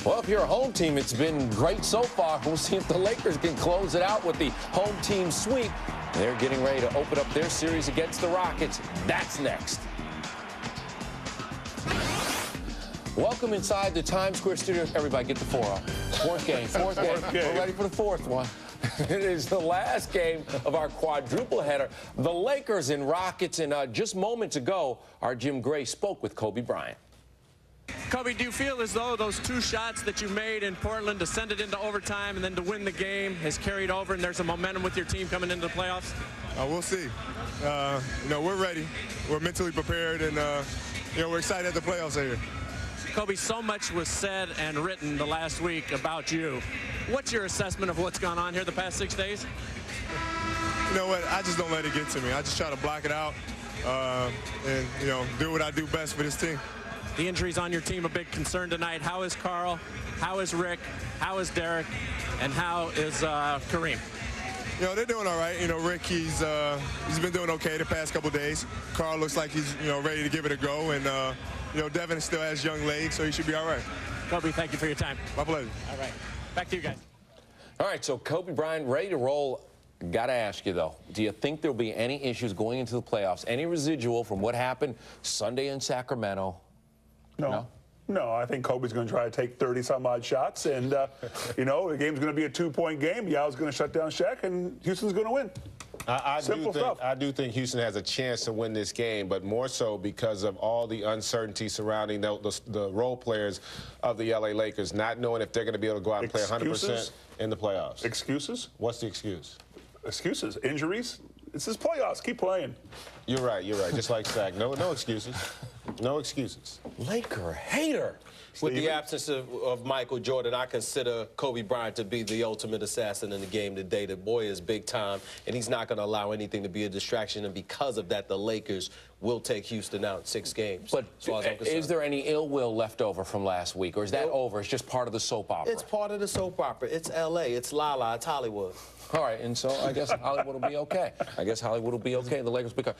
Well, if you're a home team, it's been great so far. We'll see if the Lakers can close it out with the home team sweep. They're getting ready to open up their series against the Rockets. That's next. Welcome inside the Times Square studio. Everybody get the fourth game. Fourth game. We're ready for the fourth one. It is the last game of our quadruple header. The Lakers and Rockets. And just moments ago, our Jim Gray spoke with Kobe Bryant. Kobe, do you feel as though those two shots that you made in Portland to send it into overtime and then to win the game has carried over and there's a momentum with your team coming into the playoffs? We'll see. We're ready. We're mentally prepared, and we're excited that the playoffs are here. Kobe, so much was said and written the last week about you. What's your assessment of what's gone on here the past 6 days? You know what? I just don't let it get to me. I just try to block it out and, do what I do best for this team. The injuries on your team a big concern tonight. How is Carl? How is Rick? How is Derek? And how is Kareem? They're doing all right. Rick, he's been doing okay the past couple days. Carl looks like he's, ready to give it a go. And, Devin still has young legs, so he should be all right. Kobe, thank you for your time. My pleasure. All right. Back to you guys. All right, so Kobe Bryant ready to roll. Got to ask you, though, do you think there'll be any issues going into the playoffs? Any residual from what happened Sunday in Sacramento? No, I think Kobe's going to try to take 30-some-odd shots, and, the game's going to be a 2-point game. Yaw's going to shut down Shaq, and Houston's going to win. I do think Houston has a chance to win this game, but more so because of all the uncertainty surrounding the role players of the L.A. Lakers, not knowing if they're going to be able to go out and play 100% in the playoffs. Excuses? What's the excuse? Excuses. Injuries. It's his playoffs. Keep playing. You're right. Just like Shaq. No excuses. No excuses. Laker hater. With the absence of Michael Jordan, I consider Kobe Bryant to be the ultimate assassin in the game today. The boy is big time, and he's not going to allow anything to be a distraction. And because of that, the Lakers will take Houston out in 6 games. But is there any ill will left over from last week, or is that over? It's just part of the soap opera? It's part of the soap opera. It's L.A. It's La-La. It's Hollywood. All right, and so I guess Hollywood will be okay. The Lakers become.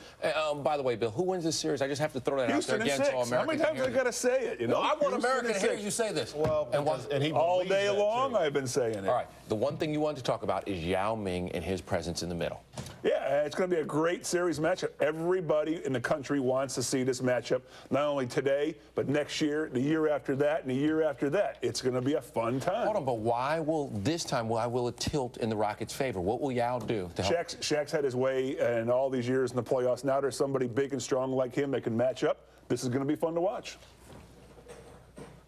By the way, Bill, who wins this series? I just have to throw that Houston out there again so America. How many times I got to say it? No, I want America to hear you say this. Well, and he all day long I've been saying it. All right, the one thing you wanted to talk about is Yao Ming and his presence in the middle. Yeah, it's going to be a great series matchup. Everybody in the country wants to see this matchup, not only today, but next year, the year after that, and the year after that. It's going to be a fun time. Hold on, but why will it tilt in the Rockets' favor? What will Yao do to help? Shaq's had his way in all these years in the playoffs. Now there's somebody big and strong like him that can match up. This is going to be fun to watch.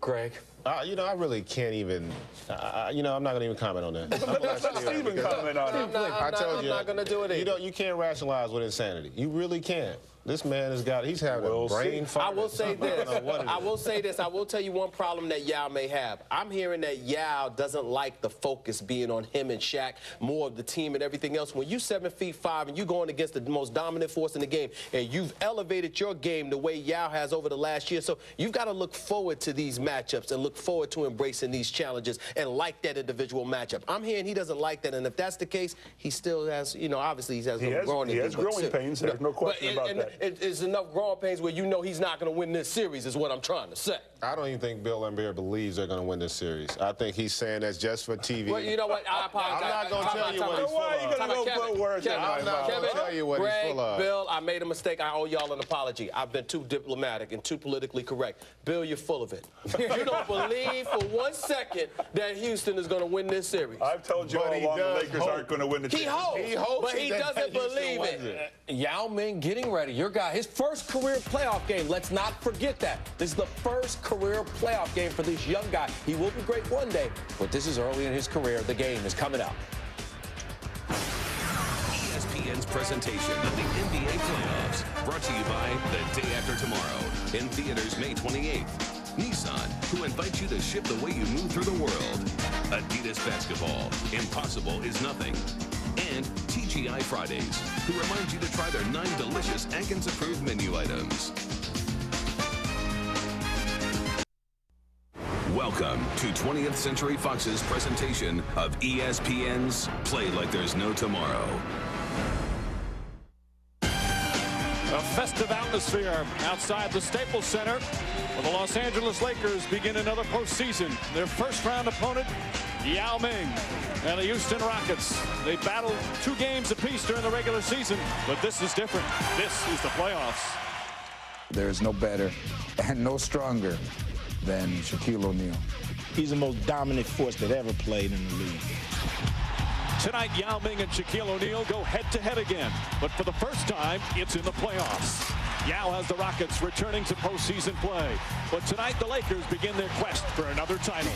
Greg? I really can't even, I'm not going to even comment on that. Let Steven comment on it. I'm not going to do it either. You can't rationalize with insanity. You really can't. This man he's having a brain fart. I will say this. I will tell you one problem that Yao may have. I'm hearing that Yao doesn't like the focus being on him and Shaq, more of the team and everything else. When you're 7'5" and you're going against the most dominant force in the game, and you've elevated your game the way Yao has over the last year, so you've got to look forward to these matchups and look forward to embracing these challenges and like that individual matchup. I'm hearing he doesn't like that, and if that's the case, he still has, obviously he has growing pains. There's no question about that. It's enough growing pains where he's not going to win this series is what I'm trying to say. I don't even think Bill Laimbeer believes they're going to win this series. I think he's saying that's just for TV. Well, you know what? I apologize. I'm not going to tell you what he's full of. Why are you going to go put words in my mouth? I'm not going to tell you what he's full of. Bill, I made a mistake. I owe y'all an apology. I've been too diplomatic and too politically correct. Bill, you're full of it. You don't believe for 1 second that Houston is going to win this series. I've told you all along the Lakers aren't going to win the series. He hopes, but he doesn't believe it. Yao Ming getting ready. Your guy, his first career playoff game. Let's not forget that. This is the first career playoff game for this young guy. He will be great one day, but this is early in his career. The game is coming up. ESPN's presentation of the NBA playoffs, brought to you by The Day After Tomorrow, in theaters May 28th. Nissan, who invites you to ship the way you move through the world. Adidas Basketball, impossible is nothing. And TGI Fridays, who remind you to try their 9 delicious Atkins-approved menu items. Welcome to 20th Century Fox's presentation of ESPN's Play Like There's No Tomorrow. festive atmosphere outside the Staples Center, where the Los Angeles Lakers begin another postseason. Their first-round opponent, Yao Ming and the Houston Rockets. They battled 2 games apiece during the regular season, but this is different. This is the playoffs. There is no better and no stronger than Shaquille O'Neal. He's the most dominant force that ever played in the league. Tonight, Yao Ming and Shaquille O'Neal go head-to-head again. But for the first time, it's in the playoffs. Yao has the Rockets returning to postseason play. But tonight, the Lakers begin their quest for another title.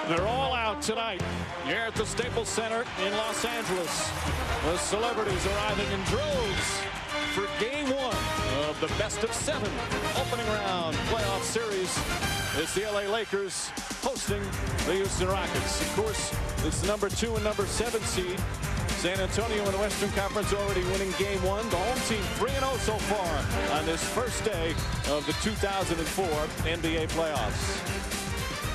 They're all out tonight here at the Staples Center in Los Angeles. The celebrities arriving in droves for Game 1 of the best-of-7 opening round playoff series. It's the LA Lakers hosting the Houston Rockets. Of course, it's the number 2 and number 7 seed. San Antonio in the Western Conference already winning Game 1. The home team 3-0 so far on this first day of the 2004 NBA playoffs.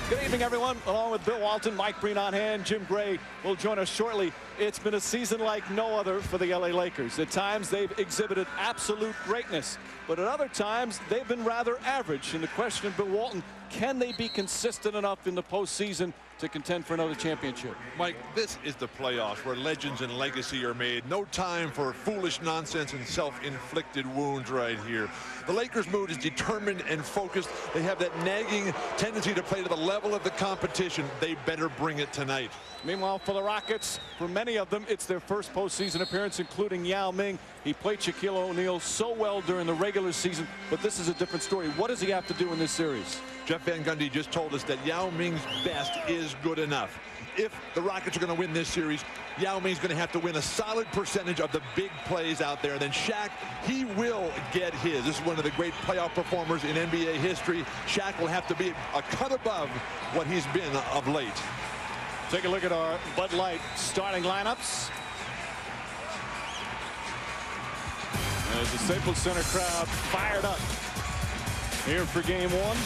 Good evening, everyone. Along with Bill Walton, Mike Breen on hand, Jim Gray will join us shortly. It's been a season like no other for the LA Lakers. At times, they've exhibited absolute greatness, but at other times, they've been rather average. And the question of Bill Walton, can they be consistent enough in the postseason to contend for another championship? Mike, this is the playoffs where legends and legacy are made. No time for foolish nonsense and self-inflicted wounds right here. The Lakers' mood is determined and focused. They have that nagging tendency to play to the level of the competition. They better bring it tonight. Meanwhile, for the Rockets, for many of them, it's their first postseason appearance, including Yao Ming. He played Shaquille O'Neal so well during the regular season, but this is a different story. What does he have to do in this series? Jeff Van Gundy just told us that Yao Ming's best is good enough. If the Rockets are going to win this series, Yao Ming's going to have to win a solid percentage of the big plays out there. Then Shaq, he will get his. This is one of the great playoff performers in NBA history. Shaq will have to be a cut above what he's been of late. Take a look at our Bud Light starting lineups. As the Staples Center crowd fired up here for Game 1.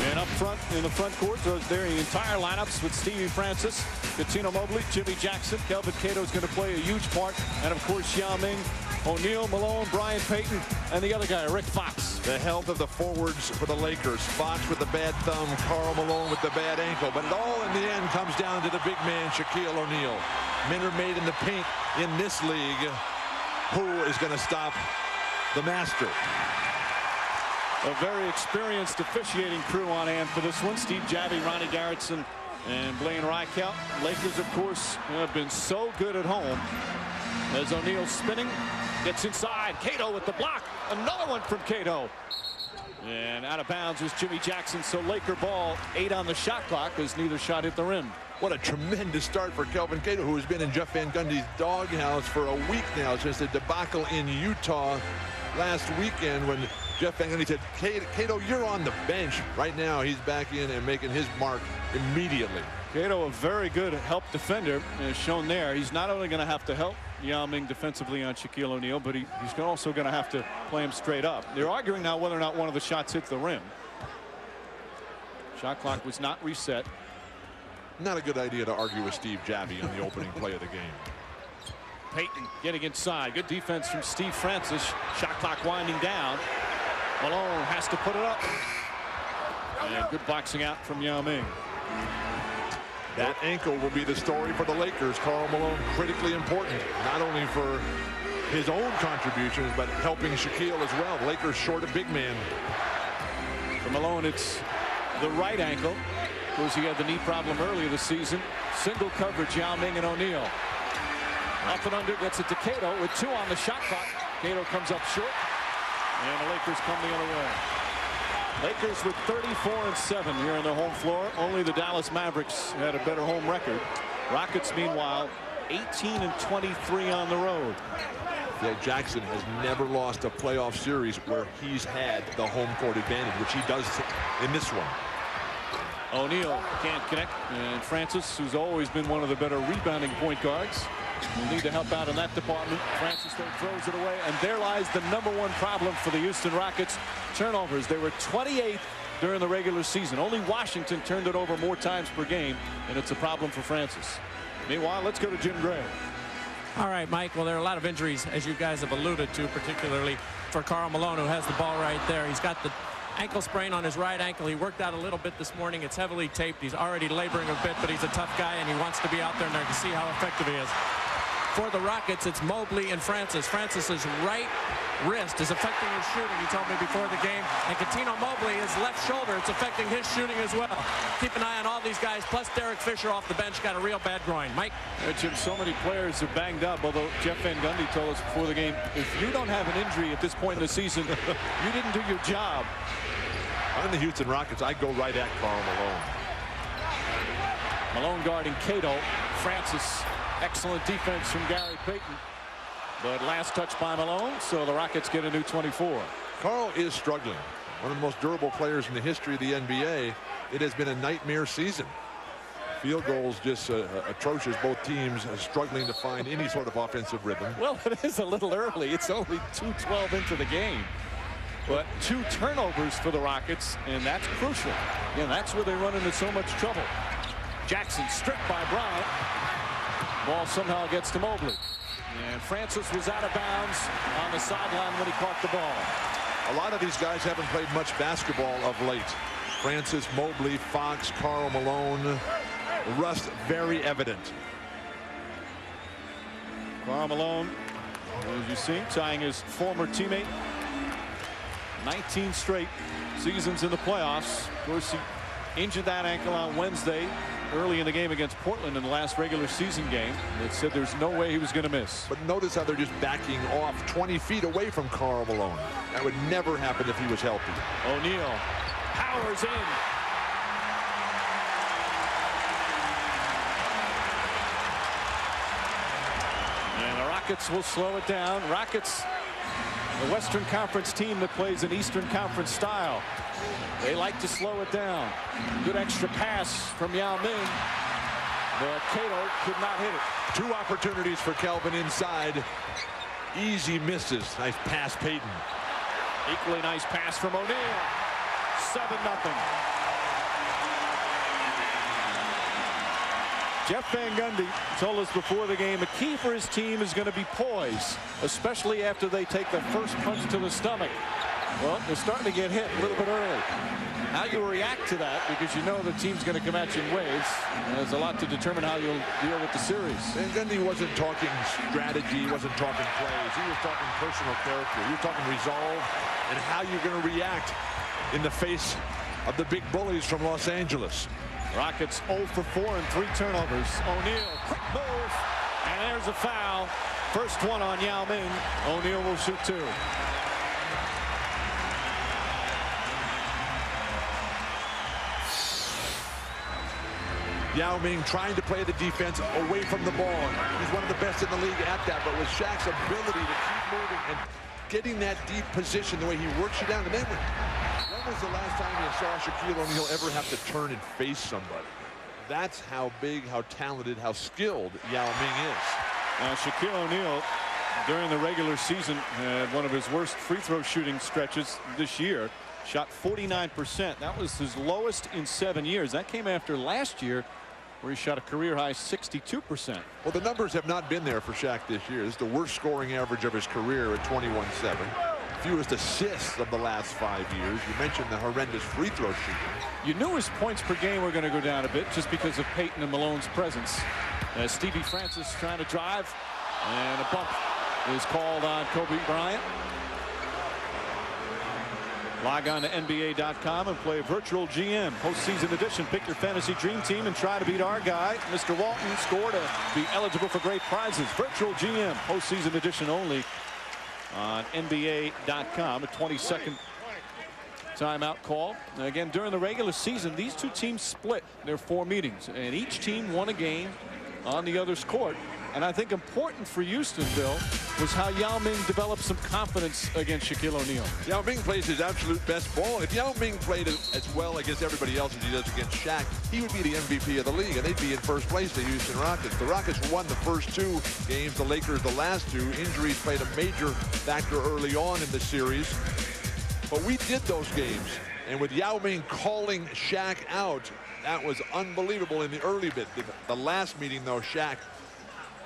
And up front, in the front court, there's their entire lineups with Stevie Francis, Cuttino Mobley, Jimmy Jackson. Kelvin Cato is going to play a huge part. And, of course, Yao Ming, O'Neal, Malone, Brian Payton, and the other guy, Rick Fox. The health of the forwards for the Lakers. Fox with the bad thumb, Karl Malone with the bad ankle. But it all, in the end, comes down to the big man, Shaquille O'Neal. Men are made in the paint in this league. Who is going to stop the master? A very experienced officiating crew on hand for this one. Steve Javie, Ronnie Garretson, and Blaine Reichelt. Lakers, of course, have been so good at home. As O'Neal spinning, gets inside. Cato with the block. Another one from Cato. And out of bounds was Jimmy Jackson. So Laker ball, 8 on the shot clock as neither shot hit the rim. What a tremendous start for Kelvin Cato, who has been in Jeff Van Gundy's doghouse for a week now since the debacle in Utah last weekend when Jeff Van Gundy said, Cato, you're on the bench. Right now, he's back in and making his mark immediately. Cato, a very good help defender, as shown there. He's not only going to have to help Yao Ming defensively on Shaquille O'Neal, but he's also going to have to play him straight up. They're arguing now whether or not one of the shots hit the rim. Shot clock was not reset. Not a good idea to argue with Steve Javie on the opening play of the game. Payton getting inside. Good defense from Steve Francis. Shot clock winding down. Malone has to put it up. And good boxing out from Yao Ming. That ankle will be the story for the Lakers. Karl Malone critically important, not only for his own contributions, but helping Shaquille as well. Lakers short a big man. For Malone, it's the right ankle. Of course, he had the knee problem earlier this season. Single coverage, Yao Ming and O'Neal. Up and under, gets it to Cato with 2 on the shot clock. Cato comes up short, and the Lakers come the other way. Lakers with 34-7 here on their home floor. Only the Dallas Mavericks had a better home record. Rockets, meanwhile, 18-23 on the road. Yeah, Jackson has never lost a playoff series where he's had the home court advantage, which he does in this one. O'Neal can't connect, and Francis, who's always been one of the better rebounding point guards, will need to help out in that department. Francis throws it away, and there lies the #1 problem for the Houston Rockets. turnovers. They were 28th during the regular season. Only Washington turned it over more times per game, and it's a problem for Francis. Meanwhile, let's go to Jim Gray. All right, Mike. Well, there are a lot of injuries, as you guys have alluded to, particularly for Karl Malone, who has the ball right there. He's got the ankle sprain on his right ankle. He worked out a little bit this morning. It's heavily taped. He's already laboring a bit, but he's a tough guy, and he wants to be out there and to see how effective he is. For the Rockets, it's Mobley and Francis. Francis's right wrist is affecting his shooting, he told me before the game. And Cuttino Mobley, his left shoulder, it's affecting his shooting as well. Keep an eye on all these guys, plus Derek Fisher off the bench, got a real bad groin. Mike? Jim, so many players are banged up, although Jeff Van Gundy told us before the game, if you don't have an injury at this point in the season, you didn't do your job. I'm the Houston Rockets. I go right at Karl Malone. Malone guarding Cato. Francis, excellent defense from Gary Payton. But last touch by Malone, so the Rockets get a new 24. Karl is struggling. One of the most durable players in the history of the NBA. It has been a nightmare season. Field goals just atrocious. Both teams are struggling to find any sort of offensive rhythm. Well, it is a little early. It's only 2:12 into the game. But 2 turnovers for the Rockets, and that's crucial. And that's where they run into so much trouble. Jackson stripped by Bryant. Ball somehow gets to Mobley. And Francis was out of bounds on the sideline when he caught the ball. A lot of these guys haven't played much basketball of late. Francis, Mobley, Fox, Karl Malone. Rust very evident. Karl Malone, as you see, tying his former teammate. 19 straight seasons in the playoffs. Of course, he injured that ankle on Wednesday early in the game against Portland in the last regular season game. It said there's no way he was going to miss. But notice how they're just backing off 20 feet away from Karl Malone. That would never happen if he was healthy. O'Neal powers in. And the Rockets will slow it down. Rockets, the Western Conference team that plays an Eastern Conference style. They like to slow it down. Good extra pass from Yao Ming. But Cato could not hit it. 2 opportunities for Kelvin inside. Easy misses. Nice pass, Payton. Equally nice pass from O'Neal. 7-0. Jeff Van Gundy told us before the game, a key for his team is going to be poise, especially after they take the first punch to the stomach. Well, they're starting to get hit a little bit early. How you react to that, because you know the team's going to come at you in waves. There's a lot to determine how you'll deal with the series. Van Gundy wasn't talking strategy, he wasn't talking plays. He was talking personal character. He was talking resolve and how you're going to react in the face of the big bullies from Los Angeles. Rockets 0 for 4 and 3 turnovers. O'Neal, quick move, and there's a foul. First one on Yao Ming. O'Neal will shoot 2. Yao Ming trying to play the defense away from the ball. He's one of the best in the league at that, but with Shaq's ability to keep moving and getting that deep position, the way he works you down. And then when was the last time you saw Shaquille O'Neal ever have to turn and face somebody? That's how big, how talented, how skilled Yao Ming is. Shaquille O'Neal, during the regular season, had one of his worst free throw shooting stretches this year. Shot 49%. That was his lowest in 7 years. That came after last year, where he shot a career-high 62%. Well, the numbers have not been there for Shaq this year. This is the worst scoring average of his career at 21-7. Fewest assists of the last 5 years. You mentioned the horrendous free throw shooting. You knew his points per game were going to go down a bit just because of Payton and Malone's presence. Stevie Francis trying to drive, and a bump is called on Kobe Bryant. Log on to NBA.com and play Virtual GM postseason edition. Pick your fantasy dream team and try to beat our guy, Mr. Walton. Score to be eligible for great prizes. Virtual GM postseason edition only on NBA.com. A 20-second timeout call. Now again, during the regular season, these 2 teams split their 4 meetings, and each team won a game on the other's court. And I think important for Houston, Bill, was how Yao Ming developed some confidence against Shaquille O'Neal. Yao Ming plays his absolute best ball. If Yao Ming played as well against everybody else as he does against Shaq, he would be the MVP of the league, and they'd be in first place, the Houston Rockets. The Rockets won the first 2 games, the Lakers the last 2. Injuries played a major factor early on in the series. But we did those games. And with Yao Ming calling Shaq out, that was unbelievable in the early bit. The last meeting, though, Shaq,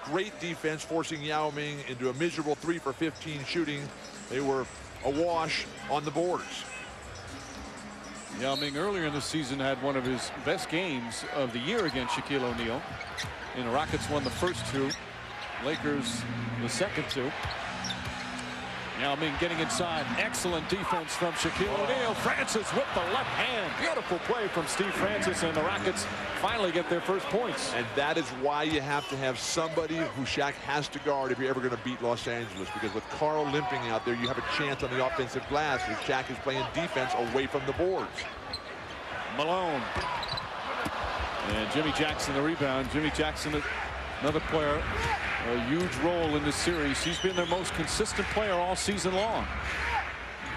great defense, forcing Yao Ming into a miserable 3 for 15 shooting. They were awash on the boards. Yao Ming earlier in the season had one of his best games of the year against Shaquille O'Neal. And the Rockets won the first 2. Lakers the second 2. Yao Ming getting inside. Excellent defense from Shaquille O'Neal. Francis with the left hand. Beautiful play from Steve Francis, and the Rockets finally get their first points. And that is why you have to have somebody who Shaq has to guard if you're ever going to beat Los Angeles. Because with Carl limping out there, you have a chance on the offensive glass if Shaq is playing defense away from the boards. Malone. And Jimmy Jackson the rebound. Jimmy Jackson, another player, a huge role in this series. He's been their most consistent player all season long.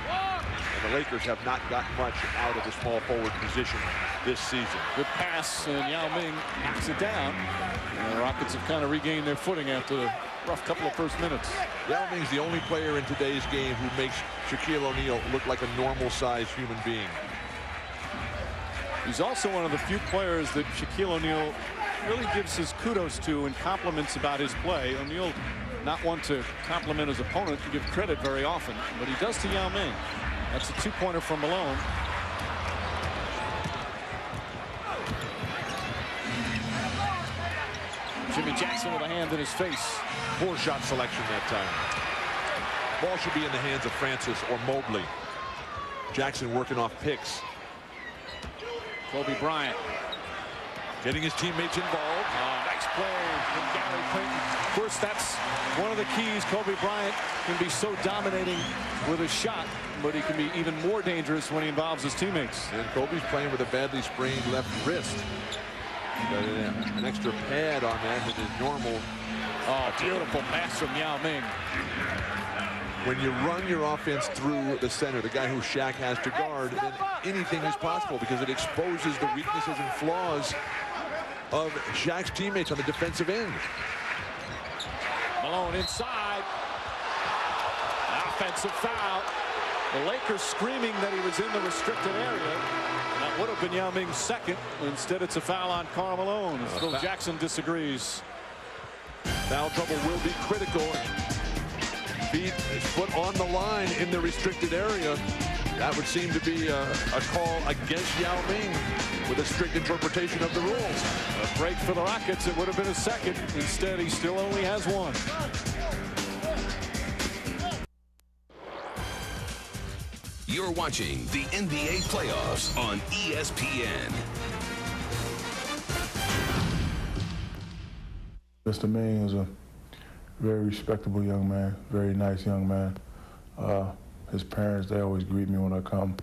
And the Lakers have not gotten much out of the small forward position this season. Good pass, and Yao Ming knocks it down. And the Rockets have kind of regained their footing after the rough couple of first minutes. Yao Ming's the only player in today's game who makes Shaquille O'Neal look like a normal-sized human being. He's also one of the few players that Shaquille O'Neal really gives his kudos to and compliments about his play. O'Neal not one to compliment his opponent and give credit very often, but he does to Yao Ming. That's a 2-pointer from Malone. Jimmy Jackson with a hand in his face. Poor shot selection that time. Ball should be in the hands of Francis or Mobley. Jackson working off picks. Kobe Bryant getting his teammates involved. Nice play from Gary Payton. Of course, that's one of the keys. Kobe Bryant can be so dominating with a shot, but he can be even more dangerous when he involves his teammates. And Kobe's playing with a badly sprained left wrist. Got an extra pad on that than is normal. Oh, beautiful pass from Yao Ming. When you run your offense through the center, the guy who Shaq has to guard, then anything is possible because it exposes the weaknesses and flaws of Shaq's teammates on the defensive end. Malone inside. Offensive foul. The Lakers screaming that he was in the restricted area. That would have been Yao Ming's second. Instead, it's a foul on Karl Malone. Phil Jackson disagrees. Foul trouble will be critical. Feet, his foot on the line in the restricted area. That would seem to be a call against Yao Ming with a strict interpretation of the rules. A break for the Rockets. It would have been a second. Instead, he still only has one. You're watching the NBA playoffs on ESPN. Mr. Ming is a very respectable young man, very nice young man. His parents, they always greet me when I come.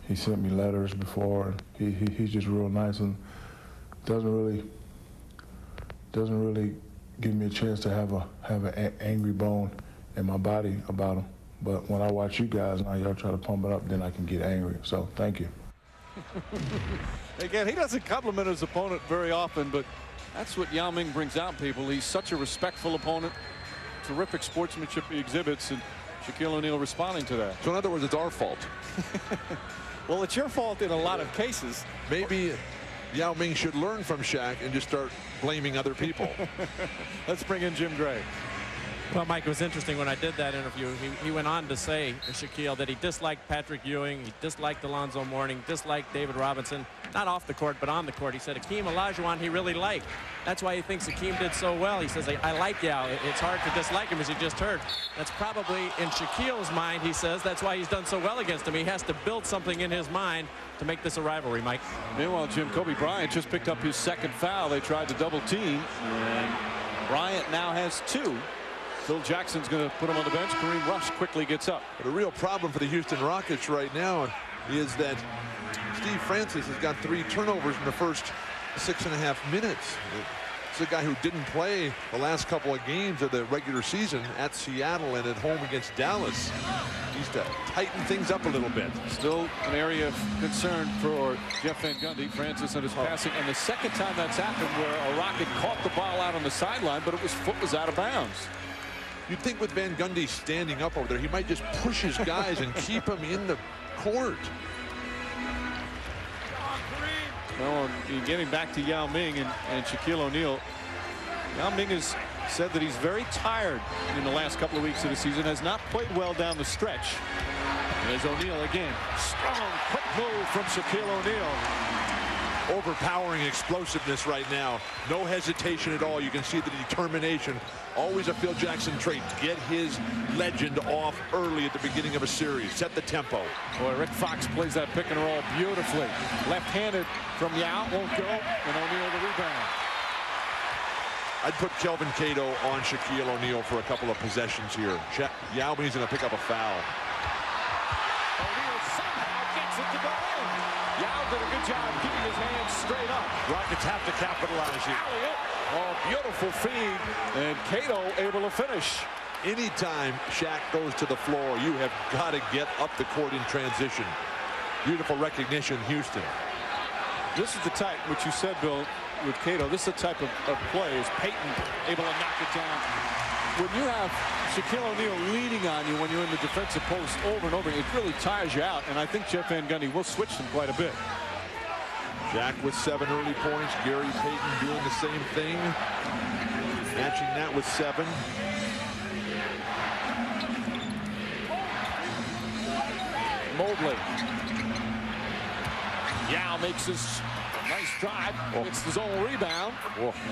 He sent me letters before. He's just real nice and doesn't really give me a chance to have an angry bone in my body about him. But when I watch you guys now, y'all try to pump it up, then I can get angry. So thank you. Again, he doesn't compliment his opponent very often, but that's what Yao Ming brings out, people. He's such a respectful opponent. Terrific sportsmanship he exhibits, and Shaquille O'Neal responding to that. So in other words, it's our fault. Well, it's your fault in a lot of cases. Maybe Yao Ming should learn from Shaq and just start blaming other people. Let's bring in Jim Gray. Well, Mike, it was interesting when I did that interview. He went on to say, Shaquille, that he disliked Patrick Ewing, he disliked Alonzo Mourning, disliked David Robinson, not off the court, but on the court. He said Hakeem Olajuwon he really liked. That's why he thinks Hakeem did so well. He says, I like Yao. It's hard to dislike him, as you just heard. That's probably in Shaquille's mind, he says. That's why he's done so well against him. He has to build something in his mind to make this a rivalry, Mike. Meanwhile, Jim, Kobe Bryant just picked up his second foul. They tried to double team, and Bryant now has 2. Phil Jackson's going to put him on the bench. Kareem Rush quickly gets up. But a real problem for the Houston Rockets right now is that Steve Francis has got 3 turnovers in the first 6.5 minutes. It's a guy who didn't play the last couple of games of the regular season at Seattle and at home against Dallas. Needs to tighten things up a little bit. Still an area of concern for Jeff Van Gundy, Francis, and his passing. And the second time that's happened where a Rocket caught the ball out on the sideline, but his foot was out of bounds. You'd think with Van Gundy standing up over there, he might just push his guys and keep them in the court. Well, getting back to Yao Ming and Shaquille O'Neal, Yao Ming has said that he's very tired in the last couple of weeks of the season, has not played well down the stretch. There's O'Neal again. Strong, quick move from Shaquille O'Neal. Overpowering explosiveness right now. No hesitation at all. You can see the determination. Always a Phil Jackson trait. Get his legend off early at the beginning of a series. Set the tempo. Boy, Rick Fox plays that pick and roll beautifully. Left-handed from Yao. Won't go. And O'Neal the rebound. I'd put Kelvin Cato on Shaquille O'Neal for a couple of possessions here. Yao Ming's going to pick up a foul. O'Neal somehow gets it to go in. Yao did a good job keeping his hands straight up. Rockets have to capitalize here. Oh, beautiful feed, and Cato able to finish. Anytime Shaq goes to the floor, you have got to get up the court in transition. Beautiful recognition, Houston. This is the type, which you said, Bill, with Cato, this is the type of play. Is Payton able to knock it down? When you have Shaquille O'Neal leaning on you when you're in the defensive post over and over, it really tires you out, and I think Jeff Van Gundy will switch them quite a bit. Shaq with 7 early points. Gary Payton doing the same thing. Matching that with 7. Mobley. Yao makes his nice drive. Gets his own rebound.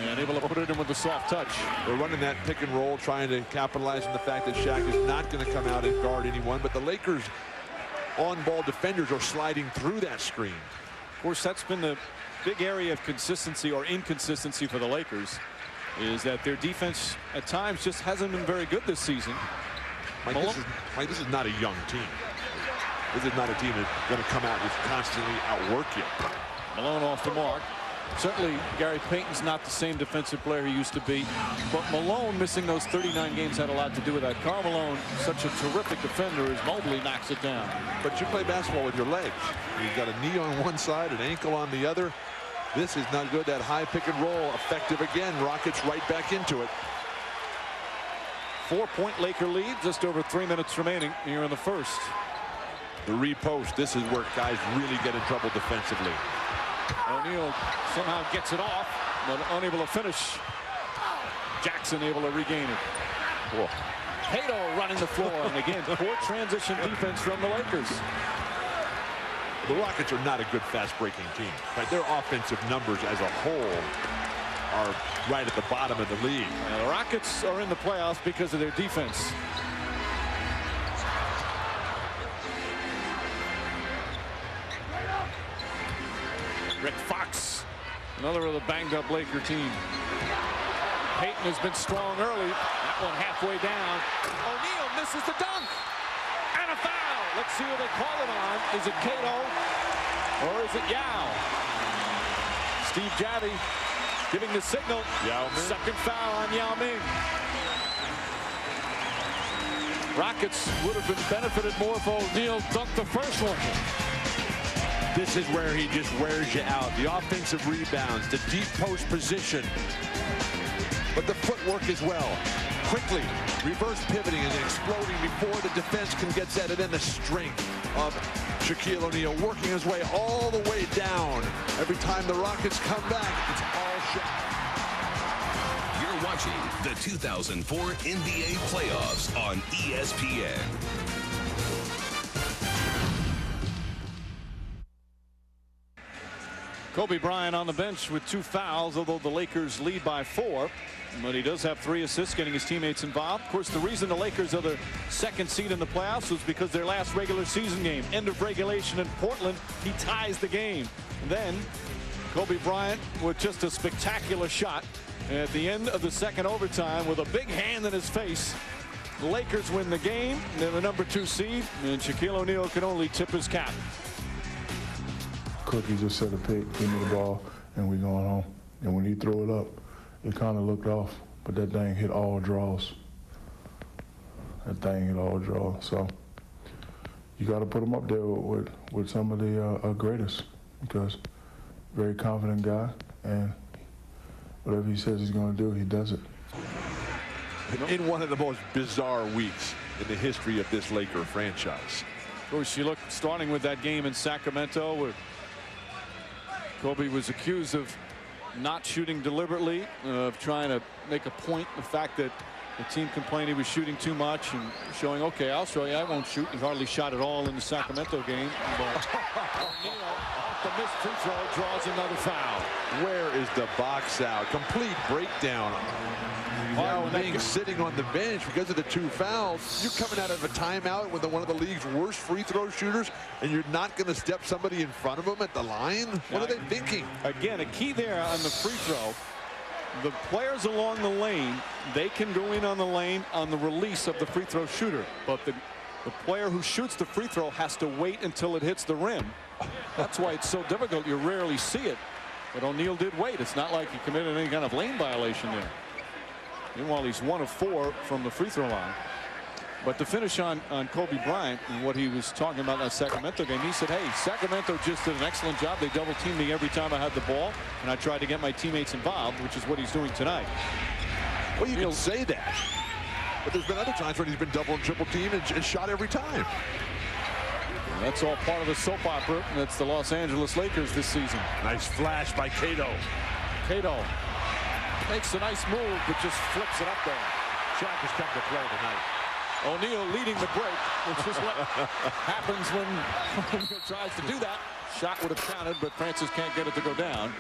And able to put it in with a soft touch. They're running that pick and roll, trying to capitalize on the fact that Shaq is not going to come out and guard anyone. But the Lakers on-ball defenders are sliding through that screen. Of course, that's been the big area of consistency or inconsistency for the Lakers, is that their defense at times just hasn't been very good this season. Mike, this is not a young team. This is not a team that's going to come out and just constantly outwork you. Malone off the mark. Certainly, Gary Payton's not the same defensive player he used to be, but Malone missing those 39 games had a lot to do with that. Karl Malone, such a terrific defender, as Mobley knocks it down. But you play basketball with your legs. You've got a knee on one side, an ankle on the other. This is not good. That high pick and roll, effective again. Rockets right back into it. 4-point Laker lead, just over 3 minutes remaining here in the first. The repost, this is where guys really get in trouble defensively. O'Neal somehow gets it off, but unable to finish. Jackson able to regain it. Whoa. Cato running the floor, and again, poor transition defense from the Lakers. The Rockets are not a good fast-breaking team. Right? Their offensive numbers as a whole are right at the bottom of the league. Now, the Rockets are in the playoffs because of their defense. Rick Fox, another of the banged-up Laker team. Payton has been strong early. That one halfway down. O'Neal misses the dunk. And a foul. Let's see who they call it on. Is it Cato or is it Yao? Steve Javie giving the signal. Yao Ming. Second foul on Yao Ming. Rockets would have been benefited more if O'Neal dunked the first one. This is where he just wears you out. The offensive rebounds, the deep post position, but the footwork as well. Quickly, reverse pivoting and exploding before the defense can get set, and then the strength of Shaquille O'Neal working his way all the way down. Every time the Rockets come back, it's all Shaq. You're watching the 2004 NBA Playoffs on ESPN. Kobe Bryant on the bench with 2 fouls, although the Lakers lead by 4. But he does have 3 assists, getting his teammates involved. Of course, the reason the Lakers are the 2nd seed in the playoffs was because their last regular season game, end of regulation in Portland, he ties the game. And then Kobe Bryant with just a spectacular shot at the end of the 2nd overtime with a big hand in his face. The Lakers win the game. They're the number 2 seed, and Shaquille O'Neal can only tip his cap. Cookie just set a pick, give me the ball, and we going home. And when he threw it up, it kind of looked off, but that thing hit all draws. That thing hit all draws. So you got to put him up there with some of the greatest, because very confident guy, and whatever he says he's going to do, he does it. in one of the most bizarre weeks in the history of this Laker franchise. Of course, you look starting with that game in Sacramento where Kobe was accused of not shooting deliberately, of trying to make a point. The fact that the team complained he was shooting too much and showing, okay, I'll show you, I won't shoot. He hardly shot at all in the Sacramento game. But O'Neal, off the missed free throw, draws another foul. Where is the box out? Complete breakdown. Yao Ming sitting on the bench because of the 2 fouls. You're coming out of a timeout with one of the league's worst free throw shooters, and you're not going to step somebody in front of them at the line? What are they thinking? Again, a key there on the free throw. The players along the lane, they can go in on the lane on the release of the free throw shooter, but the player who shoots the free throw has to wait until it hits the rim. That's why it's so difficult. You rarely see it, but O'Neal did wait. It's not like he committed any kind of lane violation there. Meanwhile, he's 1 of 4 from the free throw line. But to finish on Kobe Bryant and what he was talking about in that Sacramento game, he said, hey, Sacramento just did an excellent job. They double teamed me every time I had the ball, and I tried to get my teammates involved, which is what he's doing tonight. Well, you can say that, but there's been other times when he's been double and triple teamed and shot every time. And that's all part of the soap opera. That's the Los Angeles Lakers this season. Nice flash by Cato. Cato makes a nice move, but just flips it up there. Shaq has come to play tonight. O'Neal leading the break, which is what happens when O'Neal tries to do that. Shot would have counted, but Francis can't get it to go down.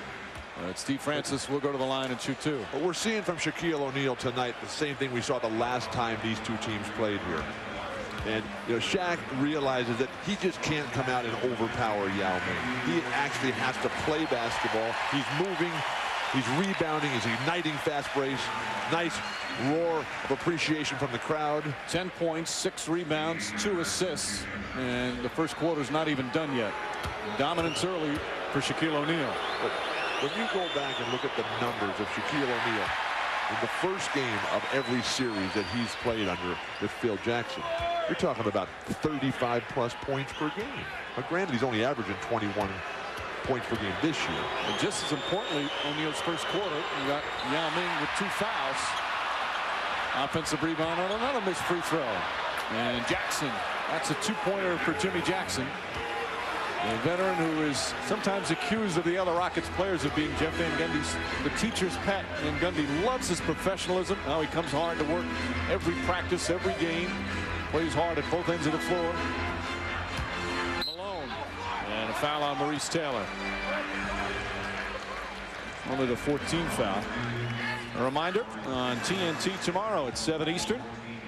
Steve Francis will go to the line and shoot 2. But we're seeing from Shaquille O'Neal tonight the same thing we saw the last time these 2 teams played here. And Shaq realizes that he just can't come out and overpower Yao Ming. He actually has to play basketball. He's moving. He's rebounding. He's igniting fast breaks. Nice roar of appreciation from the crowd. 10 points, 6 rebounds, 2 assists, and the first quarter's not even done yet. Dominance early for Shaquille O'Neal. But when you go back and look at the numbers of Shaquille O'Neal in the first game of every series that he's played under with Phil Jackson, you're talking about 35+ points per game. But granted, he's only averaging 21 points per game this year. And just as importantly, O'Neal's first quarter, you got Yao Ming with 2 fouls. Offensive rebound on another missed free throw. And Jackson, that's a 2-pointer for Jimmy Jackson. A veteran who is sometimes accused of the other Rockets players of being Jeff Van Gundy's the teacher's pet. Van Gundy loves his professionalism. Now he comes hard to work every practice, every game. Plays hard at both ends of the floor. Malone. And a foul on Maurice Taylor. Only the 14th foul. A reminder, on TNT tomorrow at 7 Eastern,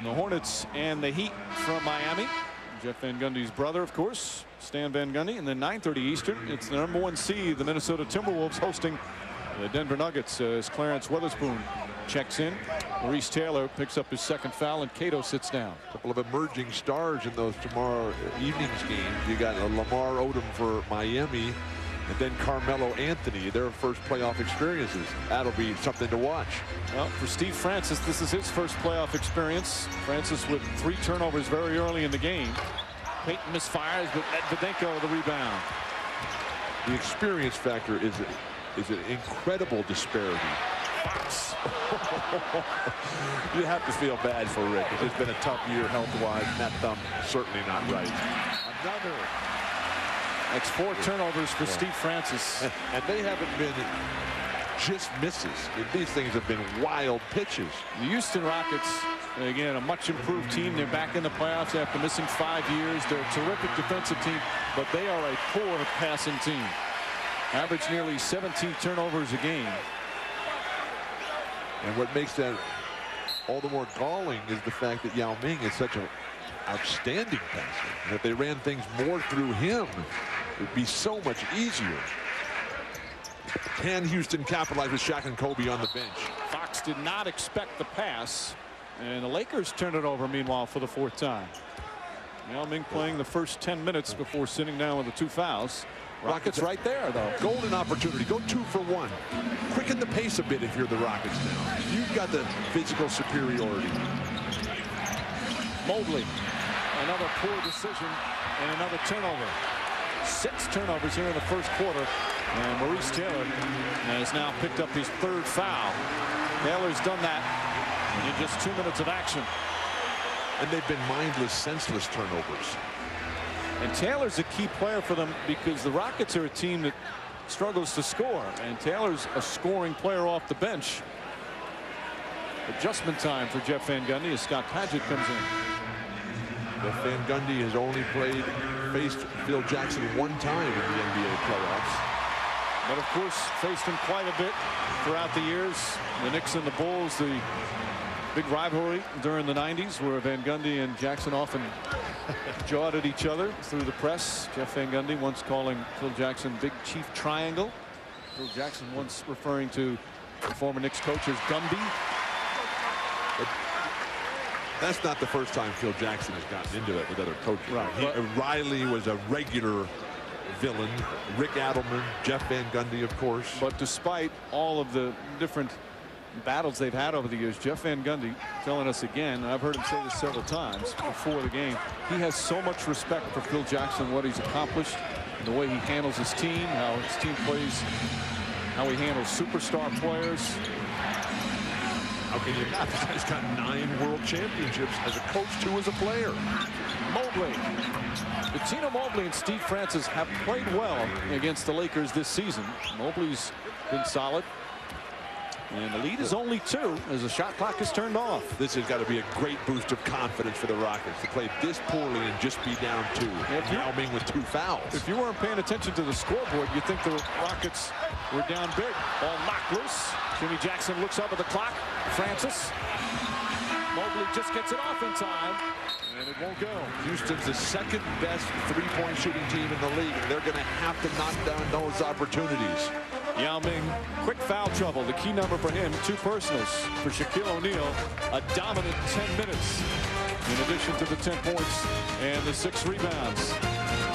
the Hornets and the Heat from Miami. Jeff Van Gundy's brother, of course, Stan Van Gundy. And then 9:30 Eastern, it's the #1 seed, the Minnesota Timberwolves, hosting the Denver Nuggets as Clarence Weatherspoon checks in. Maurice Taylor picks up his 2nd foul, and Cato sits down. A couple of emerging stars in those tomorrow evening's games. You got Lamar Odom for Miami, and then Carmelo Anthony, their first playoff experiences. That'll be something to watch. Well, for Steve Francis, this is his first playoff experience. Francis with 3 turnovers very early in the game. Payton misfires, but Medvedenko the rebound. The experience factor is an incredible disparity. Fox. You have to feel bad for Rick. It's been a tough year health-wise. That thumb certainly not right. Another. That's 4 turnovers for Steve Francis. And they haven't been just misses. These things have been wild pitches. The Houston Rockets, again, a much improved team. They're back in the playoffs after missing 5 years. They're a terrific defensive team, but they are a poor passing team. Average nearly 17 turnovers a game. And what makes that all the more galling is the fact that Yao Ming is such an outstanding passer. And if they ran things more through him, it would be so much easier. Can Houston capitalize with Shaq and Kobe on the bench? Fox did not expect the pass, and the Lakers turned it over, meanwhile, for the 4th time. Yao Ming playing the first 10 minutes before sitting down with the 2 fouls. Rockets right there, though. Golden opportunity. Go 2 for 1. Quicken the pace a bit if you're the Rockets now. You've got the physical superiority. Mobley, another poor decision and another turnover. 6 turnovers here in the first quarter, and Maurice Taylor has now picked up his 3rd foul. Taylor's done that in just 2 minutes of action. And they've been mindless, senseless turnovers. And Taylor's a key player for them because the Rockets are a team that struggles to score. And Taylor's a scoring player off the bench. Adjustment time for Jeff Van Gundy as Scott Padgett comes in. Jeff Van Gundy has only faced Phil Jackson one time in the NBA playoffs. But of course, faced him quite a bit throughout the years. The Knicks and the Bulls, the big rivalry during the 90s where Van Gundy and Jackson often jawed at each other through the press. Jeff Van Gundy once calling Phil Jackson Big Chief Triangle. Phil Jackson once referring to the former Knicks coach as Gumby. But that's not the first time Phil Jackson has gotten into it with other coaches. Right. Riley was a regular villain. Rick Adelman, Jeff Van Gundy, of course. But despite all of the different battles they've had over the years, Jeff Van Gundy telling us again, and I've heard him say this several times before the game, he has so much respect for Phil Jackson, what he's accomplished, the way he handles his team, how his team plays, how he handles superstar players. How can you not? This guy's got 9 world championships as a coach, 2 as a player. Mobley. Bettino Mobley and Steve Francis have played well against the Lakers this season. Mobley's been solid. And the lead is only 2 as the shot clock is turned off. This has got to be a great boost of confidence for the Rockets to play this poorly and just be down 2. Yao Ming with 2 fouls. If you weren't paying attention to the scoreboard, you'd think the Rockets were down big. Ball knocked loose. Jimmy Jackson looks up at the clock. Francis. Mobley just gets it off in time. And it won't go. Houston's the second best three-point shooting team in the league. They're going to have to knock down those opportunities. Yao Ming, quick foul trouble. The key number for him, 2 personals. For Shaquille O'Neal, a dominant 10 minutes. In addition to the 10 points and the 6 rebounds.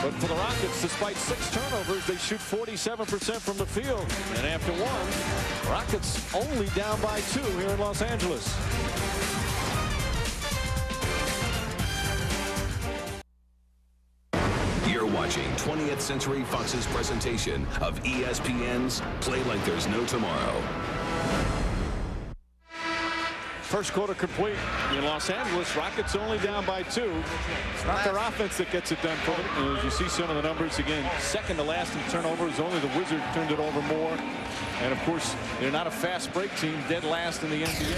But for the Rockets, despite 6 turnovers, they shoot 47% from the field. And after 1, Rockets only down by 2 here in Los Angeles. You're watching 20th Century Fox's presentation of ESPN's Play Like There's No Tomorrow. First quarter complete in Los Angeles. Rockets only down by 2. It's not their offense that gets it done for them. And as you see some of the numbers, again, second to last in turnovers. Only the Wizards turned it over more. And, of course, they're not a fast break team, dead last in the NBA.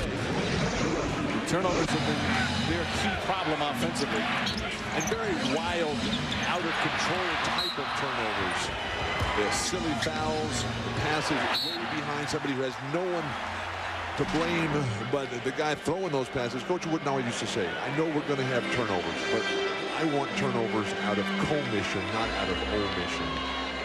The turnovers have been their key problem offensively. And very wild, out of control type of turnovers. They're silly fouls, passes way behind somebody who has no one to blame, but the guy throwing those passes, Coach Wooden always used to say, I know we're going to have turnovers, but I want turnovers out of commission, not out of omission.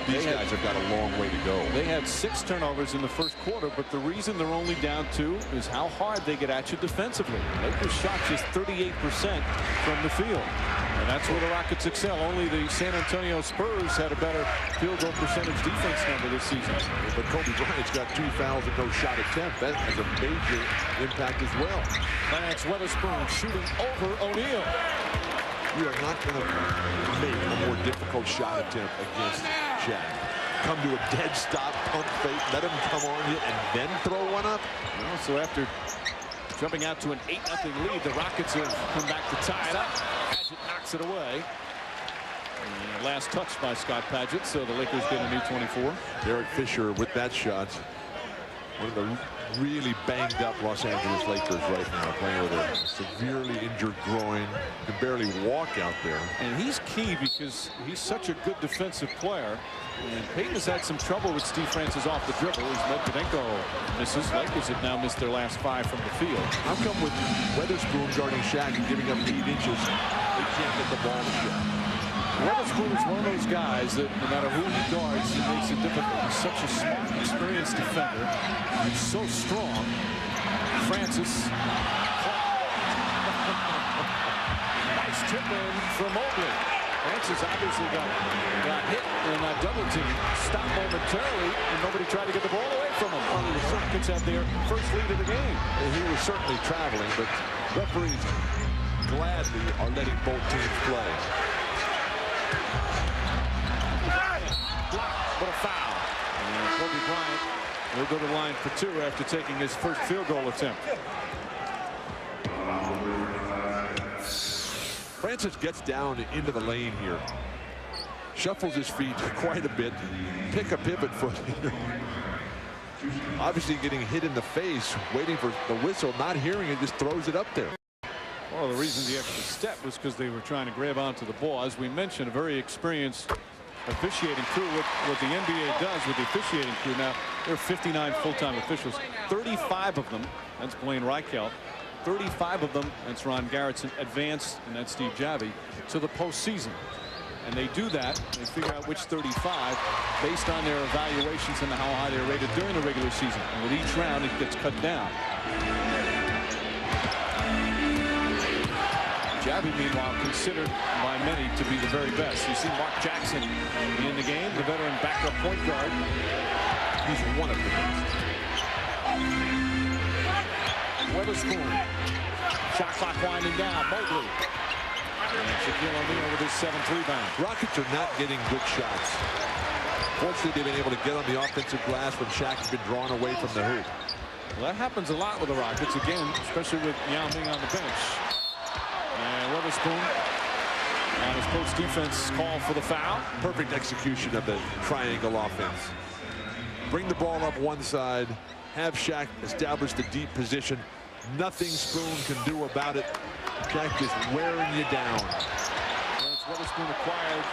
These guys have got a long way to go. They had 6 turnovers in the first quarter, but the reason they're only down 2 is how hard they get at you defensively. Lakers shot just 38% from the field. And that's where the Rockets excel. Only the San Antonio Spurs had a better field goal percentage defense number this season. But Kobe Bryant's got 2 fouls and no shot attempt. That has a major impact as well. Lance Weatherspoon shooting over O'Neal. You are not going to make a more difficult shot attempt against Shaq. Come to a dead stop, pump fake, let him come on you, and then throw one up. Well, so after jumping out to an 8-0 lead, the Rockets have come back to tie it up. Padgett knocks it away. And last touch by Scott Padgett, so the Lakers get a new 24. Derek Fisher with that shot. One of the really banged up Los Angeles Lakers right now, playing with a severely injured groin. Can barely walk out there. And he's key because he's such a good defensive player. And Payton has had some trouble with Steve Francis off the dribble. As Medvedenko misses. Lakers have now missed their last 5 from the field. How come with Weatherspoon guarding Shaq and giving up 8 inches, they can't get the ball to Shaq? Weatherspoon is one of those guys that no matter who he guards, it makes it difficult. He's such a smart, experienced defender. He's so strong. Francis. Nice tip in from Mobley. Francis obviously got hit in a double team. Stopped momentarily, and nobody tried to get the ball away from him. The Rockets have their first lead of the game. And he was certainly traveling, but referees gladly are letting both teams play. What a foul. And Kobe Bryant will go to the line for 2 after taking his first field goal attempt. Francis gets down into the lane here. Shuffles his feet quite a bit. Pick a pivot foot here. Obviously getting hit in the face, waiting for the whistle, not hearing it, just throws it up there. Well, the reason the extra step was because they were trying to grab onto the ball. As we mentioned, a very experienced officiating crew. What the NBA does with the officiating crew now, there are 59 full-time officials. 35 of them, that's Blaine Reichelt, 35 of them, that's Ron Garrettson, advanced, and that's Steve Javie, to the postseason. And they do that, they figure out which 35 based on their evaluations and how high they're rated during the regular season. And with each round, it gets cut down. Javie, meanwhile, considered by many to be the very best. You see Mark Jackson in the game, the veteran backup point guard. He's one of the best. Weatherspoon. Shot clock winding down. Mobley. And Shaquille O'Neal with his 7th rebound. Rockets are not getting good shots. Fortunately, they've been able to get on the offensive glass when Shaq's been drawn away from the hoop. Well, that happens a lot with the Rockets, again, especially with Yao Ming on the bench. And Weatherspoon on his post defense call for the foul. Perfect execution of the triangle offense. Bring the ball up one side, have Shaq establish the deep position. Nothing Spoon can do about it. Shaq just wearing you down. That's Weatherspoon acquired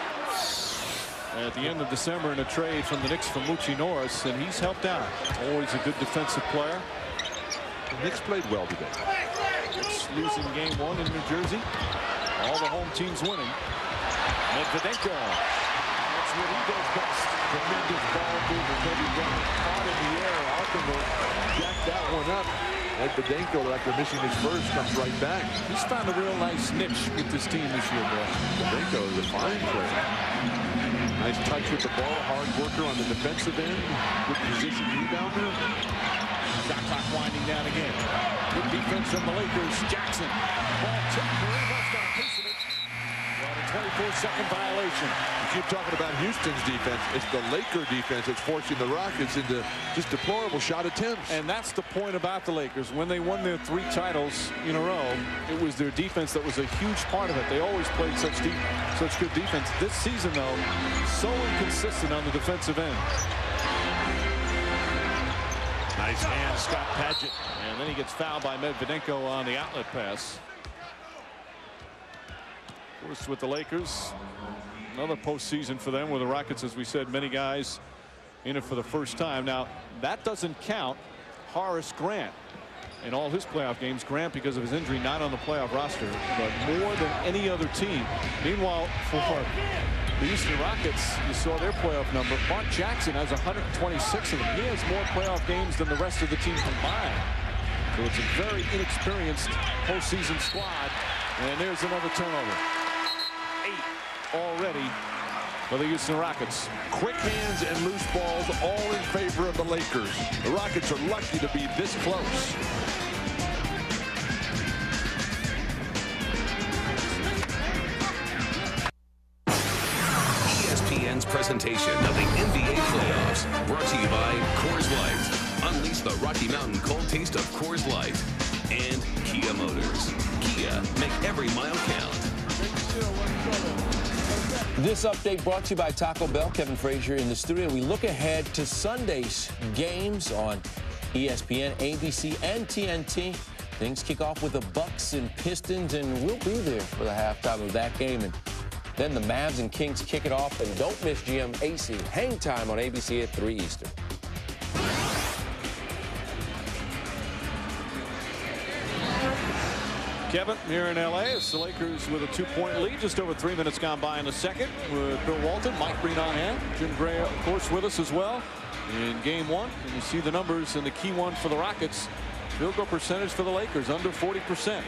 at the end of December in a trade from the Knicks for Moochie Norris, and he's helped out. Always a good defensive player. The Knicks played well today. Knicks losing game 1 in New Jersey. All the home teams winning. Medvedenko. That's what he does best. Tremendous ball movement. Kobe Bryant caught in the air. Arthur jacked that one up. Medvedenko, after missing his first, comes right back. He's found a real nice niche with this team this year, boy. Medvedenko is a fine player. Nice touch with the ball. Hard worker on the defensive end. Good position rebounder. Shot clock winding down again. Good defense from the Lakers. Jackson. Ball tipped. Kareem Hunt's got a piece of it. Got a 24-second violation. You keep talking about Houston's defense. It's the Laker defense that's forcing the Rockets into just deplorable shot attempts. And that's the point about the Lakers. When they won their 3 titles in a row, it was their defense that was a huge part of it. They always played such good defense. This season, though, so inconsistent on the defensive end. Nice hand, Scott Padgett. And then he gets fouled by Medvedenko on the outlet pass. First with the Lakers. Another postseason for them with the Rockets, as we said, many guys in it for the first time. Now, that doesn't count Horace Grant in all his playoff games. Grant, because of his injury, not on the playoff roster, but more than any other team. Meanwhile, for the Houston Rockets, you saw their playoff number. Mark Jackson has 126 of them. He has more playoff games than the rest of the team combined. So it's a very inexperienced postseason squad. And there's another turnover. 8 already for the Houston Rockets. Quick hands and loose balls, all in favor of the Lakers. The Rockets are lucky to be this close. ESPN's presentation of the NBA playoffs, brought to you by Coors Light. Unleash the Rocky Mountain cold taste of Coors Light. And Kia Motors. Kia, make every mile count. This update brought to you by Taco Bell. Kevin Frazier in the studio. We look ahead to Sunday's games on ESPN, ABC, and TNT. Things kick off with the Bucks and Pistons, and we'll be there for the halftime of that game. And then the Mavs and Kings kick it off. And don't miss GM AC Hang Time on ABC at 3 Eastern. Kevin, here in L.A., it's the Lakers with a 2-point lead. Just over 3 minutes gone by in the second with Bill Walton, Mike Breen on hand. Jim Gray, of course, with us as well in game 1. And you see the numbers, and the key one for the Rockets, field goal percentage for the Lakers, under 40%.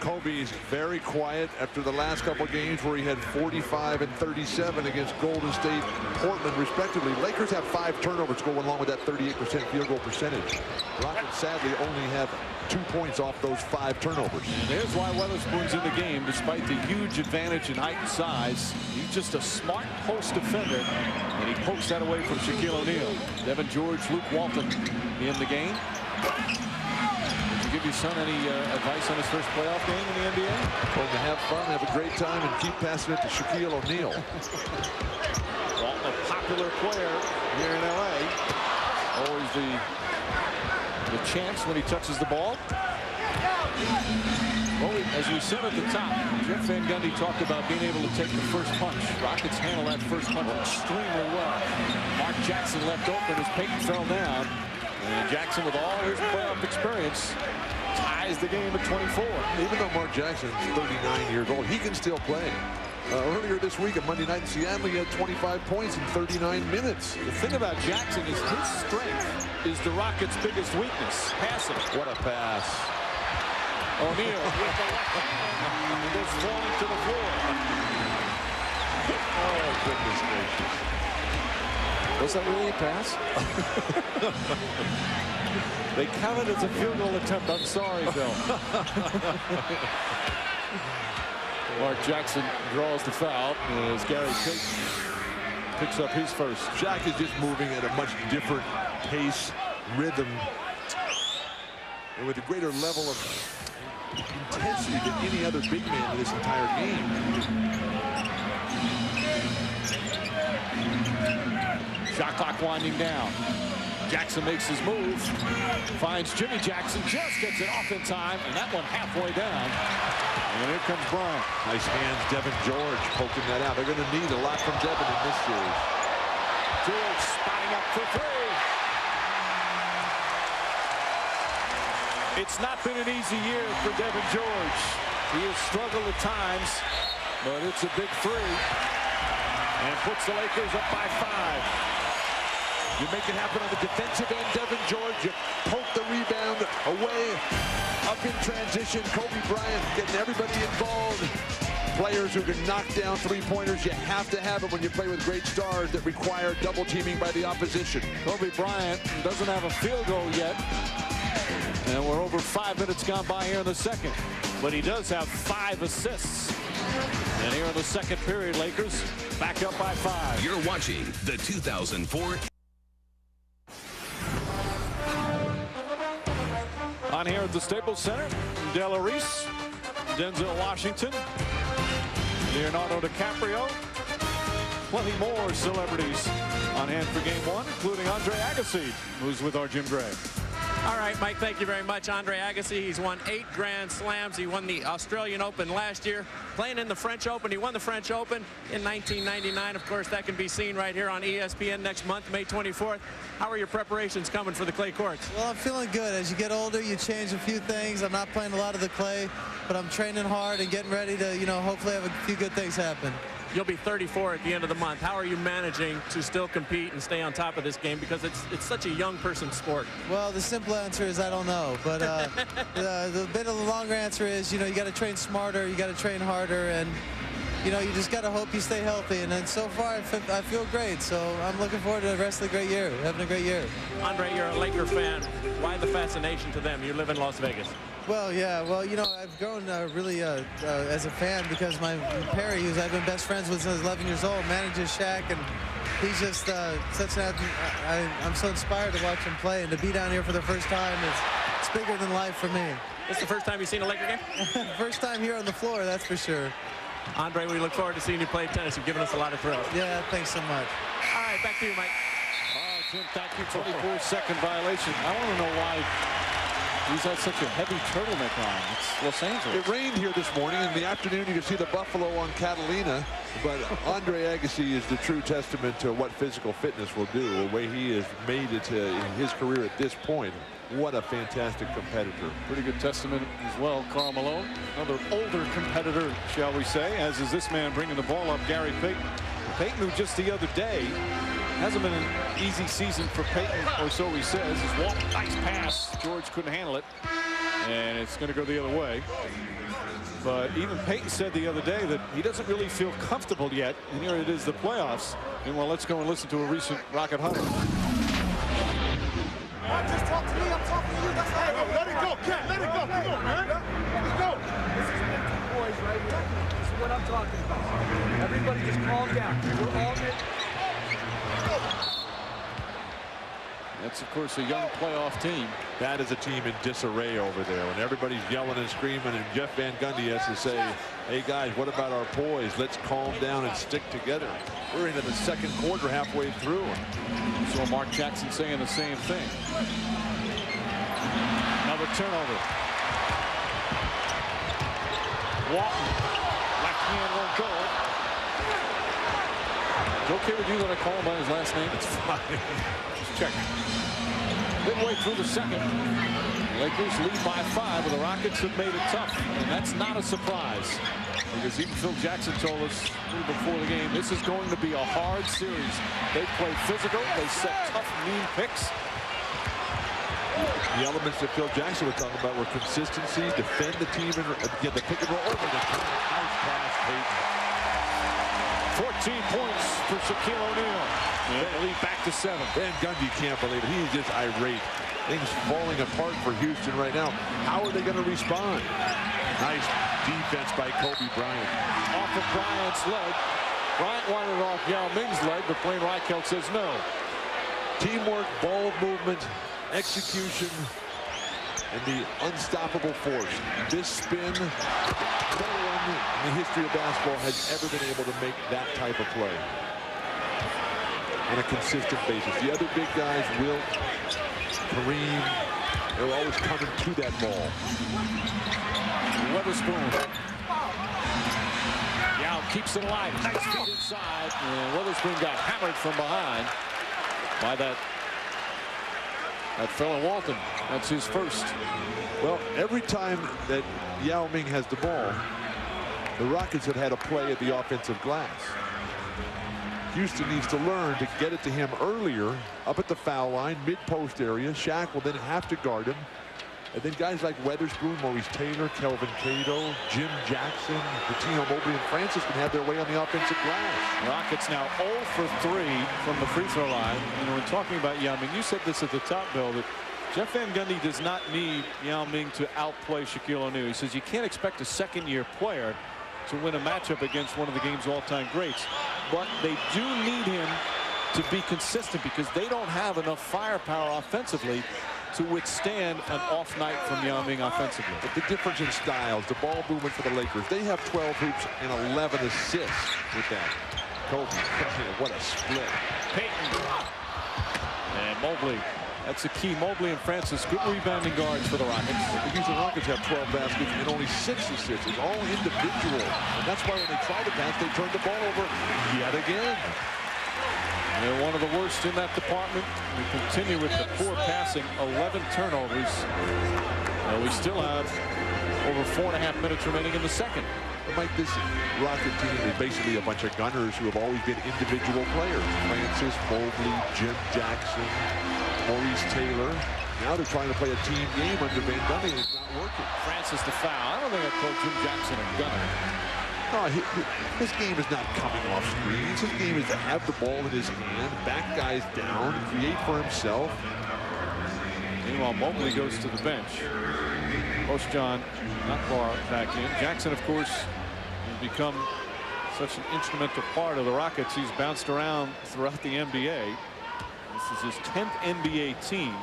Kobe's very quiet after the last couple games where he had 45 and 37 against Golden State, Portland, respectively. Lakers have 5 turnovers going along with that 38% field goal percentage. Rockets sadly only have 2 points off those 5 turnovers. And there's why Weatherspoon's in the game, despite the huge advantage in height and size. He's just a smart post defender, and he pokes that away from Shaquille O'Neal. Devin George, Luke Walton in the game. give your son any advice on his first playoff game in the NBA? Well, to have fun, have a great time, and keep passing it to Shaquille O'Neal. Walton, a popular player here in L.A. Always the chance when he touches the ball. Well, as we said at the top, Jeff Van Gundy talked about being able to take the first punch. Rockets handle that first punch extremely well. Mark Jackson left open as Payton fell down. And Jackson, with all his playoff experience, ties the game at 24. Even though Mark Jackson is 39 years old, he can still play. Earlier this week at Monday night in Seattle, he had 25 points in 39 minutes. The thing about Jackson is his strength is the Rockets' biggest weakness, passing. What a pass. O'Neal with the left hand and goes falling to the floor. Oh, goodness gracious. Was that really a pass? They count it as a field goal attempt. I'm sorry, Bill. Mark Jackson draws the foul as Gary Payton picks up his first. Shaq is just moving at a much different pace, rhythm, and with a greater level of intensity than any other big man in this entire game. Shot clock winding down. Jackson makes his move, finds Jimmy Jackson, just gets it off in time, and that one halfway down. And here comes Bryant. Nice hands, Devin George poking that out. They're going to need a lot from Devin in this series. George spotting up for three. It's not been an easy year for Devin George. He has struggled at times, but it's a big three. And puts the Lakers up by 5. You make it happen on the defensive end, Devin George. You poke the rebound away, up in transition. Kobe Bryant getting everybody involved. Players who can knock down three-pointers. You have to have it when you play with great stars that require double teaming by the opposition. Kobe Bryant doesn't have a field goal yet. And we're over 5 minutes gone by here in the second. But he does have 5 assists. And here in the second period, Lakers back up by 5. You're watching the 2004. On here at the Staples Center, Della Reese, Denzel Washington, Leonardo DiCaprio, plenty more celebrities on hand for game 1, including Andre Agassi, who's with our Jim Gray. All right, Mike, thank you very much. Andre Agassi, he's won 8 Grand Slams. He won the Australian Open last year, playing in the French Open. He won the French Open in 1999. Of course, that can be seen right here on ESPN next month, May 24th. How are your preparations coming for the clay courts? Well, I'm feeling good. As you get older, you change a few things. I'm not playing a lot of the clay, but I'm training hard and getting ready to, hopefully have a few good things happen. You'll be 34 at the end of the month. How are you managing to still compete and stay on top of this game? Because it's such a young person's sport. Well, the simple answer is I don't know. But the bit of the longer answer is, you got to train smarter, you got to train harder, and, you just got to hope you stay healthy. And then so far, I feel great. So I'm looking forward to the rest of the great year, having a great year. Andre, you're a Laker fan. Why the fascination to them? You live in Las Vegas. Well, yeah. Well, I've grown really as a fan because my Perry, who I've been best friends with since I was 11 years old, manages Shaq, and he's just such an. I'm so inspired to watch him play, and to be down here for the first time it's bigger than life for me. This is the first time you've seen a Laker game? First time here on the floor, that's for sure. Andre, we look forward to seeing you play tennis. You've given us a lot of thrills. Yeah, thanks so much. All right, back to you, Mike. Jim, thank you. 24-second violation. I want to know why he's had such a heavy turtleneck on. It's Los Angeles. It rained here this morning. In the afternoon, you can see the Buffalo on Catalina. But Andre Agassi is the true testament to what physical fitness will do, the way he has made it in his career at this point. What a fantastic competitor. Pretty good testament as well. Karl Malone, another older competitor, shall we say, as is this man bringing the ball up, Gary Payton. Payton, who just the other day, hasn't been an easy season for Payton, or so he says. His walk, nice pass. George couldn't handle it, and it's going to go the other way. But even Payton said the other day that he doesn't really feel comfortable yet, and here it is, the playoffs. And well, let's go and listen to a recent Rocket huddle. Just talk to me, I'm talking to you. That's how let it go, Cat. Let it go. Come on, man. Let's go. This is mental boys right here. This is what I'm talking about. Everybody just calm down. We're all in. Rockets, of course, a young playoff team. That is a team in disarray over there. When everybody's yelling and screaming, and Jeff Van Gundy has to say, hey, guys, what about our poise? Let's calm down and stick together. We're into the second quarter, halfway through. So Mark Jackson saying the same thing. Another turnover. Walton, left hand won't go. It's okay with you that I call him by his last name? It's fine. Just checking. Midway through the second, Lakers lead by 5, but the Rockets have made it tough, and that's not a surprise. Because even Phil Jackson told us before the game, this is going to be a hard series. They play physical, they set tough, mean picks. The elements that Phil Jackson was talking about were consistency, defend the team, and get the pick and roll over the top. Nice pass, Payton. 14 points for Shaquille O'Neal. They lead back to 7. Van Gundy can't believe it. He's just irate. Things falling apart for Houston right now. How are they going to respond? Nice defense by Kobe Bryant. Off of Bryant's leg. Bryant wanted it off Yao Ming's leg, but Blaine Reichelt says no. Teamwork, ball movement, execution, and the unstoppable force. This spin, no one in the history of basketball has ever been able to make that type of play on a consistent basis. The other big guys, Wilt, Kareem, they're always coming to that ball. Weatherspoon. Yao keeps it alive. Nice feet inside. And Weatherspoon got hammered from behind by that fellow Walton. That's his first. Well, every time that Yao Ming has the ball, the Rockets have had a play at the offensive glass. Houston needs to learn to get it to him earlier, up at the foul line, mid-post area. Shaq will then have to guard him. And then guys like Weatherspoon, Maurice Taylor, Kelvin Cato, Jim Jackson, Latino Mobley, and Francis can have their way on the offensive glass. Rockets now 0 for 3 from the free throw line. And when talking about Yao Ming, you said this at the top, Bill, that Jeff Van Gundy does not need Yao Ming to outplay Shaquille O'Neal. He says you can't expect a second-year player to win a matchup against one of the game's all-time greats. But they do need him to be consistent because they don't have enough firepower offensively to withstand an off night from Yao Ming offensively. But the difference in styles, the ball movement for the Lakers, they have 12 hoops and 11 assists with that. Kobe, what a split. Payton. And Mobley. That's the key. Mobley and Francis, good rebounding guards for the Rockets. The Houston Rockets have 12 baskets and only 6 assists. It's all individual. And that's why when they try to pass, they turn the ball over yet again. They're one of the worst in that department. We continue with the poor passing, 11 turnovers. We still have over 4.5 minutes remaining in the second. Mike, this Rocket team is basically a bunch of gunners who have always been individual players. Francis, Mobley, Jim Jackson, Maurice Taylor. Now they're trying to play a team game under Van Gundy, and it's not working. Francis the foul. I don't think I'd call Jim Jackson a gunner. No, his game is not coming off screens. His game is to have the ball in his hand, back guys down, create for himself. Meanwhile, Mobley goes to the bench. Post John not far back in. Jackson, of course, has become such an instrumental part of the Rockets. He's bounced around throughout the NBA. This is his 10th NBA team.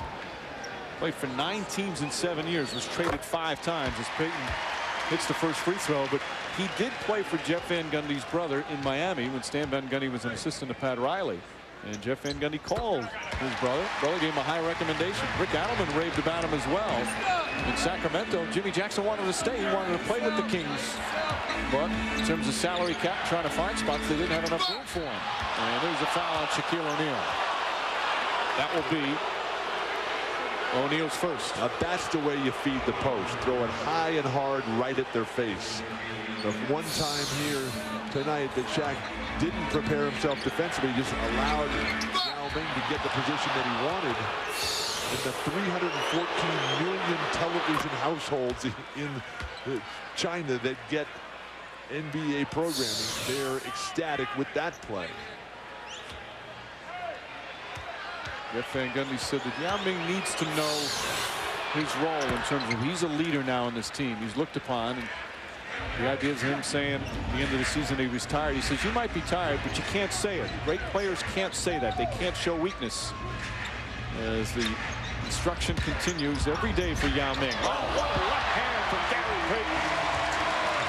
Played for 9 teams in 7 years. Was traded 5 times as Payton hits the first free throw. But he did play for Jeff Van Gundy's brother in Miami when Stan Van Gundy was an assistant to Pat Riley. And Jeff Van Gundy called his brother. Brother gave him a high recommendation. Rick Adelman raved about him as well. In Sacramento, Jimmy Jackson wanted to stay. He wanted to play with the Kings. But in terms of salary cap, trying to find spots, they didn't have enough room for him. And there's a foul on Shaquille O'Neal. That will be O'Neal's first. Now that's the way you feed the post. Throw it high and hard right at their face. The one time here tonight that Shaq didn't prepare himself defensively, just allowed Yao Ming to get the position that he wanted. In the 314 million television households in China that get NBA programming, they're ecstatic with that play. Jeff Van Gundy said that Yao Ming needs to know his role in terms of he's a leader now in this team. He's looked upon, and the idea is him saying at the end of the season he was tired. He says, you might be tired, but you can't say it. Great players can't say that. They can't show weakness. as the instruction continues every day for Yao Ming. Oh, what a left hand from Gary Payton.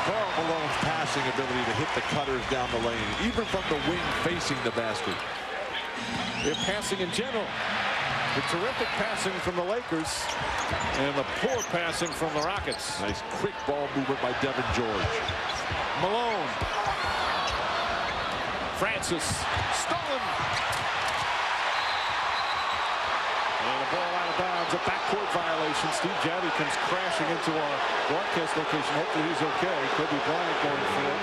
Karl Malone's passing ability to hit the cutters down the lane, even from the wing facing the basket. Their passing in general. The terrific passing from the Lakers and the poor passing from the Rockets. Nice quick ball movement by Devin George. Malone. Francis. Stolen. And the ball out of bounds. A backcourt violation. Steve Jabby comes crashing into our broadcast location. Hopefully he's okay. Kobe Bryant going for it.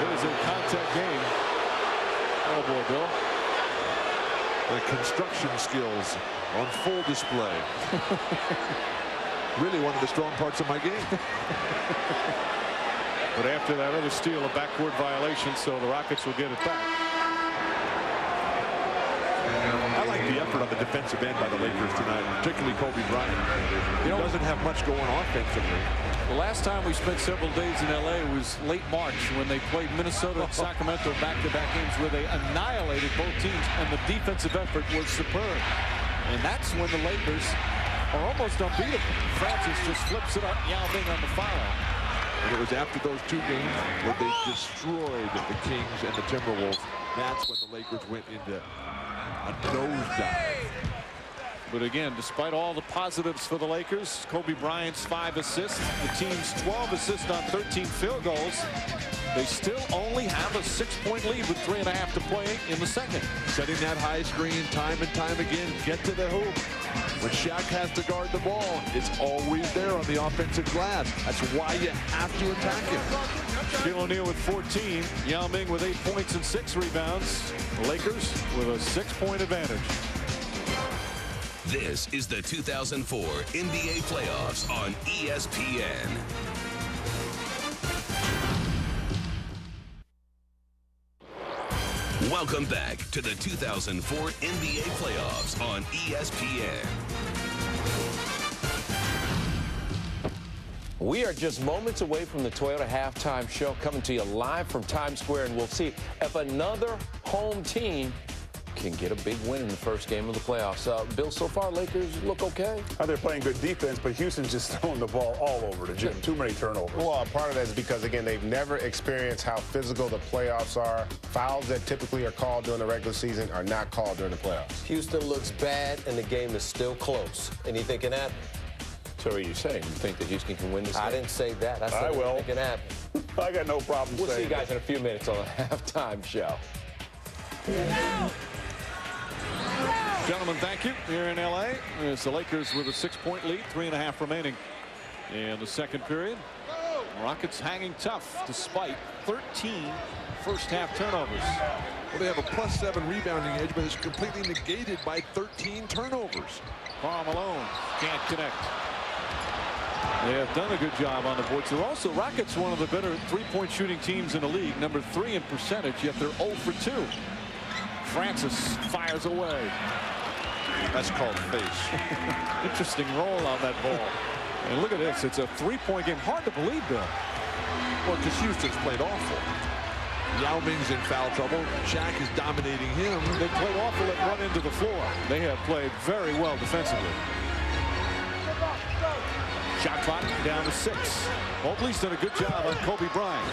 It is a contact game. Oh boy, Bill. The construction skills on full display. Really one of the strong parts of my game. But after that other steal, a backcourt violation, so the Rockets will get it back. I like the effort on the defensive end by the Lakers tonight, particularly Kobe Bryant. He doesn't have much going on offensively. The last time we spent several days in L.A. was late March when they played Minnesota and Sacramento back-to-back games where they annihilated both teams, and the defensive effort was superb. And that's when the Lakers are almost unbeatable. Francis just flips it up, Yao Ming on the foul. And it was after those two games where they destroyed the Kings and the Timberwolves. That's when the Lakers went into a nosedive. But again, despite all the positives for the Lakers, Kobe Bryant's 5 assists, the team's 12 assists on 13 field goals, they still only have a 6-point lead with 3.5 to play in the second. Setting that high screen time and time again, get to the hoop. When Shaq has to guard the ball, it's always there on the offensive glass. That's why you have to attack him. Shaquille O'Neal with 14, Yao Ming with 8 points and 6 rebounds. The Lakers with a 6-point advantage. This is the 2004 NBA Playoffs on ESPN. Welcome back to the 2004 NBA Playoffs on ESPN. We are just moments away from the Toyota Halftime Show, coming to you live from Times Square, and we'll see if another home team can get a big win in the first game of the playoffs. Bill, so far, Lakers look okay? They're playing good defense, but Houston's just throwing the ball all over the gym. Too many turnovers. Well, part of that is because, again, they've never experienced how physical the playoffs are. Fouls that typically are called during the regular season are not called during the playoffs. Houston looks bad, and the game is still close. Anything can happen. So are you saying you think that Houston can win this game? I didn't say that. I said anything can happen. I got no problem We'll see saying you guys in a few minutes on the Halftime Show. Gentlemen, thank you. Here in L.A., it's the Lakers with a 6-point lead, 3.5 remaining in the second period. Rockets hanging tough despite 13 first-half turnovers. Well, they have a +7 rebounding edge, but it's completely negated by 13 turnovers. Karl Malone can't connect. They have done a good job on the boards. They're also, Rockets, one of the better 3-point shooting teams in the league, number 3 in percentage, yet they're 0 for 2. Francis fires away. That's called face. Interesting roll on that ball. And look at this. It's a 3-point game. Hard to believe, Bill. Well, because Houston's played awful. Yao Ming's in foul trouble. Shaq is dominating him. They played awful and run into the floor. They have played very well defensively. Shot clock down to 6. Mobley's done a good job on Kobe Bryant.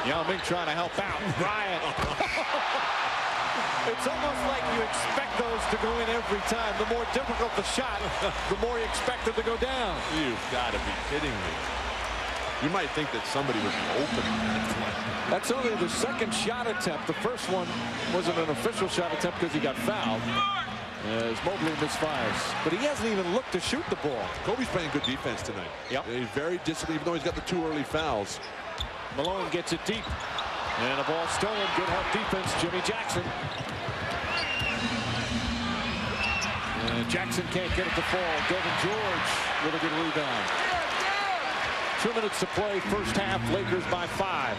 Yao Ming trying to help out. Bryant. It's almost like you expect those to go in every time. The more difficult the shot, the more you expect it to go down. You've got to be kidding me. You might think that somebody was open. That's only the second shot attempt. The first one wasn't an official shot attempt because he got fouled. As Mobley misfires. But he hasn't even looked to shoot the ball. Kobe's playing good defense tonight. Yep. He's very disciplined, even though he's got the 2 early fouls. Malone gets it deep. And the ball stolen. Good help defense, Jimmy Jackson. And Jackson can't get it to fall. Devin George with a good rebound. 2 minutes to play, first half, Lakers by 5.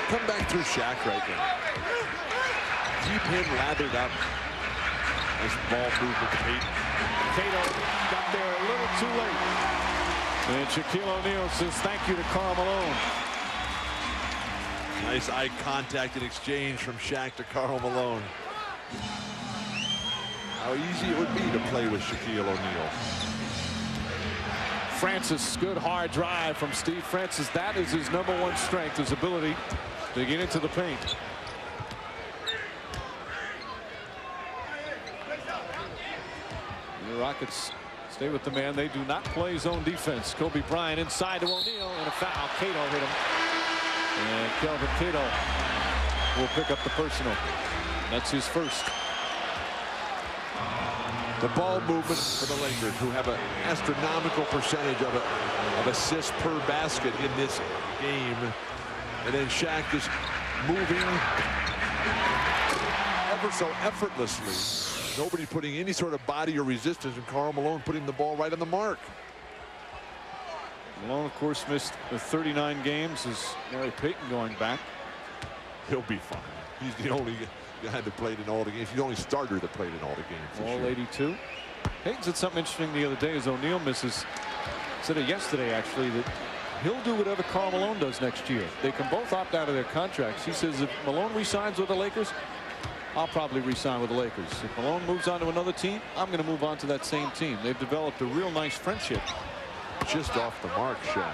Come back through Shaq right now. Keep him lathered up. This ball movement to Payton. Cato got there a little too late. And Shaquille O'Neal says thank you to Karl Malone. Nice eye contact and exchange from Shaq to Karl Malone. how easy it would be to play with Shaquille O'Neal. Francis, good hard drive from Steve Francis. That is his #1 strength, his ability to get into the paint. The Rockets stay with the man. They do not play zone defense. Kobe Bryant inside to O'Neal, and a foul. Cato hit him. And Kelvin Cato will pick up the personal. That's his first. The ball movement for the Lakers, who have an astronomical percentage of assists per basket in this game. And then Shaq just moving ever so effortlessly. Nobody putting any sort of body or resistance, and Karl Malone putting the ball right on the mark. Malone, of course, missed the 39 games. Is Gary Payton going back? He'll be fine. He's the only guy that played in all the games. He's the only starter that played in all the games. All 82. Payton said something interesting the other day as O'Neal misses. Said it yesterday, actually, that he'll do whatever Karl Malone does next year. They can both opt out of their contracts. He says if Malone resigns with the Lakers, I'll probably resign with the Lakers. If Malone moves on to another team, I'm going to move on to that same team. They've developed a real nice friendship. Just off the mark, Shaq.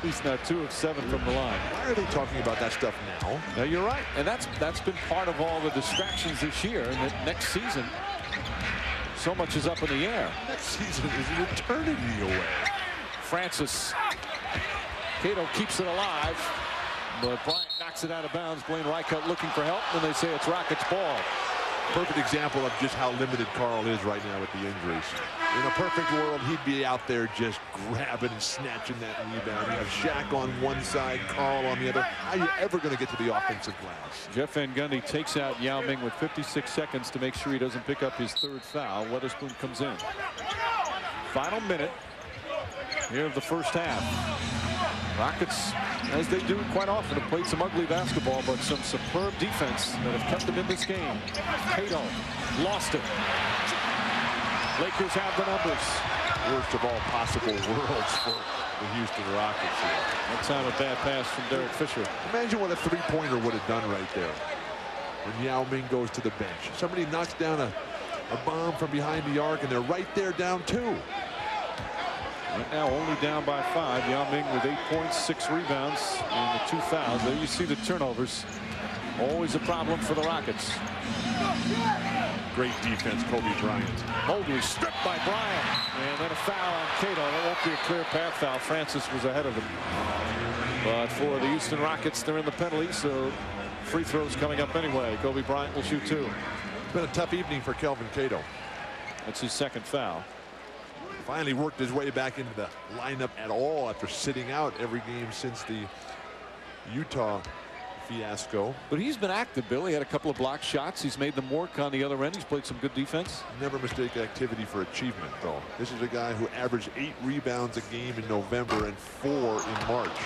He's now 2 of 7 from the line. Why are they talking about that stuff now? Now you're right, and that's been part of all the distractions this year. And that next season, so much is up in the air. Next season is an eternity away. Francis. Cato keeps it alive, but Bryant knocks it out of bounds. Blaine Reichelt looking for help, and they say it's Rockets ball. Perfect example of just how limited Karl is right now with the injuries. In a perfect world, he'd be out there just grabbing and snatching that rebound. You have Shaq on one side, Karl on the other. How are you ever going to get to the offensive glass? Jeff Van Gundy takes out Yao Ming with 56 seconds to make sure he doesn't pick up his 3rd foul. Weatherspoon comes in. Final minute here of the first half. Rockets, as they do quite often, have played some ugly basketball, but some superb defense that have kept them in this game. Cato lost it. Lakers have the numbers. Worst of all possible worlds for the Houston Rockets here. That's not a bad pass from Derek Fisher. Imagine what a three-pointer would have done right there when Yao Ming goes to the bench. Somebody knocks down a bomb from behind the arc, and they're right there down 2. Right now only down by 5. Yao Ming with 8 points, 6 rebounds, and the 2 fouls. There you see the turnovers. Always a problem for the Rockets. Great defense, Kobe Bryant. Mobley stripped by Bryant, and then a foul on Cato. That won't be a clear path foul. Francis was ahead of him. But for the Houston Rockets, they're in the penalty, so free throws coming up anyway. Kobe Bryant will shoot 2. It's been a tough evening for Kelvin Cato. That's his 2nd foul. Finally worked his way back into the lineup at all after sitting out every game since the Utah fiasco. But he's been active, Bill. He had a couple of blocked shots. He's made them work on the other end. He's played some good defense. Never mistake activity for achievement, though. This is a guy who averaged 8 rebounds a game in November and 4 in March.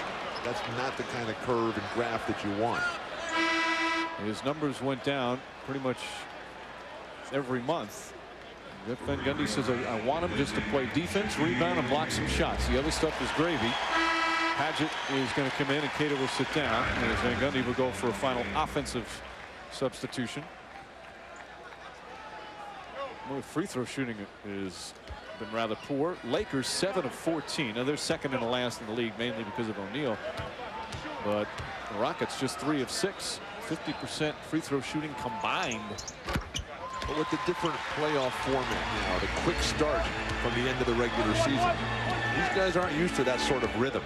That's not the kind of curve and graph that you want. His numbers went down pretty much every month. Jeff Van Gundy says, I want him just to play defense, rebound, and block some shots. The other stuff is gravy. Padgett is going to come in, and Cato will sit down. And Van Gundy will go for a final offensive substitution. Well, free throw shooting has been rather poor. Lakers 7 of 14. Now they're 2nd and last in the league, mainly because of O'Neal. But the Rockets just 3 of 6. 50% free throw shooting combined. But with the different playoff format now, the quick start from the end of the regular season, these guys aren't used to that sort of rhythm.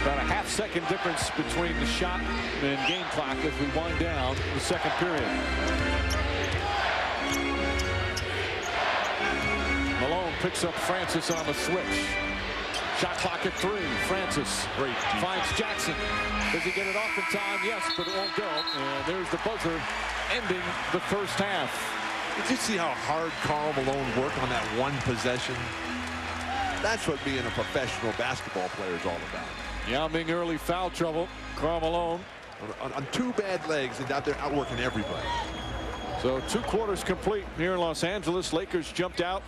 About a half-second difference between the shot and game clock as we wind down the 2nd period. Malone picks up Francis on the switch. Shot clock at 3. Francis finds Jackson. Does he get it off in time? Yes, but it won't go. And there's the buzzer ending the first half. Did you see how hard Karl Malone worked on that one possession? That's what being a professional basketball player is all about. Yao Ming early foul trouble. Karl Malone on 2 bad legs and out there outworking everybody. So 2 quarters complete here in Los Angeles. Lakers jumped out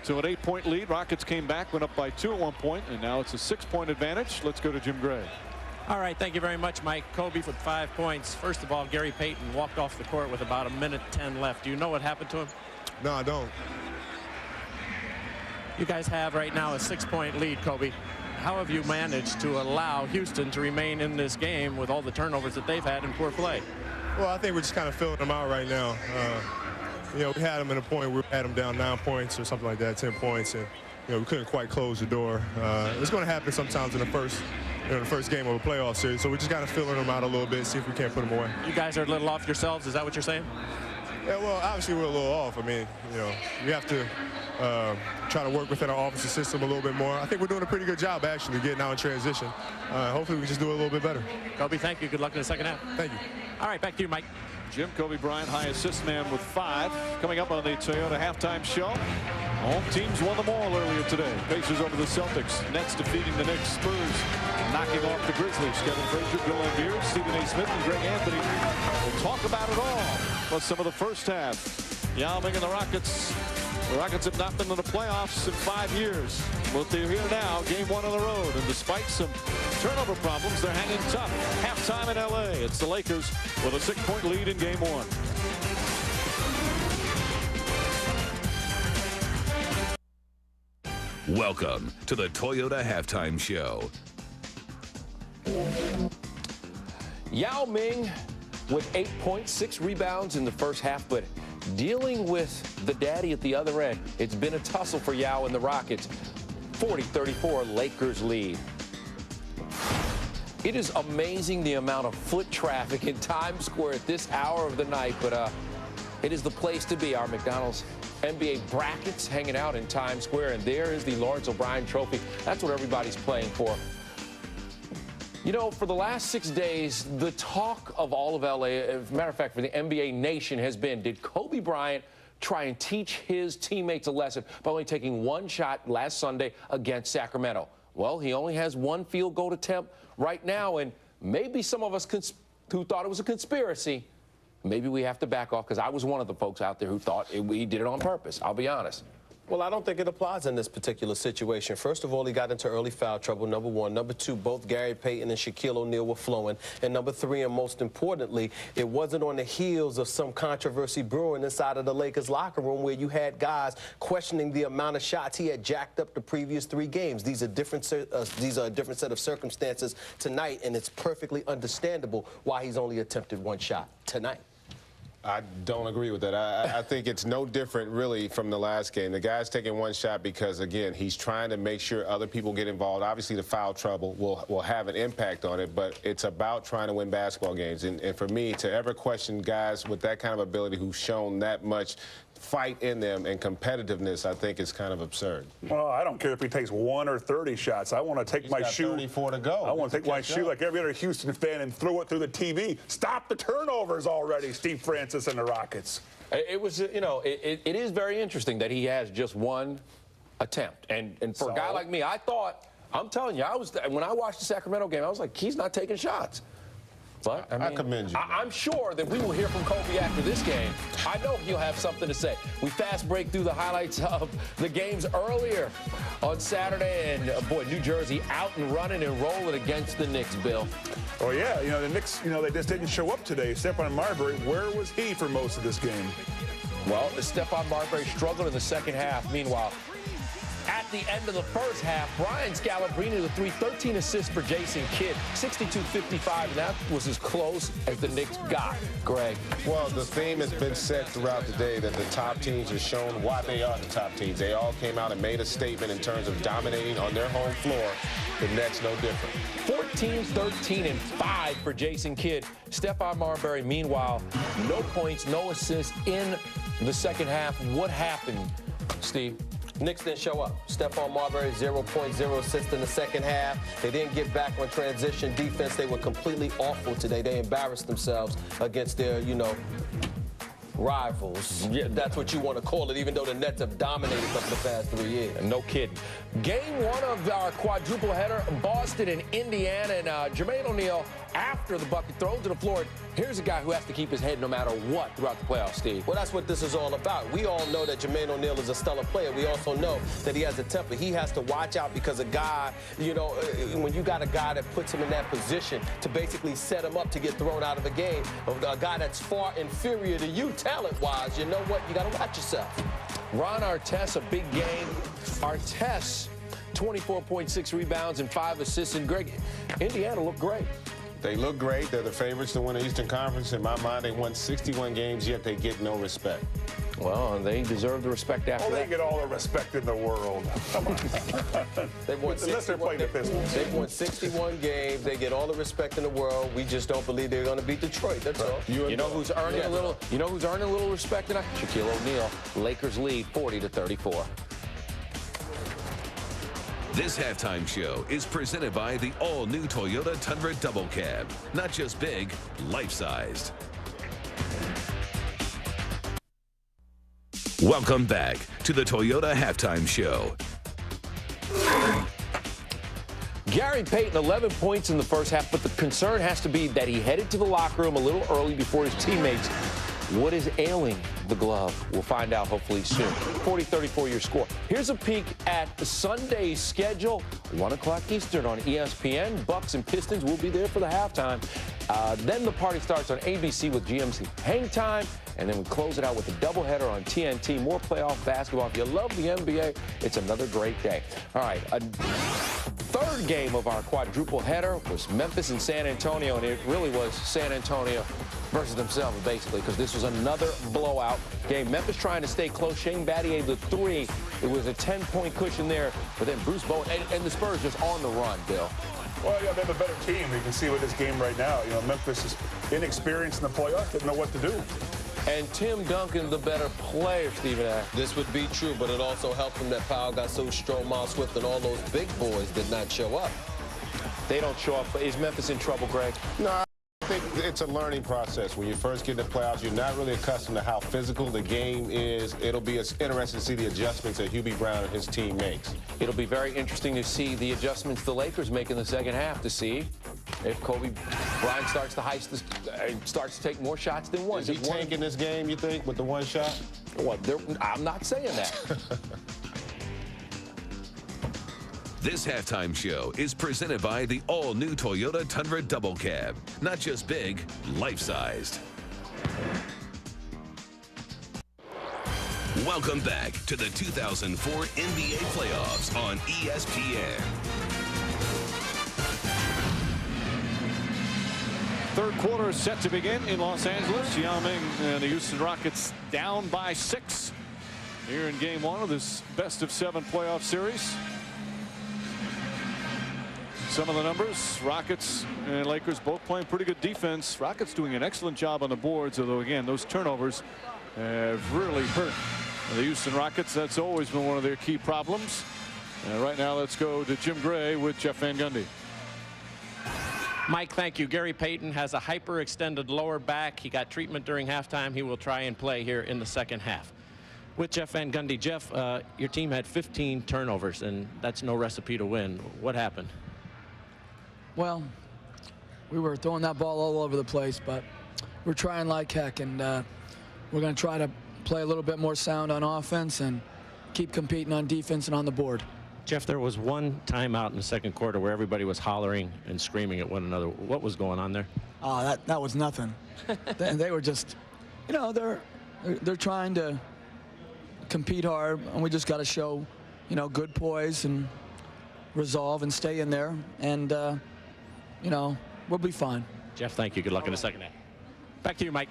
to an 8-point lead. Rockets came back, went up by 2 at one point, and now it's a 6-point advantage. Let's go to Jim Gray. All right, thank you very much, Mike. Kobe with 5 points. First of all, Gary Payton walked off the court with about 1:10 left. Do you know what happened to him? No, I don't. You guys have right now a 6-point lead, Kobe. How have you managed to allow Houston to remain in this game with all the turnovers that they've had in poor play? Well, I think we're just kind of filling them out right now. You know, we had them at a point where we had them down 9 points or something like that, 10 points, and you know, we couldn't quite close the door. It's going to happen sometimes in the first game of a playoff series, so we're just kind of filling them out a little bit, see if we can't put them away. You guys are a little off yourselves, is that what you're saying? Yeah, well, obviously we're a little off. I mean, you know, we have to try to work within our offensive system a little bit more. I think we're doing a pretty good job, actually, getting out in transition. Hopefully we can just do it a little bit better. Kobe, thank you. Good luck in the second half. Thank you. All right, back to you, Mike. Jim Kobe Bryant, high assist man with 5. Coming up on the Toyota halftime show. Home teams won them all earlier today. Pacers over the Celtics. Nets defeating the Knicks. Spurs knocking off the Grizzlies. Kevin Frazier, Bill Laimbeer, Stephen A. Smith, and Greg Anthony will talk about it all. Plus some of the first half. Yao Ming and the Rockets. The Rockets have not been in the playoffs in 5 years. But they're here now, game 1 on the road. And despite some turnover problems, they're hanging tough. Halftime in L.A. It's the Lakers with a 6-point lead in game 1. Welcome to the Toyota Halftime Show. Yao Ming with 8 points, 6 rebounds in the first half, but dealing with the daddy at the other end. It's been a tussle for Yao and the Rockets. 40-34, Lakers lead. It is amazing the amount of foot traffic in Times Square at this hour of the night, but it is the place to be. Our McDonald's NBA brackets hanging out in Times Square, and there is the Lawrence O'Brien Trophy. That's what everybody's playing for. You know, for the last 6 days, the talk of all of LA, as a matter of fact, for the NBA nation has been, did Kobe Bryant try and teach his teammates a lesson by only taking 1 shot last Sunday against Sacramento? Well, he only has 1 field goal attempt right now, and maybe some of us who thought it was a conspiracy, maybe we have to back off, because I was one of the folks out there who thought we did it on purpose. I'll be honest. Well, I don't think it applies in this particular situation. First of all, he got into early foul trouble, number 1. Number 2, both Gary Payton and Shaquille O'Neal were flowing. And number 3, and most importantly, it wasn't on the heels of some controversy brewing inside of the Lakers locker room where you had guys questioning the amount of shots he had jacked up the previous 3 games. These are a different set of circumstances tonight, and it's perfectly understandable why he's only attempted 1 shot tonight. I don't agree with that. I think it's no different, really, from the last game. The guy's taking 1 shot because, again, he's trying to make sure other people get involved. Obviously, the foul trouble will have an impact on it, but it's about trying to win basketball games. And for me, to ever question guys with that kind of ability who've shown that much fight in them and competitiveness, I think is kind of absurd. Well, I don't care if he takes 1 or 30 shots. I want to take my shoe. 34 to go. I want to take my shoe like every other Houston fan and throw it through the TV. Stop the turnovers already, Steve Francis and the Rockets. It was, you know, it is very interesting that he has just 1 attempt. And for a guy like me, I thought, I'm telling you, when I watched the Sacramento game, I was like, he's not taking shots. But I commend you. I'm sure that we will hear from Kobe after this game. I know he'll have something to say. We fast break through the highlights of the games earlier on Saturday, and boy, New Jersey out and running and rolling against the Knicks, Bill. Oh yeah, you know, the Knicks, you know, they just didn't show up today. Stephon Marbury, where was he for most of this game? Well, Stephon Marbury struggled in the second half. Meanwhile, at the end of the first half, Brian Scalabrine with 13 assists for Jason Kidd, 62-55, and that was as close as the Knicks got. Greg. Well, the theme has been set throughout the day that the top teams have shown why they are the top teams. They all came out and made a statement in terms of dominating on their home floor. The Nets no different. 14, 13, and 5 for Jason Kidd. Stephon Marbury, meanwhile, no points, no assists in the second half. What happened, Steve? Knicks didn't show up. Stephon Marbury, 0.0 assists in the second half. They didn't get back on transition defense. They were completely awful today. They embarrassed themselves against their, you know, rivals. Yeah, that's what you want to call it, even though the Nets have dominated them for the past 3 years. No kidding. Game 1 of our quadruple header, Boston and Indiana, and Jermaine O'Neal after the bucket, throws to the floor. Here's a guy who has to keep his head no matter what throughout the playoffs, Steve. Well, that's what this is all about. We all know that Jermaine O'Neal is a stellar player. We also know that he has a temper. He has to watch out because a guy, you know, when you got a guy that puts him in that position to basically set him up to get thrown out of a game, a guy that's far inferior to you talent-wise, you know what? You got to watch yourself. Ron Artest, a big game. Artest, 24.6 rebounds and 5 assists. And Greg, Indiana looked great. They look great. They're the favorites to win the Eastern Conference. In my mind, they won 61 games, yet they get no respect. Well, they deserve the respect after that. They get all the respect in the world. Come on. They've won Unless they're playing the Pistons. They've won 61 games. They get all the respect in the world. We just don't believe they're going to beat Detroit. That's all. You know who's earning a little? You know who's earning a little respect tonight? Shaquille O'Neal. Lakers lead 40-34. This halftime show is presented by the all-new Toyota Tundra Double Cab. Not just big, life-sized. Welcome back to the Toyota Halftime Show. Gary Payton, 11 points in the first half, but the concern has to be that he headed to the locker room a little early before his teammates. What is ailing the glove? We'll find out hopefully soon. 40-34 your score. Here's a peek at Sunday's schedule. 1 o'clock Eastern on ESPN. Bucks and Pistons will be there for the halftime. Then the party starts on ABC with GMC Hang Time. And then we close it out with a doubleheader on TNT. More playoff basketball. If you love the NBA, it's another great day. All right, a third game of our quadruple header was Memphis and San Antonio, and it really was San Antonio versus themselves, basically, because this was another blowout game. Memphis trying to stay close. Shane Battier, the 3. It was a 10-point cushion there, but then Bruce Bowen and the Spurs just on the run, Bill. Well, yeah, they have a better team. You can see with this game right now. You know, Memphis is inexperienced in the playoffs, didn't know what to do. And Tim Duncan, the better player, Stephen A. This would be true, but it also helped him that Powell got so strong. Miles Swift and all those big boys did not show up. They don't show up. Is Memphis in trouble, Greg? No, I think it's a learning process. When you first get in the playoffs, you're not really accustomed to how physical the game is. It'll be interesting to see the adjustments that Hubie Brown and his team makes. It'll be very interesting to see the adjustments the Lakers make in the second half to see if Kobe Bryant starts to starts to take more shots than one. Is he tanking this game, you think, with the one shot? Well, I'm not saying that. This halftime show is presented by the all-new Toyota Tundra Double Cab. Not just big, life-sized. Welcome back to the 2004 NBA playoffs on ESPN. Third quarter is set to begin in Los Angeles. Yao Ming and the Houston Rockets down by 6 here in game 1 of this best-of-7 playoff series. Some of the numbers, Rockets and Lakers both playing pretty good defense. Rockets doing an excellent job on the boards, although, again, those turnovers have really hurt the Houston Rockets. That's always been one of their key problems. And right now, let's go to Jim Gray with Jeff Van Gundy. Mike, thank you. Gary Payton has a hyperextended lower back. He got treatment during halftime. He will try and play here in the second half. With Jeff Van Gundy. Jeff, your team had 15 turnovers, and that's no recipe to win. What happened? Well, we were throwing that ball all over the place, but we're trying like heck, and we're going to try to play a little bit more sound on offense and keep competing on defense and on the board. Jeff, there was one timeout in the second quarter where everybody was hollering and screaming at one another. What was going on there? Oh, that was nothing. They were just, you know, they're trying to compete hard, and we just got to show, you know, good poise and resolve and stay in there, and you know, we'll be fine. Jeff, thank you. Good luck in the second half. Back to you, Mike.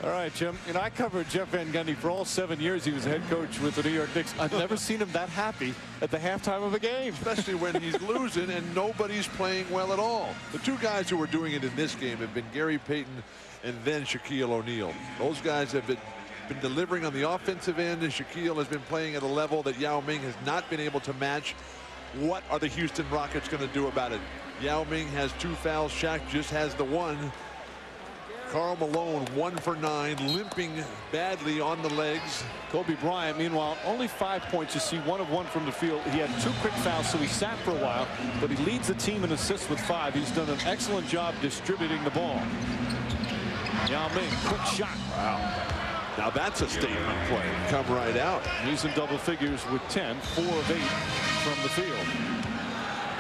All right, Jim. You know, I covered Jeff Van Gundy for all 7 years. He was head coach with the New York Knicks. I've never seen him that happy at the halftime of a game. Especially when he's losing and nobody's playing well at all. The two guys who are doing it in this game have been Gary Payton and then Shaquille O'Neal. Those guys have been delivering on the offensive end, and Shaquille has been playing at a level that Yao Ming has not been able to match. What are the Houston Rockets going to do about it? Yao Ming has 2 fouls. Shaq just has the 1. Karl Malone 1 for 9, limping badly on the legs. Kobe Bryant, meanwhile, only 5 points. You see 1 of 1 from the field. He had 2 quick fouls, so he sat for a while, but he leads the team in assists with 5. He's done an excellent job distributing the ball. Yao Ming, quick shot. Wow. Now that's a statement play. Come right out. He's in double figures with 10, 4 of 8 from the field.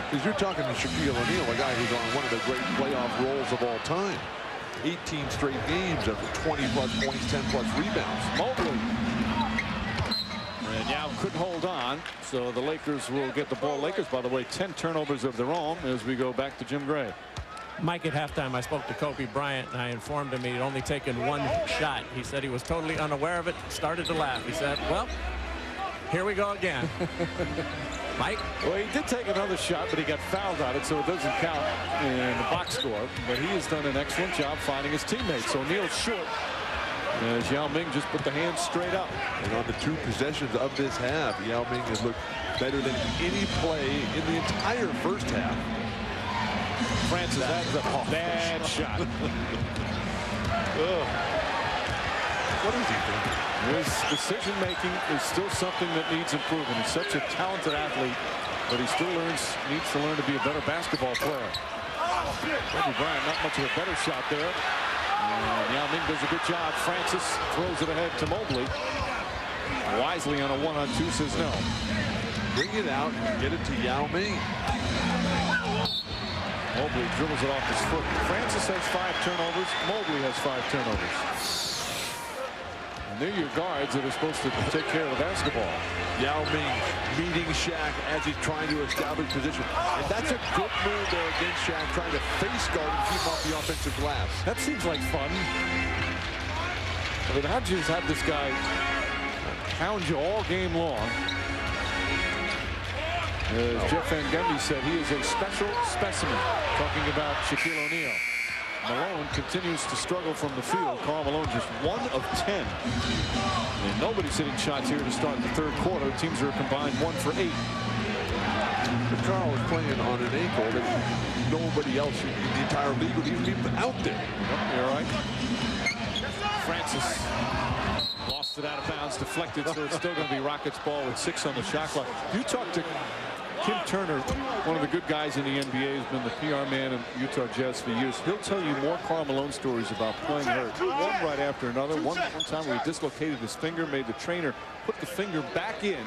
Because you're talking to Shaquille O'Neal, a guy who's on one of the great playoff roles of all time. 18 straight games of 20-plus points, 10-plus rebounds. Mobley. And Yao couldn't hold on, so the Lakers will get the ball. Lakers, by the way, 10 turnovers of their own as we go back to Jim Gray. Mike, at halftime, I spoke to Kobe Bryant, and I informed him he'd only taken 1 shot. He said he was totally unaware of it, started to laugh. He said, well, here we go again. Mike? Well, he did take another shot, but he got fouled on it, so it doesn't count in the box score. But he has done an excellent job finding his teammates. So O'Neal's short as Yao Ming just put the hands straight up. And on the 2 possessions of this half, Yao Ming has looked better than any play in the entire first half. Francis, that's a bad shot. What is he doing? His decision making is still something that needs improvement. He's such a talented athlete, but he still needs to learn to be a better basketball player. Kobe Bryant, not much of a better shot there. And Yao Ming does a good job. Francis throws it ahead to Mobley. Wisely on a 1-on-2 says no. Bring it out and get it to Yao Ming. Mobley dribbles it off his foot. Francis has 5 turnovers. Mobley has 5 turnovers. And they're your guards that are supposed to take care of the basketball. Yao Ming meeting Shaq as he's trying to establish position. And that's a good move there against Shaq, trying to face guard and keep off the offensive glass. That seems like fun. I mean, how'd you just have this guy hound you all game long? As Jeff Van Gundy said, he is a special specimen, talking about Shaquille O'Neal. Malone continues to struggle from the field. Karl Malone just 1 of 10. And nobody's hitting shots here to start the 3rd quarter. Teams are combined 1 for 8. But Karl is playing on an ankle that nobody else in the entire league would even be out there. Yep, you're right. Francis lost it out of bounds, deflected, so it's still going to be Rockets ball with 6 on the shot clock. You talked to Kim Turner, one of the good guys in the NBA, has been the PR man of Utah Jazz for years. He'll tell you more Karl Malone stories about playing hurt, one right after another. One time where he dislocated his finger, made the trainer put the finger back in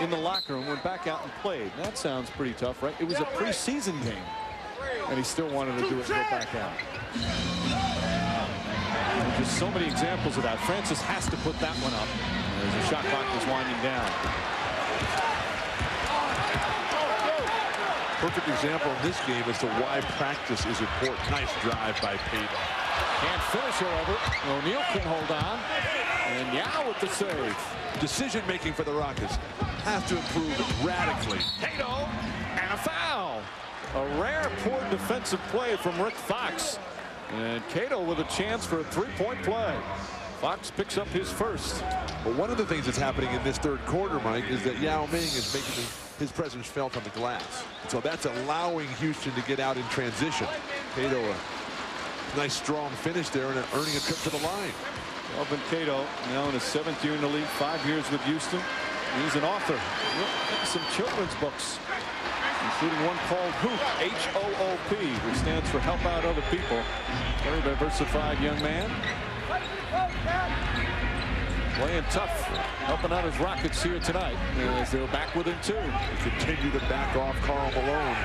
the locker room, went back out and played. That sounds pretty tough, right? It was a preseason game, and he still wanted to do it and go back out. There's just so many examples of that. Francis has to put that one up as the shot clock was winding down. Perfect example in this game as to why practice is important. Nice drive by Payton. Can't finish, however. O'Neal can hold on. And Yao with the save. Decision making for the Rockets has to improve radically. Cato and a foul. A rare poor defensive play from Rick Fox. And Cato with a chance for a 3-point play. Fox picks up his first. But one of the things that's happening in this 3rd quarter, Mike, is that Yao Ming is making his presence felt on the glass. So that's allowing Houston to get out in transition. Cato, a nice strong finish there and earning a trip to the line. Elvin Cato, now in his 7th year in the league, 5 years with Houston. He's an author. Some children's books, including one called Hoop, H-O-O-P, which stands for Help Out Other People. Very diversified young man. Playing tough, helping out his Rockets here tonight as they're back within 2. They continue to back off Karl Malone.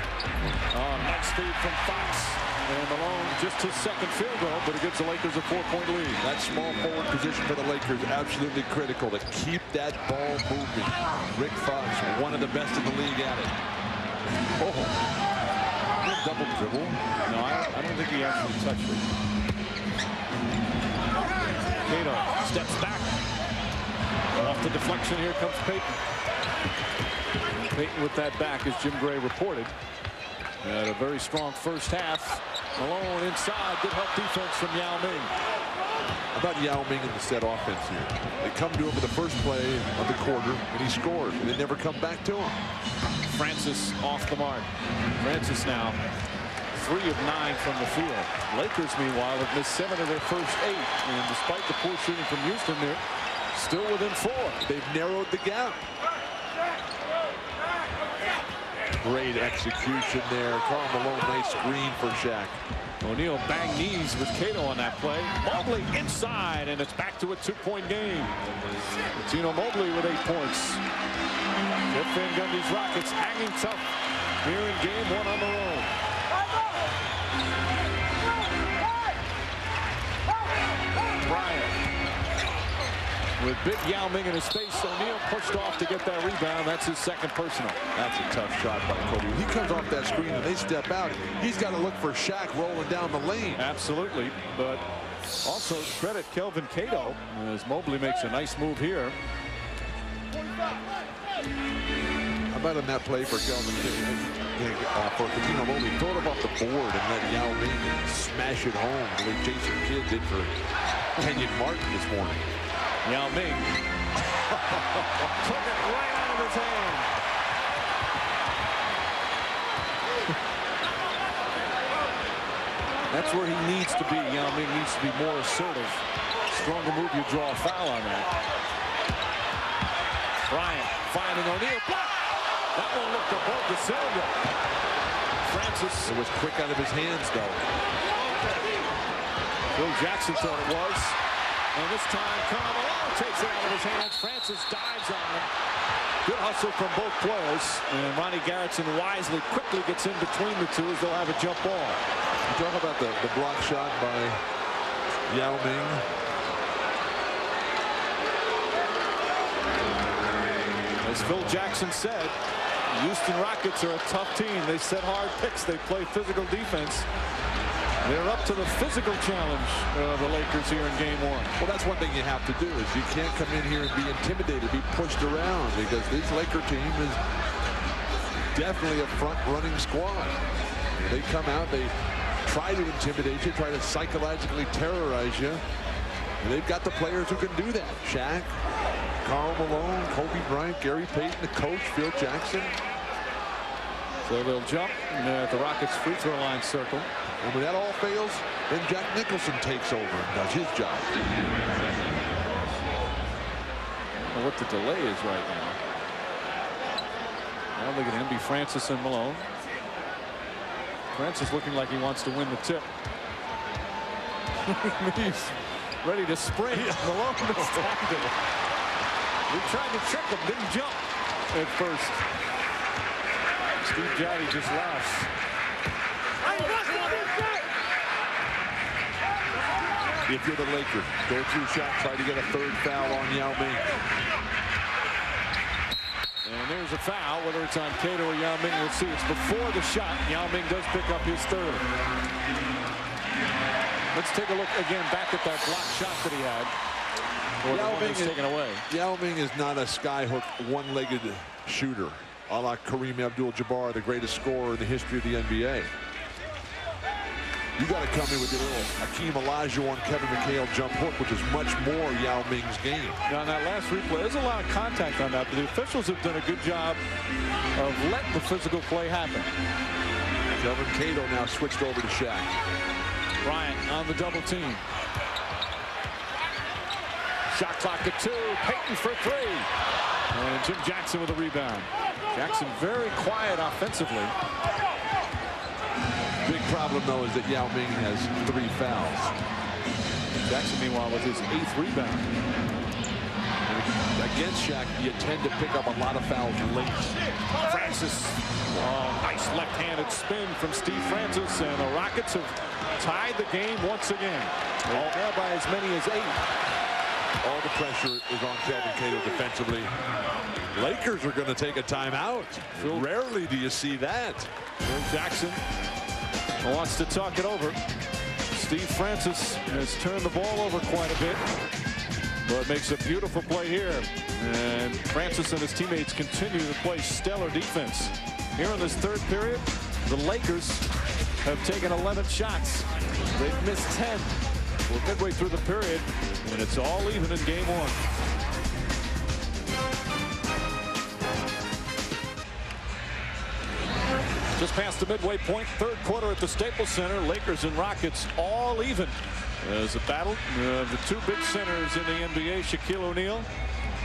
Nice feed from Fox. And Malone just his 2nd field goal, but it gives the Lakers a 4-point lead. That small forward position for the Lakers absolutely critical to keep that ball moving. Rick Fox, one of the best in the league at it. Oh, double dribble. No, I don't think he actually touched it. Cato steps back. Off the deflection, here comes Payton. Payton with that back, as Jim Gray reported. Had a very strong first half. Malone inside, good help defense from Yao Ming. How about Yao Ming in the set offense here? They come to him for the first play of the quarter, and he scores, and they never come back to him. Francis off the mark. Francis now 3 of 9 from the field. Lakers, meanwhile, have missed 7 of their first 8. And despite the poor shooting from Houston, they're still within 4. They've narrowed the gap. Great execution there. Karl Malone, nice screen for Shaq. O'Neal banged knees with Cato on that play. Mobley inside, and it's back to a 2-point game. Tino Mobley with 8 points. Jeff Van Gundy's Rockets hanging tough here in game 1 on the road. Bryant with big Yao Ming in his face. O'Neal pushed off to get that rebound. That's his second personal. That's a tough shot by Kobe. He comes off that screen and they step out. He's got to look for Shaq rolling down the lane. Absolutely, but also credit Kelvin Cato as Mobley makes a nice move here. How about on that play for Kelvin for Tino Mobley? Throw it off the board and let Yao Ming smash it home the way Jason Kidd did for Kenyon Martin this morning. Yao Ming took it right out of his hand. That's where he needs to be. Yao Ming needs to be more assertive. Stronger move, you draw a foul on that. Bryant finding O'Neal. Block! That one looked above the cylinder. Francis. It was quick out of his hands, though. Phil Jackson thought it was. And this time, Karl Malone takes it out of his hands. Francis dives on him. Good hustle from both players. And Ronnie Garretson wisely quickly gets in between the two as they'll have a jump ball. You talk about the block shot by Yao Ming. As Phil Jackson said, Houston Rockets are a tough team. They set hard picks. They play physical defense. They're up to the physical challenge of the Lakers here in game 1. Well, that's one thing you have to do is you can't come in here and be intimidated, be pushed around, because this Laker team is definitely a front-running squad. They come out, they try to intimidate you, try to psychologically terrorize you. And they've got the players who can do that. Shaq, Karl Malone, Kobe Bryant, Gary Payton, the coach, Phil Jackson. So they'll jump at the Rockets free throw line circle. And when that all fails, then Jack Nicholson takes over and does his job. Well, what the delay is right now. Now look at him, be Francis and Malone. Francis looking like he wants to win the tip. He's ready to sprint. Malone distracted him. He tried to trick him, didn't jump at first. Steve Jotty just laughs. If you're the Lakers, go through shot, try to get a third foul on Yao Ming. And there's a foul, whether it's on Cato or Yao Ming, we'll see. It's before the shot. Yao Ming does pick up his third. Let's take a look again back at that block shot that he had. Or Yao Ming is taken away. Yao Ming is not a skyhook, one-legged shooter, a la Kareem Abdul-Jabbar, the greatest scorer in the history of the NBA. You got to come in with your little Hakeem Olajuwon, Kevin McHale jump hook, which is much more Yao Ming's game. Now, on that last replay, there's a lot of contact on that, but the officials have done a good job of letting the physical play happen. Kelvin Cato now switched over to Shaq. Bryant on the double team. Shot clock at 2. Payton for 3. And Jim Jackson with a rebound. Jackson very quiet offensively. Big problem, though, is that Yao Ming has 3 fouls. Jackson, meanwhile, with his 8th rebound. And against Shaq, you tend to pick up a lot of fouls late. Francis. Oh, nice left-handed spin from Steve Francis, and the Rockets have tied the game once again. All there by as many as 8. All the pressure is on Kelvin Cato defensively. Lakers are going to take a timeout. Rarely do you see that. Phil Jackson wants to talk it over. Steve Francis has turned the ball over quite a bit, but makes a beautiful play here. And Francis and his teammates continue to play stellar defense. Here in this third period, the Lakers have taken 11 shots. They've missed 10. We're midway through the period, and it's all even in game 1. Just past the midway point, third quarter at the Staples Center. Lakers and Rockets all even. As a battle of the two big centers in the NBA, Shaquille O'Neal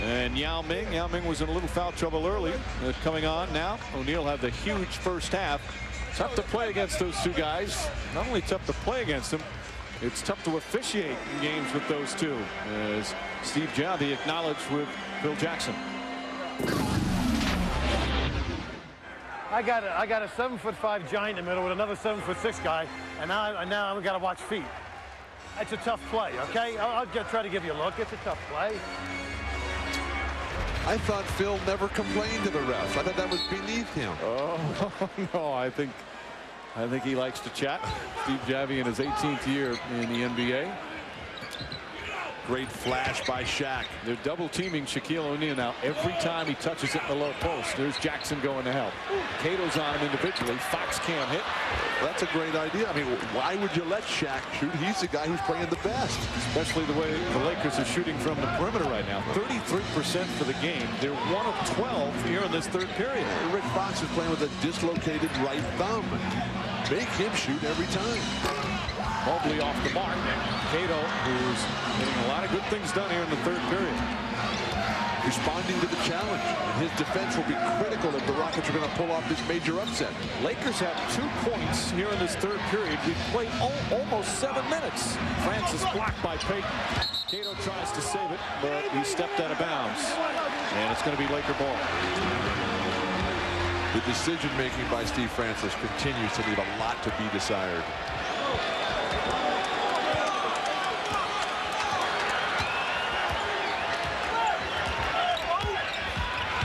and Yao Ming. Yao Ming was in a little foul trouble early. Coming on now, O'Neal had the huge first half. Tough to play against those two guys. Not only tough to play against them, it's tough to officiate in games with those two. As Steve Javie acknowledged with Phil Jackson. I got a 7'5" giant in the middle with another 7'6" guy, and now I've got to watch feet. It's a tough play, okay? I'll try to give you a look. It's a tough play. I thought Phil never complained to the refs. I thought that was beneath him. Oh, no, I think he likes to chat. Steve Javie in his 18th year in the NBA. Great flash by Shaq. They're double teaming Shaquille O'Neal now every time he touches it in the low post. There's Jackson going to help. Cato's on him individually. Fox can't hit. That's a great idea. I mean, why would you let Shaq shoot? He's the guy who's playing the best. Especially the way the Lakers are shooting from the perimeter right now. 33% for the game. They're 1 of 12 here in this third period. Rick Fox is playing with a dislocated right thumb. Make him shoot every time. Mobley off the mark. Cato, who's getting a lot of good things done here in the third period. Responding to the challenge. And his defense will be critical if the Rockets are going to pull off this major upset. Lakers have 2 points here in this third period. We've played almost 7 minutes. Francis blocked by Payton. Cato tries to save it, but he stepped out of bounds. And it's going to be Laker ball. The decision-making by Steve Francis continues to leave a lot to be desired.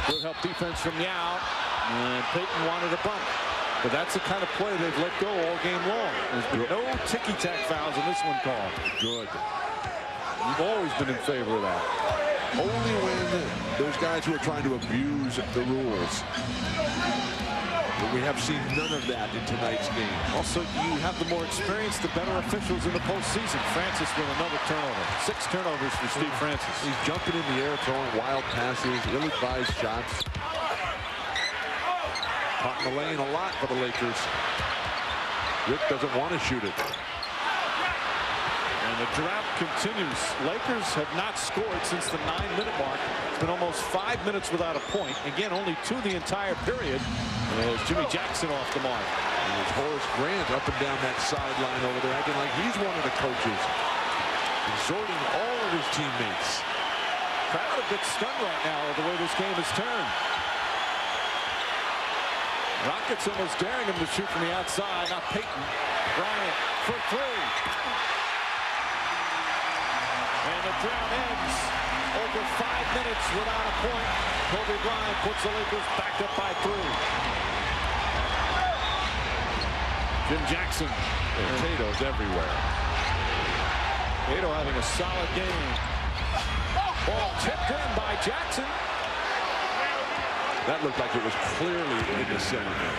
Good help defense from Yao. And Payton wanted a bump. But that's the kind of play they've let go all game long. There's been no ticky-tack fouls in this one call. Good. You've always been in favor of that. Only when there's guys who are trying to abuse the rules. But we have seen none of that in tonight's game. Also, you have the more experienced, the better officials in the postseason. Francis with another turnover. 6 turnovers for Steve Francis. He's jumping in the air, throwing wild passes, ill-advised shots. Caught in the lane a lot for the Lakers. Rick doesn't want to shoot it. And the drought continues. Lakers have not scored since the 9-minute mark. It's been almost 5 minutes without a point. Again, only 2 the entire period. As Jimmy Jackson off the mark. And there's Horace Grant up and down that sideline over there, acting like he's one of the coaches. Exhorting all of his teammates. Crowd a bit stunned right now with the way this game has turned. Rockets almost daring him to shoot from the outside. Now Payton. Bryant for 3. And the drought ends. Over 5 minutes without a point. Kobe Bryant puts the Lakers back up by 3. Jim Jackson. And Cato's everywhere. Cato having a solid game. Ball tipped in by Jackson. That looked like it was clearly in the cylinder.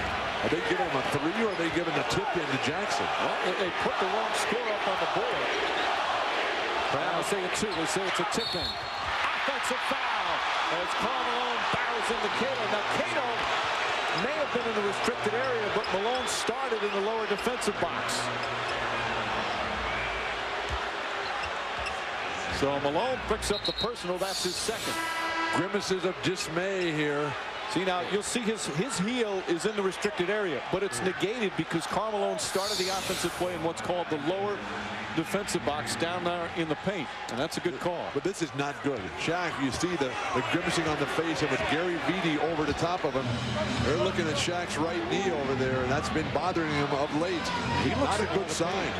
Are they giving him a 3 or are they giving the tip in to Jackson? Well, they put the wrong score up on the board. Now say it's 2. They say it's a tip in. Offensive foul as Karl Malone barrels into Cato. Now Cato may have been in the restricted area, but Malone started in the lower defensive box. So Malone picks up the personal. That's his second. Grimaces of dismay here. See, now you'll see his heel is in the restricted area, but it's negated because Karl Malone started the offensive play in what's called the lower defensive box down there in the paint, and that's a good call. But this is not good. Shaq, you see the grimacing on the face, and with Gary Vitti over the top of him, they're looking at Shaq's right knee over there, and that's been bothering him of late. Not a good sign.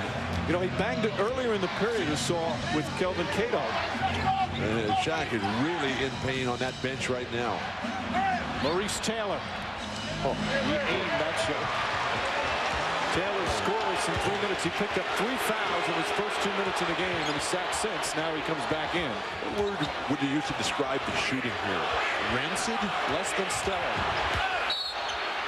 You know, he banged it earlier in the period, you saw with Kelvin Cato. And Shaq is really in pain on that bench right now. Maurice Taylor. Oh, he aimed that shot. Taylor scores in 3 minutes. He picked up 3 fouls in his first 2 minutes in the game, and he's sat since. Now he comes back in. What word would you use to describe the shooting here? Rancid? Less than stellar.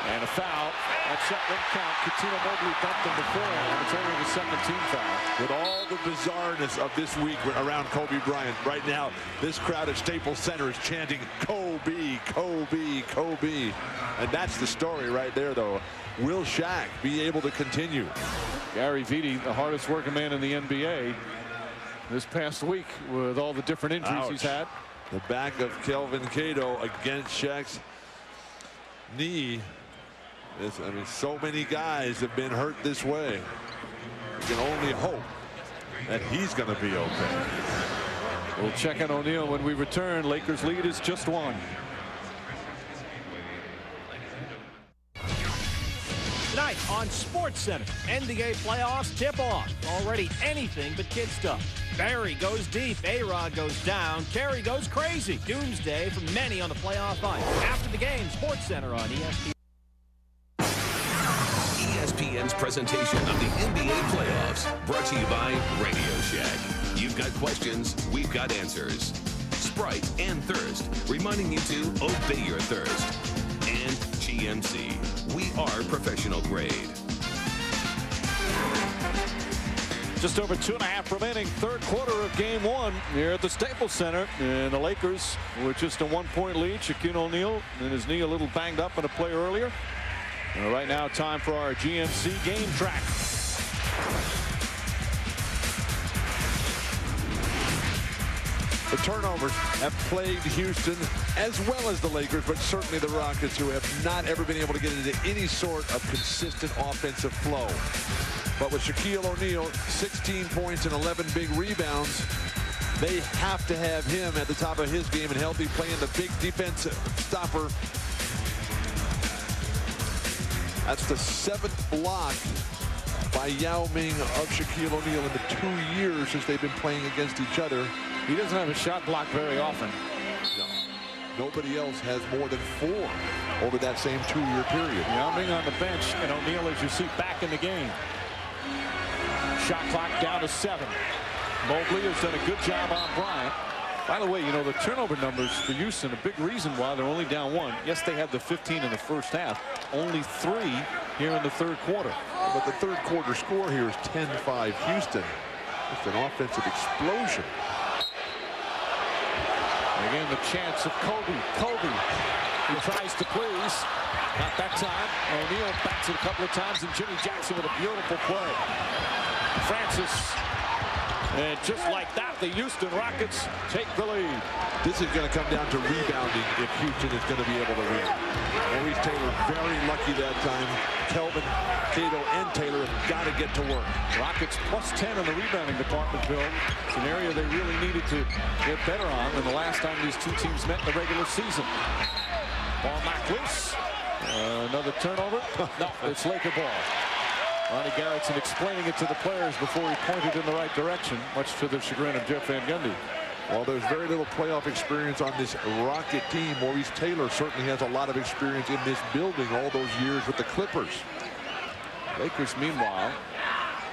And a foul. That shot won't count. Cuttino Mobley dumped him beforehand. It's only the second team foul. With all the bizarreness of this week around Kobe Bryant, right now, this crowd at Staples Center is chanting, Kobe, Kobe, Kobe. And that's the story right there, though. Will Shaq be able to continue? Gary Vitti, the hardest working man in the NBA this past week with all the different injuries he's had. The back of Kelvin Cato against Shaq's knee. I mean, so many guys have been hurt this way. You can only hope that he's going to be okay. We'll check on O'Neal when we return. Lakers lead is just 1. Tonight on SportsCenter, NBA playoffs tip off. Already anything but kid stuff. Barry goes deep, A-Rod goes down, Kerry goes crazy. Doomsday for many on the playoff hunt. After the game, SportsCenter on ESPN. ESPN's presentation of the NBA playoffs, brought to you by Radio Shack. You've got questions, we've got answers. Sprite and Thirst, reminding you to obey your thirst. And GMC, we are professional grade. Just over 2.5 remaining, third quarter of game 1 here at the Staples Center. And the Lakers with just a 1-point lead. Shaquille O'Neal and his knee a little banged up in a play earlier. Right now, time for our GMC game track. The turnovers have plagued Houston as well as the Lakers, but certainly the Rockets, who have not ever been able to get into any sort of consistent offensive flow. But with Shaquille O'Neal, 16 points and 11 big rebounds, they have to have him at the top of his game and healthy, playing the big defensive stopper. That's the 7th block by Yao Ming of Shaquille O'Neal in the 2 years since they've been playing against each other. He doesn't have a shot block very often. No. Nobody else has more than 4 over that same 2-year period. Yao Ming on the bench, and O'Neal, as you see, back in the game. Shot clock down to 7. Mobley has done a good job on Bryant. By the way, you know, the turnover numbers for Houston, a big reason why they're only down 1. Yes, they had the 15 in the first half. Only 3 here in the third quarter. But the third quarter score here is 10-5 Houston. It's an offensive explosion. Again, the chance of Kobe. Kobe, he tries to please. Not that time. O'Neal backs it a couple of times, and Jimmy Jackson with a beautiful play. Francis. And just like that, the Houston Rockets take the lead. This is going to come down to rebounding if Houston is going to be able to win. Maurice Taylor very lucky that time. Kelvin, Cato, and Taylor have got to get to work. Rockets plus 10 in the rebounding department, Bill. It's an area they really needed to get better on than the last time these two teams met in the regular season. Ball knocked loose. Another turnover. No, it's Laker ball. Ronnie Garrettson explaining it to the players before he pointed in the right direction, much to the chagrin of Jeff Van Gundy. While there's very little playoff experience on this Rocket team, Maurice Taylor certainly has a lot of experience in this building all those years with the Clippers. Lakers, meanwhile,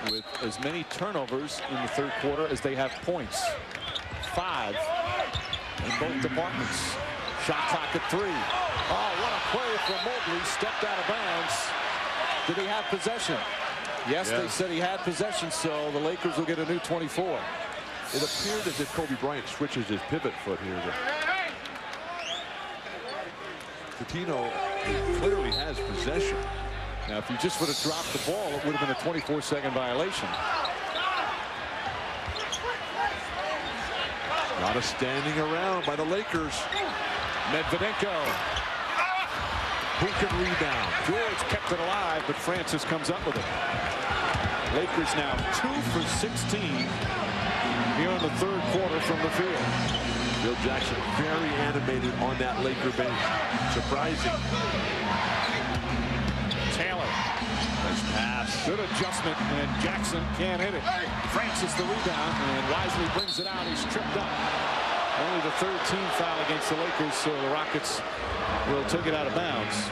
with as many turnovers in the third quarter as they have points. 5 in both departments. Shot clock at 3. Oh, what a play from Mobley. Stepped out of bounds. Did he have possession? Yes, they said he had possession, so the Lakers will get a new 24. It appeared as if Kobe Bryant switches his pivot foot here. Coutinho clearly has possession. Now, if he just would have dropped the ball, it would have been a 24-second violation. A lot of standing around by the Lakers. Medvedenko. Who can rebound? George kept it alive, but Francis comes up with it. Lakers now 2 for 16 here in the third quarter from the field. Bill Jackson very animated on that Laker bench. Surprising. Taylor. Nice pass. Good adjustment, and Jackson can't hit it. Francis the rebound, and wisely brings it out. He's tripped up. Only the 3rd team foul against the Lakers, so the Rockets will take it out of bounds.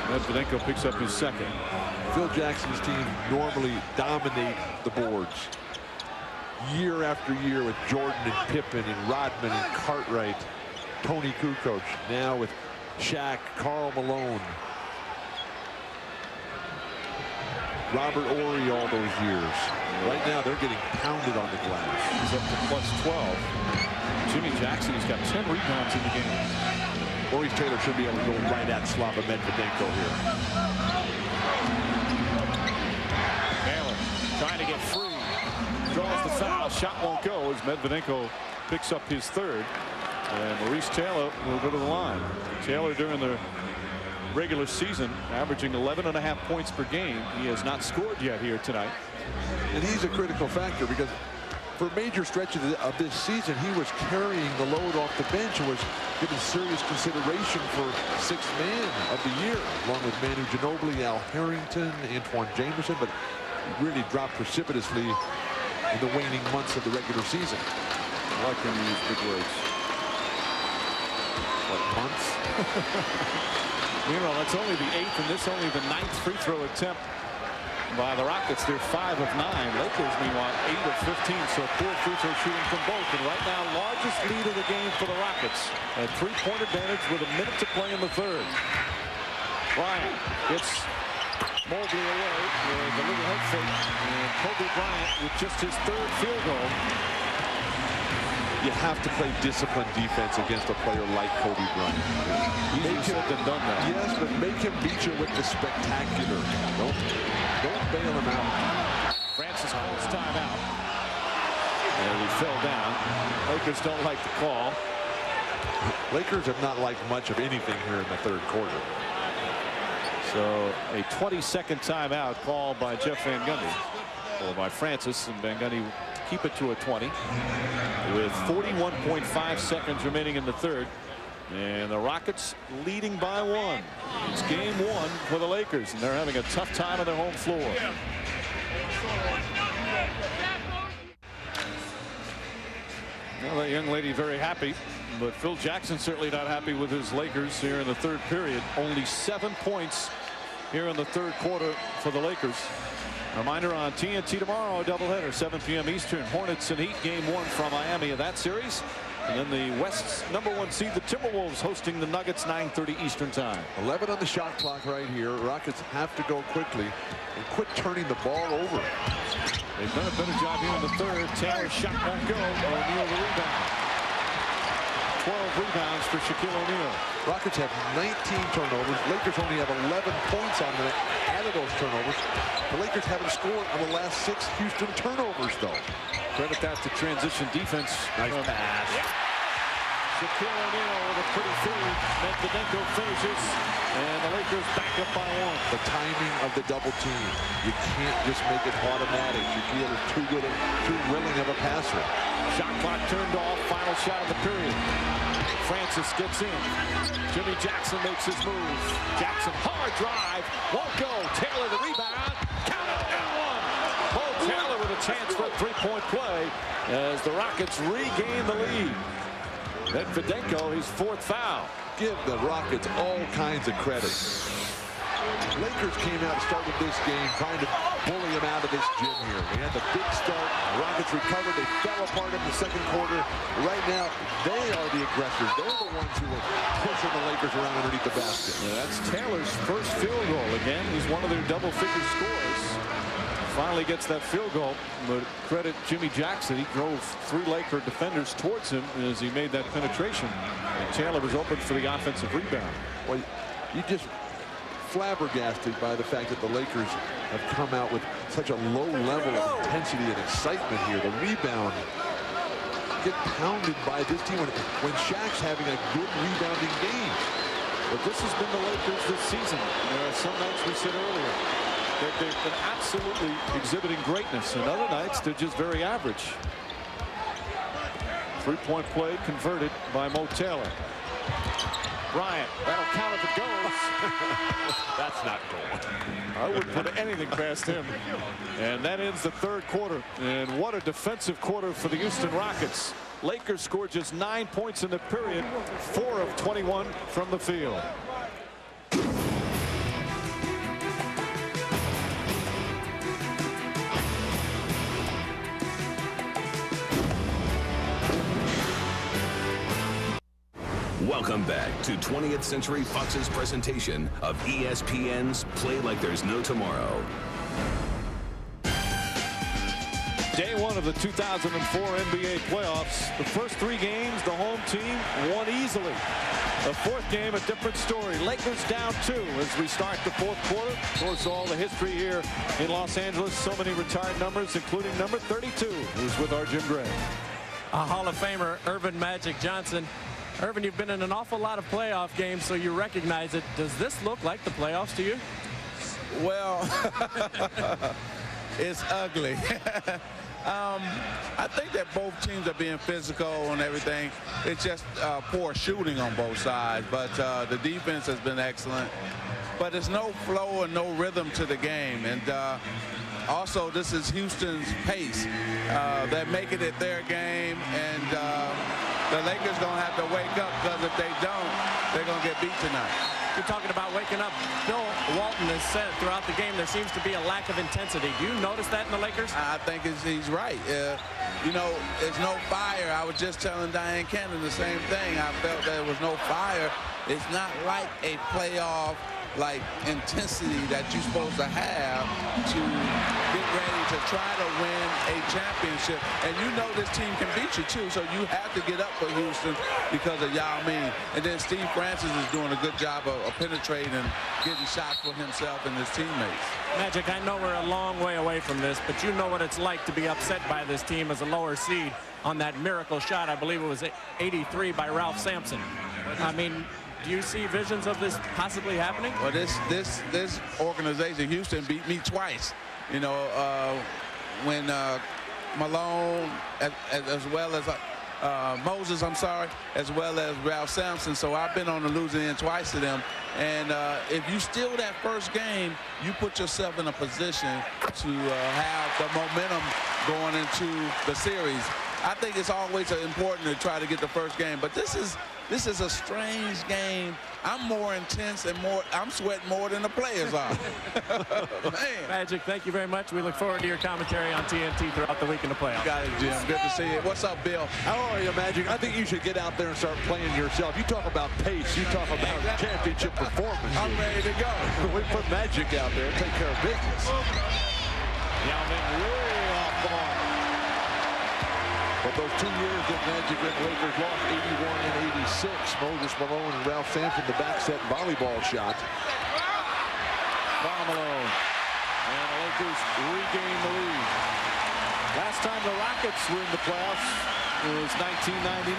Medvedenko picks up his 2nd. Phil Jackson's team normally dominate the boards. Year after year with Jordan and Pippen and Rodman and Cartwright, Tony Kukoc. Now with Shaq, Karl Malone, Robert Horry all those years. Right now they're getting pounded on the glass. He's up to plus 12. Jimmy Jackson has got 10 rebounds in the game. Maurice Taylor should be able to go right at Slava Medvedenko here. Taylor trying to get free. Draws the foul. Shot won't go as Medvedenko picks up his third. And Maurice Taylor will go to the line. Taylor during the regular season averaging 11.5 points per game. He has not scored yet here tonight. And he's a critical factor because for major stretches of this season, he was carrying the load off the bench and was given serious consideration for sixth man of the year, along with Manu Ginobili, Al Harrington, Antoine Jameson, but really dropped precipitously in the waning months of the regular season. I like him to use big words. What, months? Meanwhile, that's only the 8th, and this only the 9th free throw attempt by the Rockets. They're 5 of 9. Lakers, meanwhile, 8 of 15, so poor free throw shooting from both. And right now, largest lead of the game for the Rockets. A 3-point advantage with a minute to play in the third. Bryant gets Mobley away with a little head fake. And Kobe Bryant with just his third field goal. You have to play disciplined defense against a player like Kobe Bryant. Easier said than done that. Yes, but make him beat you with the spectacular. Don't bail him out. Francis calls timeout. And he fell down. Lakers don't like the call. Lakers have not liked much of anything here in the third quarter. So a 20-second timeout called by Jeff Van Gundy. Or by Francis, and Van Gundy keep it to a 20 with 41.5 seconds remaining in the third. And the Rockets leading by 1. It's game 1 for the Lakers, and they're having a tough time on their home floor. Well, that young lady very happy, but Phil Jackson certainly not happy with his Lakers here in the third period. Only 7 points here in the third quarter for the Lakers. Reminder on TNT tomorrow, a doubleheader, 7 p.m. Eastern. Hornets and Heat, game 1 from Miami of that series. And then the West's #1 seed, the Timberwolves, hosting the Nuggets, 9:30 Eastern time. 11 on the shot clock right here. Rockets have to go quickly and quit turning the ball over. They've done a better job here in the third. Taylor's shot won't go. O'Neal the rebound. 12 rebounds for Shaquille O'Neal. Rockets have 19 turnovers. Lakers only have 11 points on them out of those turnovers. The Lakers haven't scored on the last 6 Houston turnovers, though. Credit that to transition defense. Nice pass. Shaquille O'Neal with a pretty feed. Medvedenko finishes, and the Lakers back up by 1. The timing of the double team. You can't just make it automatic. Shaquille is too good, too willing of a passer. Shot clock turned off. Final shot of the period. Francis gets in. Jimmy Jackson makes his move. Jackson, hard drive. Won't go. Taylor the rebound. Count it and 1. Mo Taylor with a chance for a 3-point play as the Rockets regain the lead. Medvedenko, his 4th foul. Give the Rockets all kinds of credit. Lakers came out and started this game trying to bully him out of this gym here. They had the big start. The Rockets recovered. They fell apart in the second quarter. Right now, they are the aggressors. They're the ones who are pushing the Lakers around underneath the basket. Yeah, that's Taylor's first field goal. Again, he's one of their double-figure scorers. Finally gets that field goal, but credit Jimmy Jackson. He drove 3 Laker defenders towards him as he made that penetration. And Taylor was open for the offensive rebound. Well, you just flabbergasted by the fact that the Lakers have come out with such a low level of intensity and excitement here. The rebound get pounded by this team when Shaq's having a good rebounding game. But this has been the Lakers this season. There are some nights we said earlier that they've been absolutely exhibiting greatness, and other nights they're just very average. 3-point play converted by Mo Taylor. Bryant, that'll count if it goes. That's not going. I wouldn't put anything past him. And that ends the third quarter. And what a defensive quarter for the Houston Rockets. Lakers scored just 9 points in the period, 4 of 21 from the field. Welcome back to 20th Century Fox's presentation of ESPN's Play Like There's No Tomorrow. Day one of the 2004 NBA playoffs. The first 3 games, the home team won easily. The 4th game, a different story. Lakers down 2 as we start the 4th quarter. Of course, all the history here in Los Angeles. So many retired numbers, including number 32, who's with our Jim Gray. A Hall of Famer, Earvin Magic Johnson. Earvin, you've been in an awful lot of playoff games, so you recognize it. Does this look like the playoffs to you? Well, it's ugly. I think that both teams are being physical and everything. It's just poor shooting on both sides, but the defense has been excellent. But there's no flow and no rhythm to the game. And also, this is Houston's pace. They're making it their game, and the Lakers going to have to wake up, because if they don't, they're going to get beat tonight. You're talking about waking up. Bill Walton has said throughout the game there seems to be a lack of intensity. Do you notice that in the Lakers? I think he's right. You know, there's no fire. I was just telling Diane Cannon the same thing. I felt there was no fire. It's not like a playoff intensity that you're supposed to have to get ready to try to win a championship. And you know this team can beat you too, so you have to get up for Houston because of Yao Ming. And then Steve Francis is doing a good job of penetrating and getting shots for himself and his teammates. Magic, I know we're a long way away from this, but you know what it's like to be upset by this team as a lower seed on that miracle shot. I believe it was 83 by Ralph Sampson. I mean, do you see visions of this possibly happening? Well, this organization, Houston, beat me twice. You know, when Malone, as well as Moses, I'm sorry, as well as Ralph Sampson. So I've been on the losing end twice to them. And if you steal that first game, you put yourself in a position to have the momentum going into the series. I think it's always important to try to get the first game, but this is a strange game. I'm more intense and I'm sweating more than the players are. Man. Magic, thank you very much. We look forward to your commentary on TNT throughout the week in the playoffs. Got it, Jim. Good to see you. What's up, Bill? How are you, Magic? I think you should get out there and start playing yourself. You talk about pace. You talk about championship performance. I'm ready to go. We put Magic out there and take care of business. Yao Ming way off the mark. But those 2 years that Magic and Lakers lost, 81 and 86, Moses Malone and Ralph Sampson, the back set volleyball shot. Karl Malone. And the Lakers regain the lead. Last time the Rockets were in the playoffs was 1999.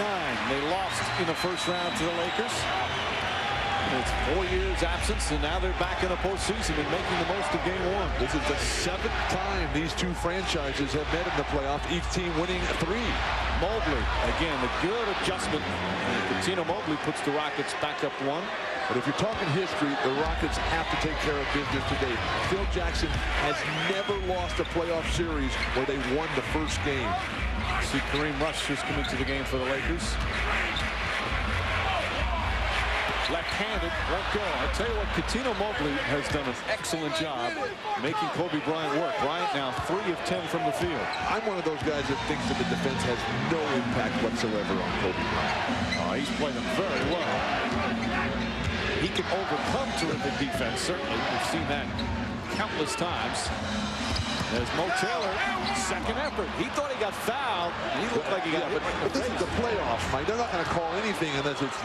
They lost in the first round to the Lakers. It's 4 years absence, and now they're back in the postseason and making the most of game 1. This is the 7th time these two franchises have met in the playoffs, each team winning 3. Mobley, again, the good adjustment. Cuttino Mobley puts the Rockets back up 1. But if you're talking history, the Rockets have to take care of business today. Phil Jackson has never lost a playoff series where they won the first game. See Kareem Rush just come into the game for the Lakers. Left-handed, won't go. I tell you what, Cuttino Mobley has done an excellent job making Kobe Bryant work. Bryant now 3 of 10 from the field. I'm one of those guys that thinks that the defense has no impact whatsoever on Kobe Bryant. He's playing them very well. He can overcome terrific defense, certainly. We've seen that countless times. There's Mo Taylor, second effort. He thought he got fouled. He looked like he got hit. But this is the playoffs, Mike. They're not going to call anything unless it's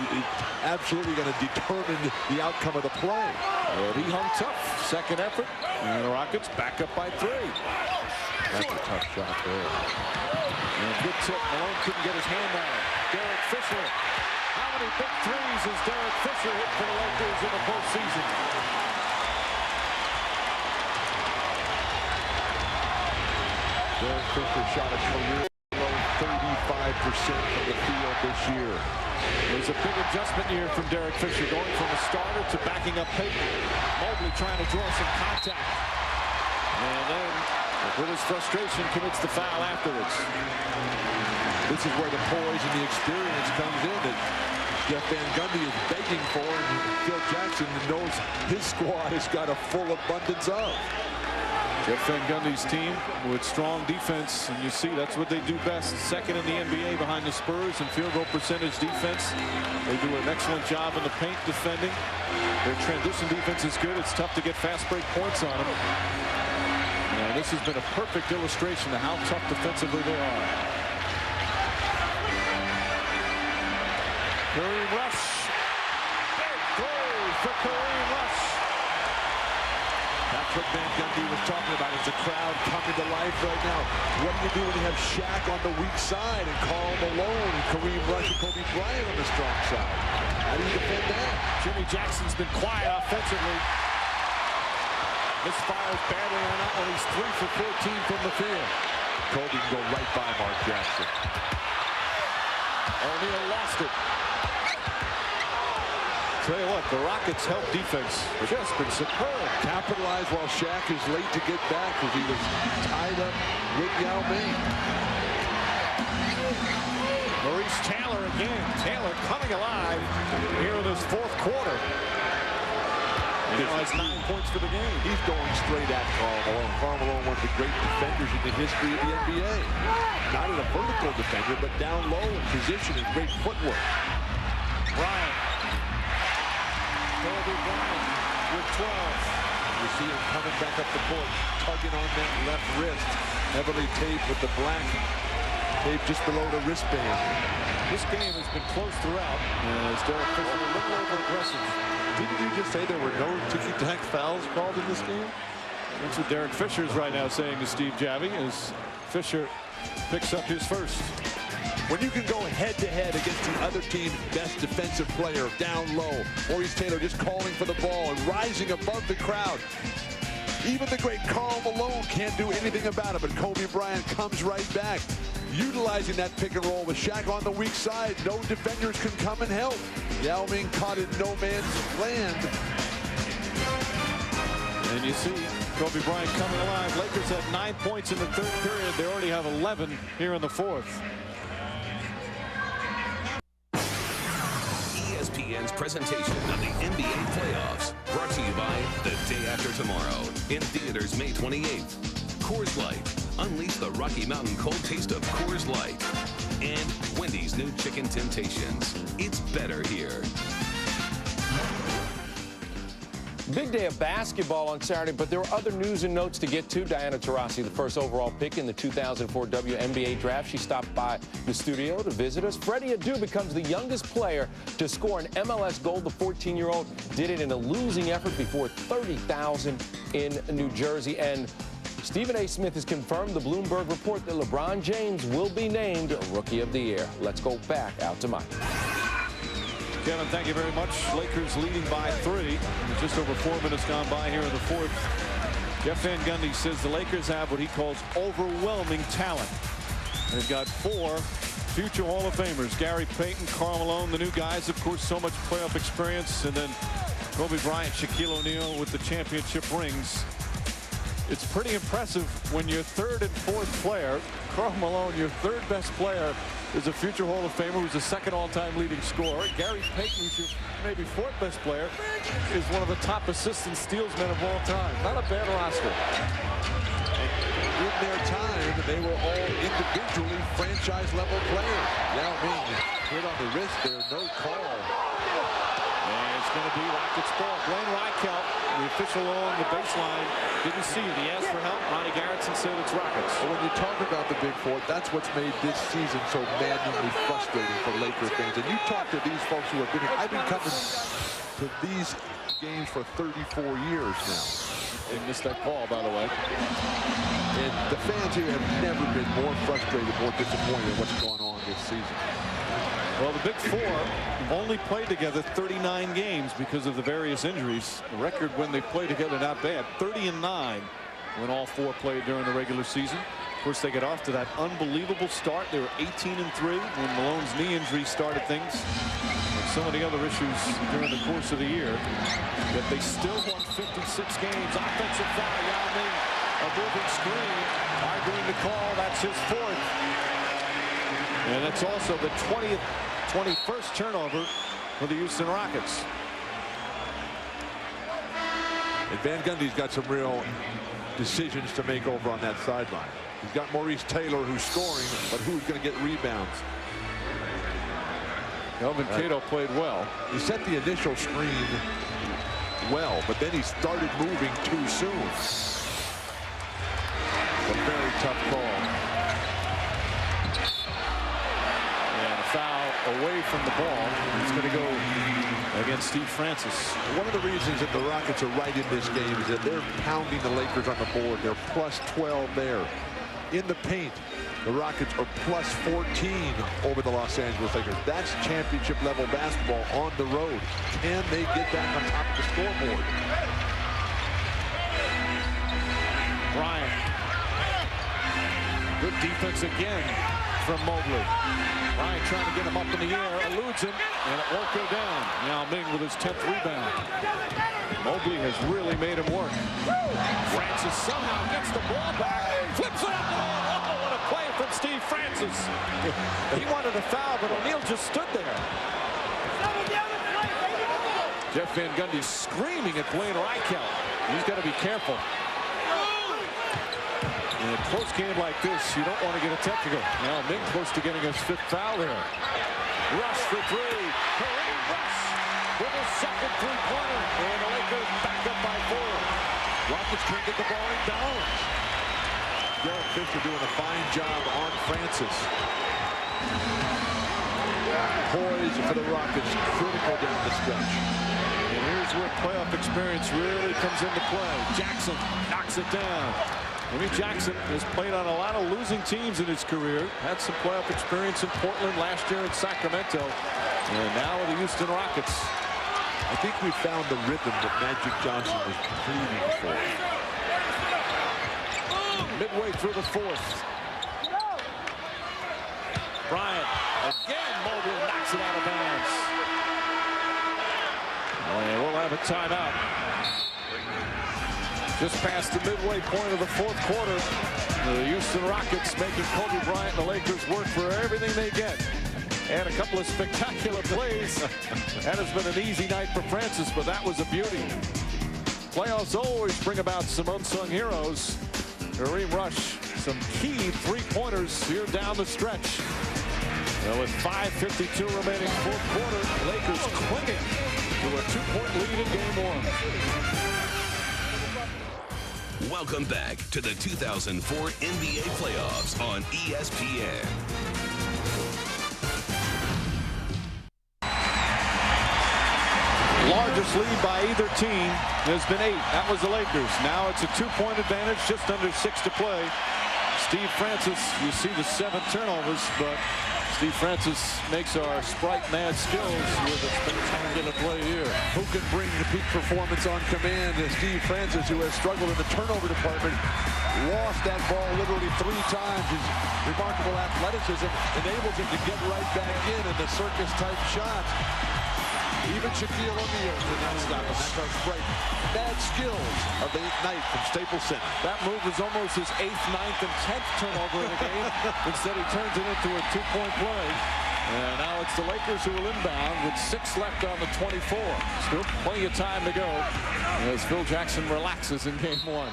absolutely going to determine the outcome of the play. Well, he hung tough. Second effort. And the Rockets back up by 3. That's a tough shot there. And a good tip. Malone couldn't get his hand on it. Derek Fisher. How many big threes has Derek Fisher hit for the Lakers in the postseason? Derek Fisher shot a career low 35% from the field this year. There's a big adjustment here from Derek Fisher, going from a starter to backing up Payton. Mobley trying to draw some contact. And then, with his frustration, commits the foul afterwards. This is where the poise and the experience comes in that Jeff Van Gundy is begging for, and Phil Jackson knows his squad has got a full abundance of. Jeff Van Gundy's team with strong defense, and you see that's what they do best. Second in the NBA behind the Spurs in field goal percentage defense. They do an excellent job in the paint defending. Their transition defense is good. It's tough to get fast break points on them. And this has been a perfect illustration of how tough defensively they are. Kareem Rush. Big throw for Kareem Rush. That's what Van Gundy was talking about, is the crowd coming to life right now. What do you do when you have Shaq on the weak side and Karl Malone and Kareem Rush and Kobe Bryant on the strong side? How do you defend that? Jimmy Jackson's been quiet offensively. Misfires badly on that one. He's 3 for 14 from the field. Kobe can go right by Mark Jackson. O'Neal lost it. Tell you what, the Rockets' help defense has just been superb. Capitalized while Shaq is late to get back because he was tied up with Yao Ming. Maurice Taylor again. Taylor coming alive here in this fourth quarter. He now has 9 points for the game. He's going straight at Karl Malone. Karl Malone, one of the great defenders in the history of the NBA. Not as a vertical defender, but down low in position and great footwork. Bryant. Kobe Bryant with 12. You see him coming back up the court, tugging on that left wrist. Heavily taped with the black tape just below the wristband. This game has been close throughout. As Derek Fisher a little over aggressive. Didn't you just say there were no ticky-tack fouls called in this game? That's what Derek Fisher is right now saying to Steve Javie as Fisher picks up his first. When you can go head-to-head against the other team's best defensive player down low, Maurice Taylor just calling for the ball and rising above the crowd. Even the great Karl Malone can't do anything about it, but Kobe Bryant comes right back, utilizing that pick and roll with Shaq on the weak side. No defenders can come and help. Yao Ming caught in no man's land. And you see Kobe Bryant coming alive. Lakers had 9 points in the third period. They already have 11 here in the fourth. ESPN's presentation of the NBA playoffs, brought to you by The Day After Tomorrow, in theaters May 28th. Coors Light, unleash the Rocky Mountain cold taste of Coors Light. And Wendy's new Chicken Temptations. It's better here. Big day of basketball on Saturday, but there were other news and notes to get to. Diana Taurasi, the first overall pick in the 2004 WNBA draft. She stopped by the studio to visit us. Freddie Adu becomes the youngest player to score an MLS goal. The 14-year-old did it in a losing effort before 30,000 in New Jersey. And Stephen A. Smith has confirmed the Bloomberg report that LeBron James will be named Rookie of the Year. Let's go back out to Mike. Kevin, thank you very much. Lakers leading by 3. Just over 4 minutes gone by here in the fourth. Jeff Van Gundy says the Lakers have what he calls overwhelming talent. They've got 4 future Hall of Famers. Gary Payton, Karl Malone, the new guys, of course, so much playoff experience. And then Kobe Bryant, Shaquille O'Neal with the championship rings. It's pretty impressive when your third and fourth player, Karl Malone, your third best player, is a future Hall of Famer who's the second all-time leading scorer. Gary Payton, who's your maybe fourth best player, is one of the top assists and steals men of all time. Not a bad roster. And in their time, they were all individually franchise-level players. Yao Ming hit on the wrist there, no call. And it's going to be Rockets ball. Blaine Reichelt, the official along the baseline, didn't see it. He asked for help. Ronnie Garrettson said it's Rockets. Well, when you talk about the Big Four, that's what's made this season so maddeningly frustrating for Laker fans. And you talk to these folks who have been here. I've been coming to these games for 34 years now. They missed that call, by the way. And the fans here have never been more frustrated, more disappointed in what's going on this season. Well, the Big Four have only played together 39 games because of the various injuries. The record when they play together, not bad. 30-9 when all 4 played during the regular season. Of course, they get off to that unbelievable start. They were 18-3 when Malone's knee injury started things. And so many other issues during the course of the year. Yet they still won 56 games. Offensive foul, Yao Ming, a moving screen. Arguing the call, that's his 4th. And that's also the 21st turnover for the Houston Rockets. And Van Gundy's got some real decisions to make over on that sideline. He's got Maurice Taylor who's scoring, but who's going to get rebounds? Elvin Cato played well. He set the initial screen well, but then he started moving too soon. A very tough call. And a foul away from the ball. It's going to go against Steve Francis. One of the reasons that the Rockets are right in this game is that they're pounding the Lakers on the board. They're plus 12 there. In the paint, the Rockets are plus 14 over the Los Angeles Lakers. That's championship level basketball on the road. Can they get back on top of the scoreboard? Bryant. Good defense again from Mobley. Bryant trying to get him up in the air, eludes him, and it won't go down. Yao Ming with his 10th rebound. Mobley has really made him work. Francis somehow gets the ball back, flips it up. Oh, what a play from Steve Francis. He wanted a foul, but O'Neal just stood there. Jeff Van Gundy screaming at Blaine Reichelt. He's got to be careful. In a close game like this, you don't want to get a technical. Now Ming close to getting his 5th foul there. Rush for 3. Kareem Rush with a second three-pointer. And the Lakers back up by 4. Rockets can't get the ball in bounds. Derek Fisher doing a fine job on Francis. Poise for the Rockets, critical down the stretch. And here's where playoff experience really comes into play. Jackson knocks it down. Jimmy Jackson has played on a lot of losing teams in his career. Had some playoff experience in Portland last year in Sacramento. And now with the Houston Rockets. I think we found the rhythm that Magic Johnson was pleading for. Midway through the 4th. Bryant again. Mobley knocks it out of bounds. And we'll have a timeout. Just past the midway point of the 4th quarter. The Houston Rockets making Kobe Bryant and the Lakers work for everything they get. And a couple of spectacular plays. That has been an easy night for Francis, but that was a beauty. Playoffs always bring about some unsung heroes. Kareem Rush, some key three-pointers here down the stretch. And with 5:52 remaining 4th quarter, Lakers clinging to a 2-point lead in game 1. Welcome back to the 2004 NBA playoffs on ESPN. Largest lead by either team has been 8. That was the Lakers. Now it's a 2-point advantage, just under 6 to play. Steve Francis, you see the 7 turnovers, but Steve Francis makes our Sprite mad skills with a spectacular play here. Who can bring the peak performance on command? Steve Francis, who has struggled in the turnover department, lost that ball literally 3 times. His remarkable athleticism enables him to get right back in the circus-type shots. Even Shaquille O'Neal did not stop him. That's our Sprite mad skills of the night from Staples Center. That move was almost his 8th, 9th, and 10th turnover in the game. Instead, he turns it into a 2-point play. And now it's the Lakers who will inbound with 6 left on the 24. Still plenty of time to go as Phil Jackson relaxes in game 1.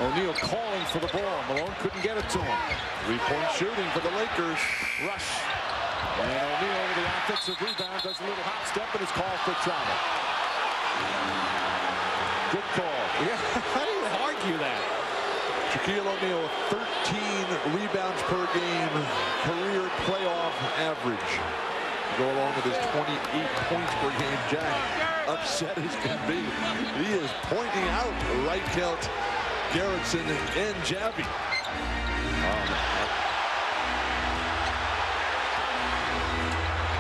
O'Neal calling for the ball. Malone couldn't get it to him. 3-point shooting for the Lakers. Rush. And O'Neal with the offensive rebound does a little hop step and is called for travel. Good call. Yeah, how do you argue that? Shaquille O'Neal, 13 rebounds per game, career playoff average. Go along with his 28 points per game. Jack, upset as can be. He is pointing out Reichelt, Gerritsen, and Javy.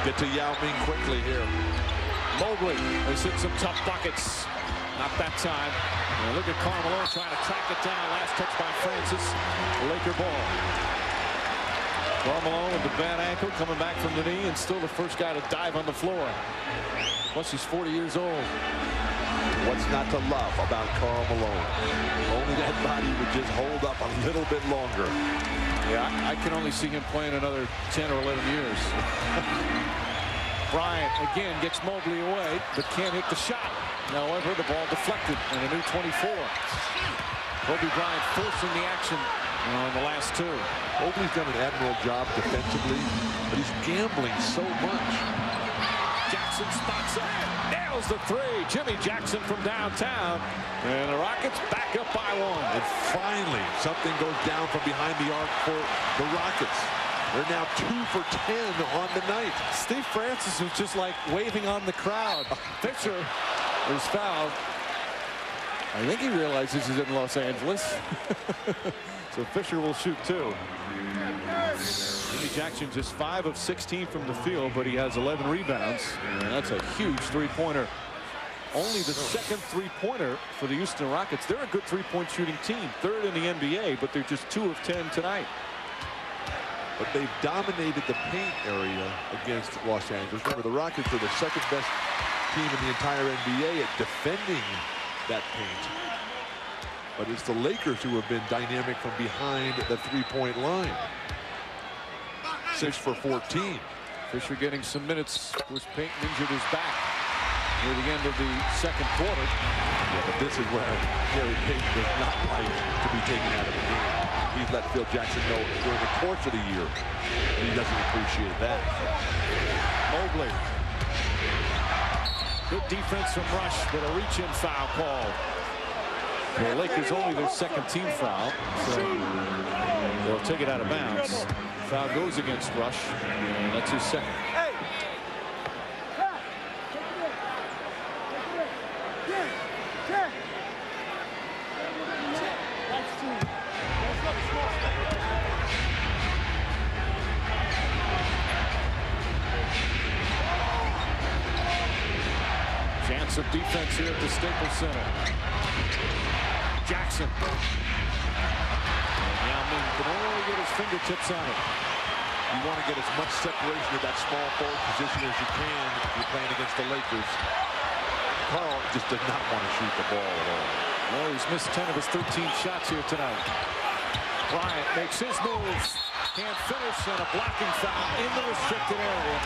Get to Yao Ming quickly here. Mobley has hit some tough buckets. Not that time. Now look at Carmelo trying to track it down. Last touch by Francis. Laker ball. Carmelo with the bad ankle coming back from the knee and still the first guy to dive on the floor. Plus he's 40 years old. What's not to love about Karl Malone? Only that body would just hold up a little bit longer. Yeah, I can only see him playing another 10 or 11 years. Bryant again gets Mobley away, but can't hit the shot. However, the ball deflected and a new 24. Kobe Bryant forcing the action on the last 2. Mobley's done an admirable job defensively, but he's gambling so much. Jackson spots it, nails goes the three. Jimmy Jackson from downtown. And the Rockets back up by one. And finally, something goes down from behind the arc for the Rockets. They're now 2 for 10 on the night. Steve Francis was just like waving on the crowd. Fisher is fouled. I think he realizes he's in Los Angeles. So Fisher will shoot 2. Jimmy Jackson just 5 of 16 from the field, but he has 11 rebounds. And that's a huge three-pointer. Only the second three-pointer for the Houston Rockets. They're a good three-point shooting team. 3rd in the NBA, but they're just 2 of 10 tonight. But they've dominated the paint area against Los Angeles. Remember, the Rockets are the 2nd best team in the entire NBA at defending that paint. But it's the Lakers who have been dynamic from behind the three-point line. 6 for 14. Fisher getting some minutes. Of course, Payton injured his back near the end of the second quarter. Yeah, but this is where Gary Payton does not like to be taken out of the game. He's let Phil Jackson know during the course of the year that he doesn't appreciate that. Mobley. Good defense from Rush, but a reach-in foul called. The Lakers only their 2nd team foul, so they'll take it out of bounds. Foul goes against Rush, and that's his 2nd. Chance of defense here at the Staples Center. Jackson. And Yao Ming can only get his fingertips on it. You want to get as much separation of that small forward position as you can if you're playing against the Lakers. Karl just does not want to shoot the ball at all. Well, he's missed 10 of his 13 shots here tonight. Bryant makes his moves. Can't finish, and a blocking foul in the restricted area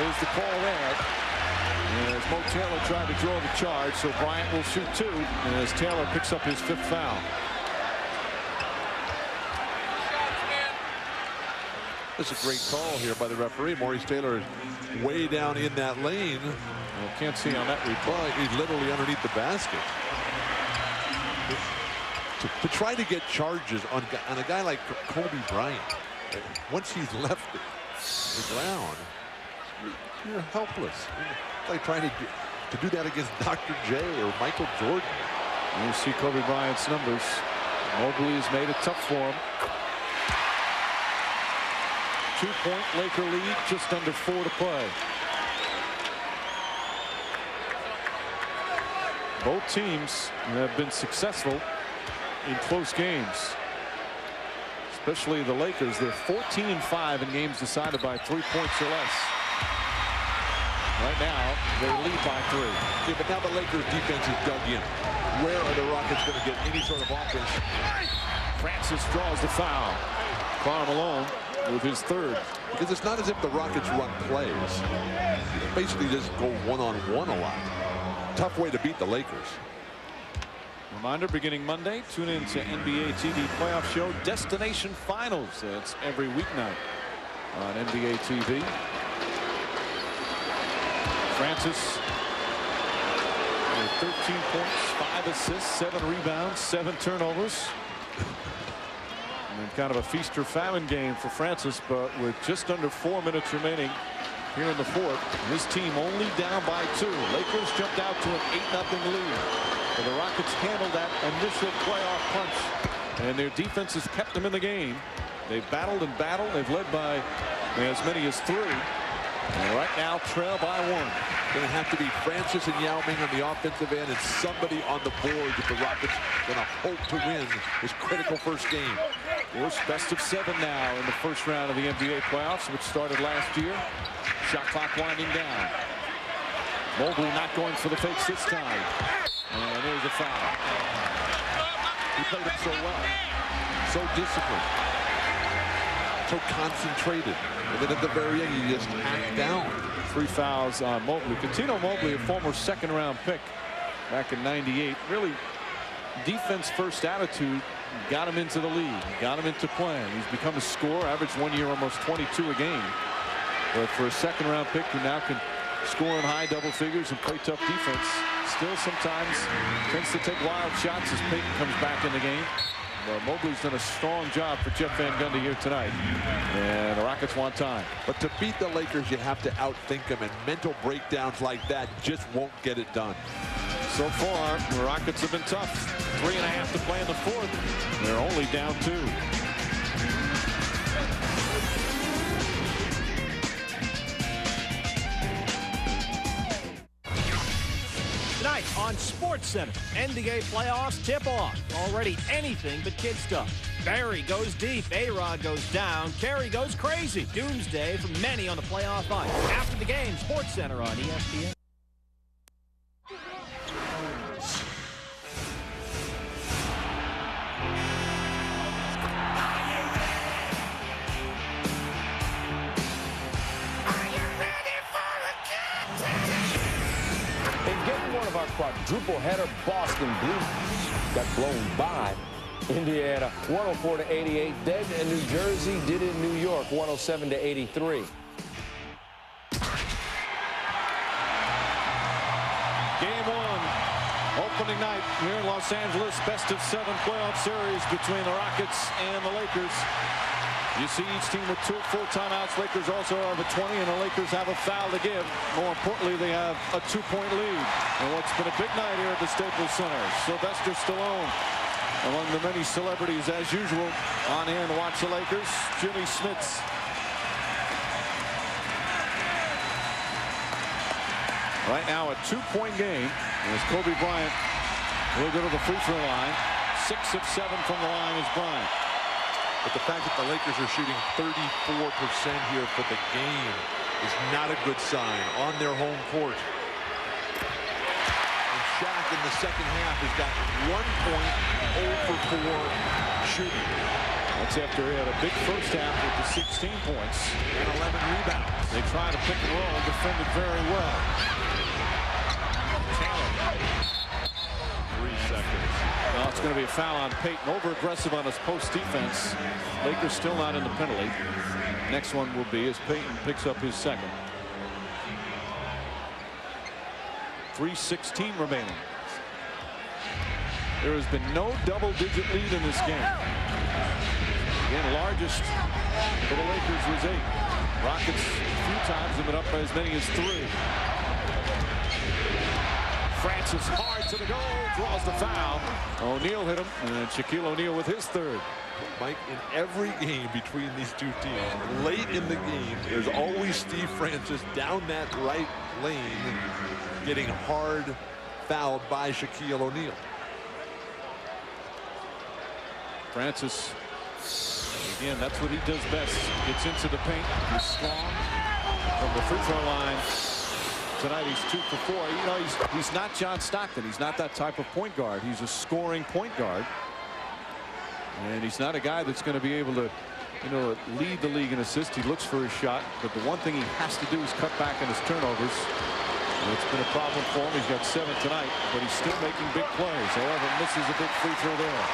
is the call there. And as Mo Taylor tried to draw the charge, so Bryant will shoot 2, and as Taylor picks up his 5th foul. That's a great call here by the referee. Maurice Taylor is way down in that lane. Well, can't see on that replay. He's literally underneath the basket. To try to get charges on a guy like Kobe Bryant, once he's left the ground, you're helpless. It's like trying to do that against Dr. J or Michael Jordan. You see Kobe Bryant's numbers. Mobley has made it tough for him. 2-point Laker lead, just under 4 to play. Both teams have been successful in close games, especially the Lakers. They're 14-5 in games decided by 3 points or less. Right now, they lead by 3. Yeah, but now the Lakers defense is dug in. Where are the Rockets going to get any sort of offense? Francis draws the foul. Karl Malone with his 3rd. Because it's not as if the Rockets run plays. They basically just go one-on-one a lot. Tough way to beat the Lakers. Reminder, beginning Monday, tune in to NBA TV playoff show Destination Finals. That's every weeknight on NBA TV. Francis with 13 points, 5 assists, 7 rebounds, 7 turnovers. And kind of a feast or famine game for Francis, but with just under 4 minutes remaining here in the 4th, his team only down by 2. Lakers jumped out to an 8-0 lead. But the Rockets handled that initial playoff punch, and their defense has kept them in the game. They've battled and battled. They've led by as many as 3. And right now, trail by 1. Going to have to be Francis and Yao Ming on the offensive end and somebody on the board if the Rockets going to hope to win this critical first game. Course, best of 7 now in the first round of the NBA playoffs, which started last year. Shot clock winding down. Mobley not going for the fakes this time. And there's a foul. He played him so well. So disciplined. So concentrated. And then at the very end, he just hacked down. 3 fouls on Mobley. Cuttino Mobley, a former 2nd-round pick back in '98. Really, defense-first attitude got him into the league, got him into playing. He's become a scorer, averaged 1 year almost 22 a game. But for a 2nd-round pick who now can score in high double figures and play tough defense, still sometimes tends to take wild shots as Payton comes back in the game. Mobley's done a strong job for Jeff Van Gundy here tonight, and the Rockets want time. But to beat the Lakers, you have to outthink them, and mental breakdowns like that just won't get it done. So far, the Rockets have been tough. 3.5 to play in the fourth. They're only down 2. Tonight on SportsCenter, NBA playoffs tip-off. Already anything but kid stuff. Barry goes deep, A-Rod goes down, Carey goes crazy. Doomsday for many on the playoff line. After the game, SportsCenter on ESPN. Of our quadruple header, Boston Blue got blown by Indiana 104-88. Then in New Jersey did in New York 107-83. Game 1, opening night here in Los Angeles, best of 7 playoff series between the Rockets and the Lakers. You see each team with 2 full timeouts. Lakers also have a 20, and the Lakers have a foul to give. More importantly, they have a 2-point lead. And what's been a big night here at the Staples Center. Sylvester Stallone, among the many celebrities, as usual, on hand to watch the Lakers. Jimmy Smits. Right now, a 2-point game. As Kobe Bryant will go to the free throw line. 6 of 7 from the line is Bryant. But the fact that the Lakers are shooting 34% here for the game is not a good sign on their home court. And Shaq in the second half has got 1 point, 0 for 4 shooting. That's after he had a big first half with the 16 points. And 11 rebounds. They try to pick and roll, defended very well. Taylor. 3 seconds. Well, it's going to be a foul on Payton. Over-aggressive on his post defense. Lakers still not in the penalty. Next one will be as Payton picks up his second. 3:16 remaining. There has been no double-digit lead in this game. Again, largest for the Lakers was 8. Rockets a few times have been up by as many as 3. Francis hard to the goal, draws the foul. O'Neal hit him, and Shaquille O'Neal with his 3rd. Mike, in every game between these two teams, late in the game, there's always Steve Francis down that right lane getting hard fouled by Shaquille O'Neal. Francis, again, that's what he does best. Gets into the paint. He's strong from the free throw line. Tonight he's 2 for 4. You know, he's not John Stockton. He's not that type of point guard. He's a scoring point guard. And he's not a guy that's going to be able to, you know, lead the league in assists. He looks for his shot, but the one thing he has to do is cut back on his turnovers. And it's been a problem for him. He's got 7 tonight, but he's still making big plays. However, misses a big free throw there.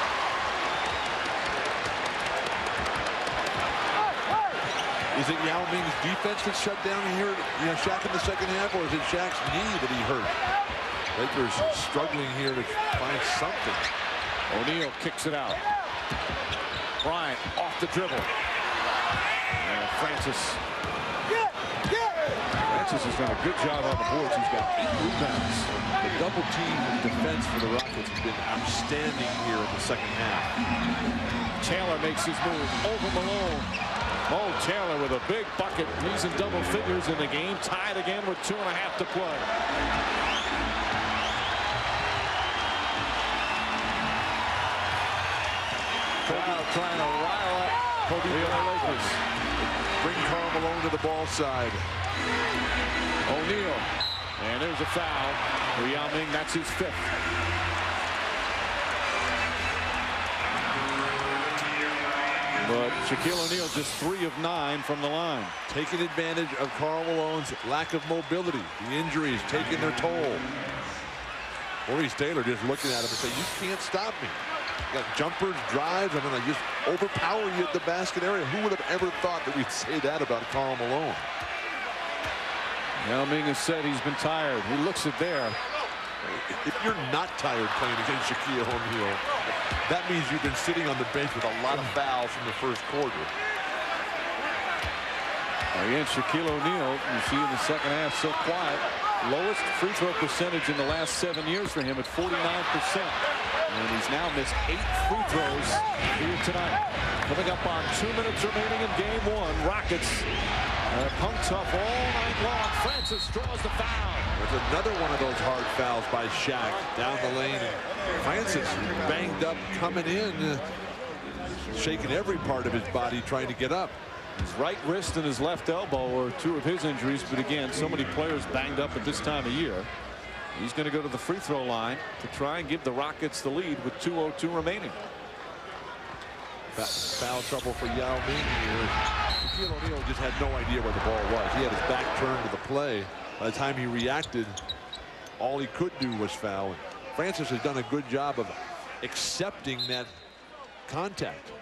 Is it Yao Ming's defense that shut down here, you know, Shaq in the second half, or is it Shaq's knee that he hurt? Lakers struggling here to find something. O'Neal kicks it out. Bryant off the dribble. And Francis has done a good job on the boards. He's got 8 rebounds. The double team defense for the Rockets has been outstanding here in the second half. Taylor makes his move over Malone. Mo Taylor with a big bucket. He's in double figures in the game. Tied again with 2.5 to play. Crowd trying to rile up the Lakers. Bring Karl Malone to the ball side. O'Neal. And there's a foul for Yao Ming. That's his 5th. But Shaquille O'Neal just 3 of 9 from the line. Taking advantage of Karl Malone's lack of mobility. The injuries taking their toll. Maurice Taylor just looking at him and saying, you can't stop me. You got jumpers, drives. I'm going to just overpower you at the basket area. Who would have ever thought that we'd say that about Karl Malone? Yao Ming has said he's been tired. He looks it there. If you're not tired playing against Shaquille O'Neal, that means you've been sitting on the bench with a lot of fouls from the first quarter. Again, Shaquille O'Neal, you see in the second half, so quiet. Lowest free throw percentage in the last 7 years for him at 49%. And he's now missed 8 free throws here tonight. Coming up on 2 minutes remaining in game 1. Rockets punk tough all night long. Francis draws the foul. There's another one of those hard fouls by Shaq down the lane. And Francis banged up coming in, shaking every part of his body trying to get up. His right wrist and his left elbow are 2 of his injuries, but again, so many players banged up at this time of year. He's going to go to the free throw line to try and give the Rockets the lead with 2:02 remaining. Foul trouble for Yao Ming here. Shaquille O'Neal just had no idea where the ball was. He had his back turned to the play. By the time he reacted, all he could do was foul. Francis has done a good job of accepting that contact.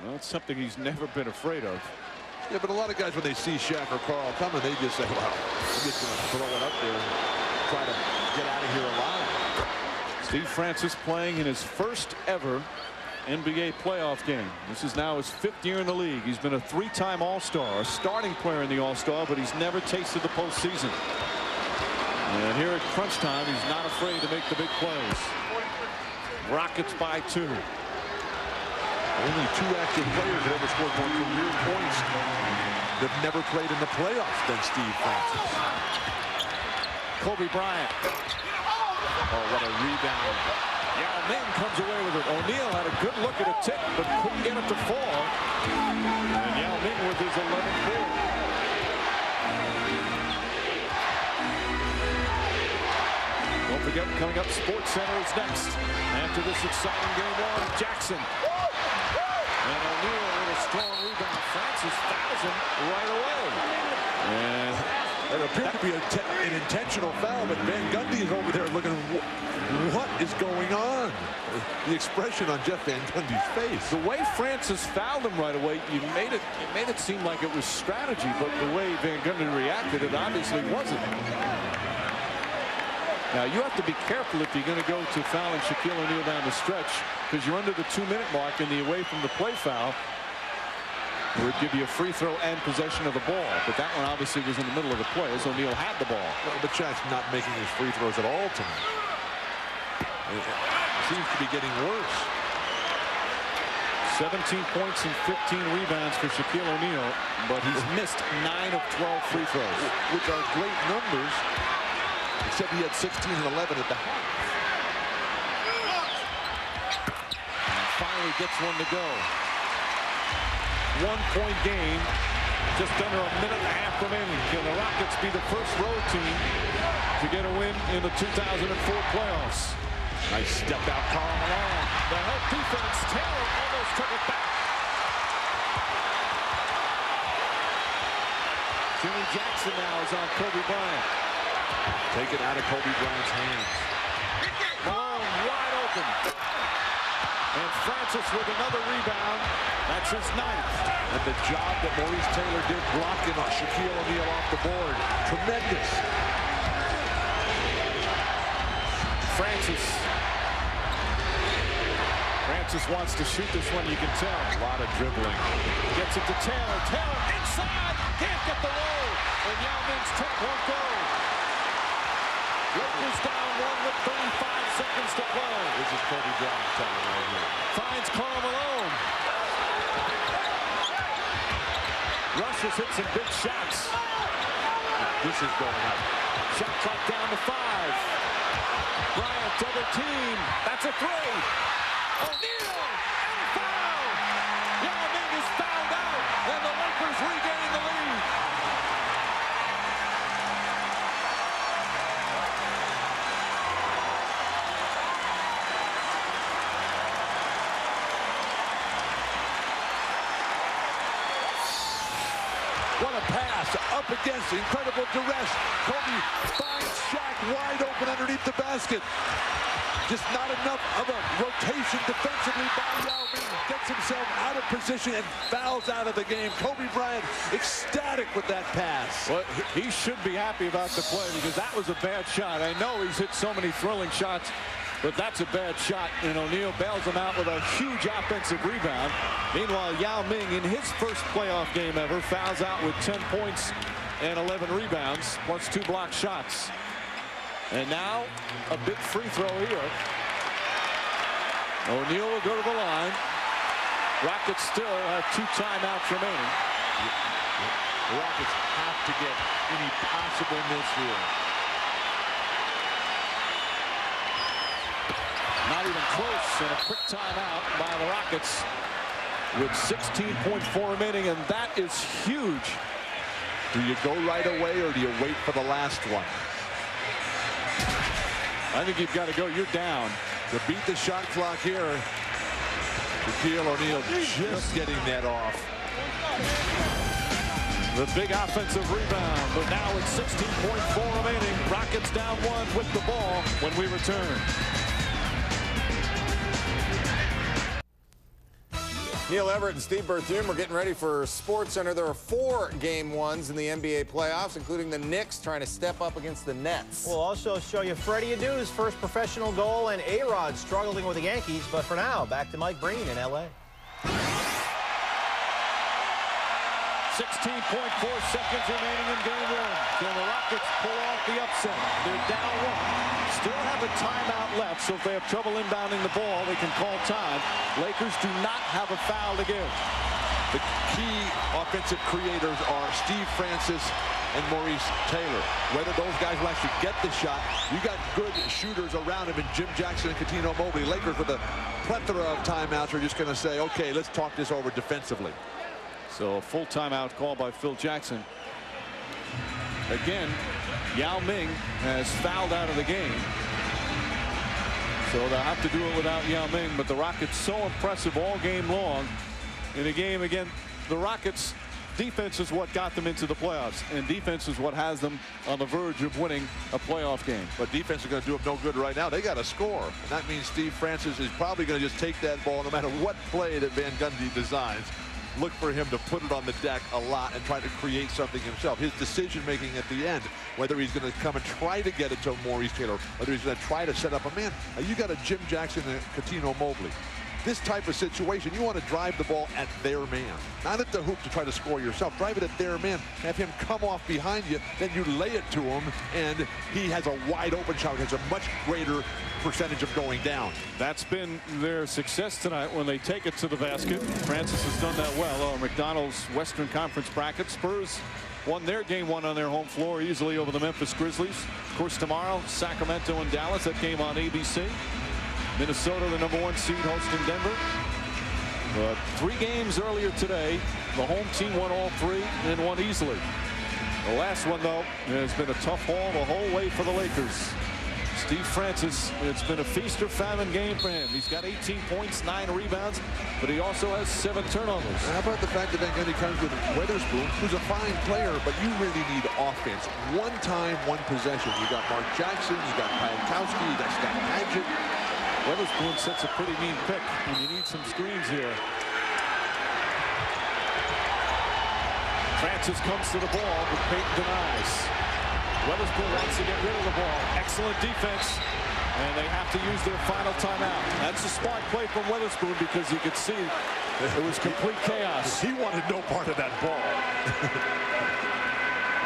Well, it's something he's never been afraid of. Yeah, but a lot of guys, when they see Shaq or Carl coming, they just say, well, I'm just going to throw it up there and try to get out of here alive. Steve Francis playing in his first ever NBA playoff game. This is now his 5th year in the league. He's been a 3-time All-Star, a starting player in the All-Star, but he's never tasted the postseason. And here at crunch time, he's not afraid to make the big plays. Rockets by 2. Only 2 active players that ever scored more career points that have never played in the playoffs than Steve Francis. Kobe Bryant. Oh, what a rebound. Yao Ming comes away with it. O'Neal had a good look at a tip, but couldn't get it to fall. And Yao Ming with his 11th board. Don't forget, coming up, Sports Center is next. After this exciting game 1, Jackson. And O'Neal with a strong rebound. Francis fouls him right away. And it appeared to be an intentional foul, but Van Gundy is over there looking, what is going on? The expression on Jeff Van Gundy's face. The way Francis fouled him right away, it made it seem like it was strategy, but the way Van Gundy reacted, it obviously wasn't. Now, you have to be careful if you're going to go to fouling Shaquille O'Neal down the stretch, because you're under the 2-minute mark in the away from the play foul, where it'd give you a free throw and possession of the ball. But that one obviously was in the middle of the play as O'Neal had the ball. Well, but Shaq's not making his free throws at all tonight. It seems to be getting worse. 17 points and 15 rebounds for Shaquille O'Neal, but he's missed 9 of 12 free throws, which are great numbers, except he had 16 and 11 at the half. And finally gets one to go. 1-point game, just under a minute and a half remaining. Can the Rockets be the first road team to get a win in the 2004 playoffs? Nice step out, Karl Malone. The help defense, Taylor almost took it back. Jimmy Jackson now is on Kobe Bryant. Take it out of Kobe Bryant's hands. Malone wide open. And Francis with another rebound. That's his 9th. And the job that Maurice Taylor did blocking Shaquille O'Neal off the board. Tremendous. Francis wants to shoot this one, you can tell. A lot of dribbling. Gets it to Taylor. Taylor inside. Can't get the roll. And Yao Ming's tip won't go. Lakers down 1 with 35 seconds to play. This is Kobe Bryant telling right here. Finds Karl Malone. Russ has hit some big shots. This is going up. Shot clock down to 5. Bryant double team. That's a 3. O'Neal and foul. Yao Ming is fouled out, and the Lakers regain the lead. What a pass, up against incredible duress. Kobe finds Shaq wide open underneath the basket. Just not enough of a rotation defensively by Yao Ming. Gets himself out of position and fouls out of the game. Kobe Bryant ecstatic with that pass. Well, he should be happy about the play because that was a bad shot. I know he's hit so many thrilling shots, but that's a bad shot. And O'Neal bails him out with a huge offensive rebound. Meanwhile, Yao Ming, in his first playoff game ever, fouls out with 10 points and 11 rebounds, plus 2 blocked shots. And now a big free throw here. O'Neal will go to the line. Rockets still have 2 timeouts remaining. The Rockets have to get any possible miss here. Not even close, and a quick timeout by the Rockets with 16.4 remaining, and that is huge. Do you go right away or do you wait for the last one? I think you've got to go. You're down. To beat the shot clock here, Shaquille O'Neal just getting that off. The big offensive rebound, but now with 16.4 remaining, Rockets down 1 with the ball when we return. Neil Everett and Steve Berthiaume are getting ready for SportsCenter. There are 4 game ones in the NBA playoffs, including the Knicks trying to step up against the Nets. We'll also show you Freddie Adu's first professional goal and A-Rod struggling with the Yankees. But for now, back to Mike Breen in L.A. 16.4 seconds remaining in game 1. Can the Rockets pull off the upset? They're down 1. Still have a timeout left, so if they have trouble inbounding the ball, they can call time. Lakers do not have a foul to give. The key offensive creators are Steve Francis and Maurice Taylor. Whether those guys will actually get the shot, you got good shooters around him in Jim Jackson and Cuttino Mobley. Lakers with a plethora of timeouts are just going to say, okay, let's talk this over defensively. So a full timeout call by Phil Jackson. Again, Yao Ming has fouled out of the game. So they'll have to do it without Yao Ming, but the Rockets so impressive all game long. In a game, again, the Rockets' defense is what got them into the playoffs, and defense is what has them on the verge of winning a playoff game. But defense is going to do them no good right now. They got to score, and that means Steve Francis is probably going to just take that ball no matter what play that Van Gundy designs. Look for him to put it on the deck a lot and try to create something himself. His decision-making at the end, whether he's going to come and try to get it to Maurice Taylor, whether he's going to try to set up a man. You got a Jim Jackson and Cuttino Mobley. This type of situation, you want to drive the ball at their man, not at the hoop to try to score yourself. Drive it at their man, have him come off behind you, then you lay it to him, and he has a wide open shot. He has a much greater percentage of going down. That's been their success tonight when they take it to the basket. Francis has done that well. McDonald's Western Conference bracket. Spurs won their game 1 on their home floor easily over the Memphis Grizzlies. Of course, tomorrow, Sacramento and Dallas. That game on ABC. Minnesota, the #1 seed, hosting Denver. 3 games earlier today. The home team won all 3 and won easily. The last one, though, has been a tough haul the whole way for the Lakers. Steve Francis, it's been a feast or famine game for him. He's got 18 points, 9 rebounds, but he also has 7 turnovers. How about the fact that Van Gundy comes with Weatherspoon, who's a fine player, but you really need offense. One time, one possession. You got Mark Jackson, you got Piatkowski, you got Scott Padgett. Weatherspoon sets a pretty mean pick, and you need some screens here. Francis comes to the ball, but Payton denies. Weatherspoon wants to get rid of the ball. Excellent defense, and they have to use their final timeout. That's a smart play from Weatherspoon because you could see it was complete chaos. He wanted no part of that ball.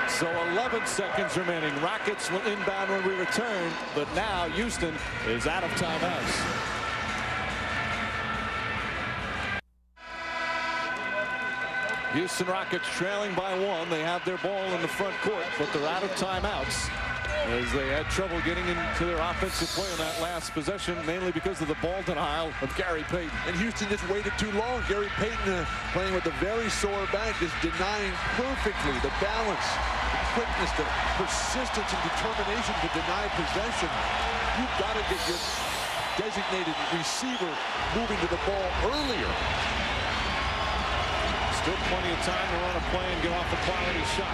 So 11 seconds remaining. Rockets will inbound when we return, but now Houston is out of timeouts. Houston Rockets trailing by 1. They have their ball in the front court, but they're out of timeouts as they had trouble getting into their offensive play on that last possession, mainly because of the ball denial of Gary Payton. And Houston just waited too long. Gary Payton playing with a very sore back, just denying perfectly the balance, the quickness, the persistence and determination to deny possession. You've got to get your designated receiver moving to the ball earlier. Still plenty of time to run a play and get off a quality shot.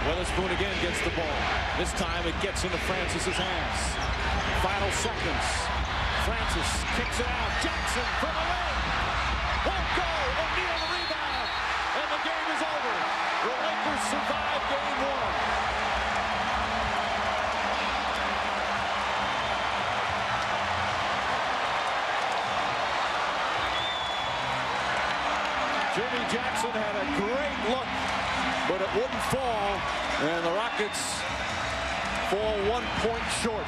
Weatherspoon again gets the ball. This time it gets into Francis's hands. Final seconds. Francis kicks it out. Jackson for the win. Won't go. O'Neal the rebound. And the game is over. The Lakers survive game 1. Jimmy Jackson had a great look, but it wouldn't fall, and the Rockets fall 1 point short.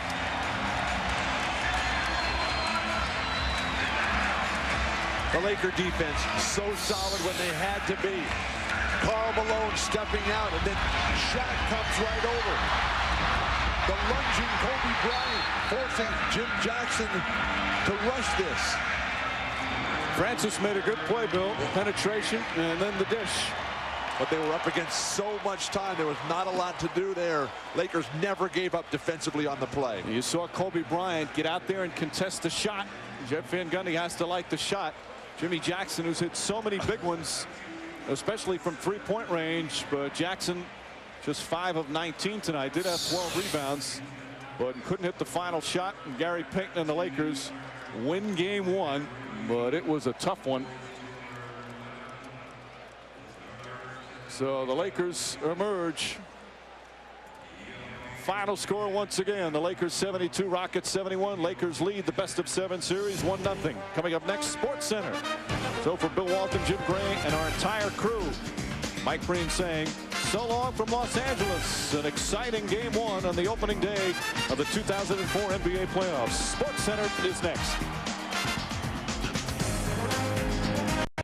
The Laker defense so solid when they had to be. Karl Malone stepping out, and then Shaq comes right over. The lunging Kobe Bryant forcing Jim Jackson to rush this. Francis made a good play, Bill. Penetration, and then the dish. But they were up against so much time. There was not a lot to do there. Lakers never gave up defensively on the play. You saw Kobe Bryant get out there and contest the shot. Jeff Van Gundy has to like the shot. Jimmy Jackson, who's hit so many big ones, especially from three-point range, but Jackson just 5 of 19 tonight. Did have 12 rebounds, but couldn't hit the final shot. And Gary Payton and the Lakers win game 1, but it was a tough one. So the Lakers emerge. Final score once again, the Lakers 72, Rockets 71. Lakers lead the best-of-7 series 1-0. Coming up next, Sports Center. So for Bill Walton, Jim Gray, and our entire crew, Mike Breen saying so long from Los Angeles. An exciting game 1 on the opening day of the 2004 NBA playoffs. Sports Center is next.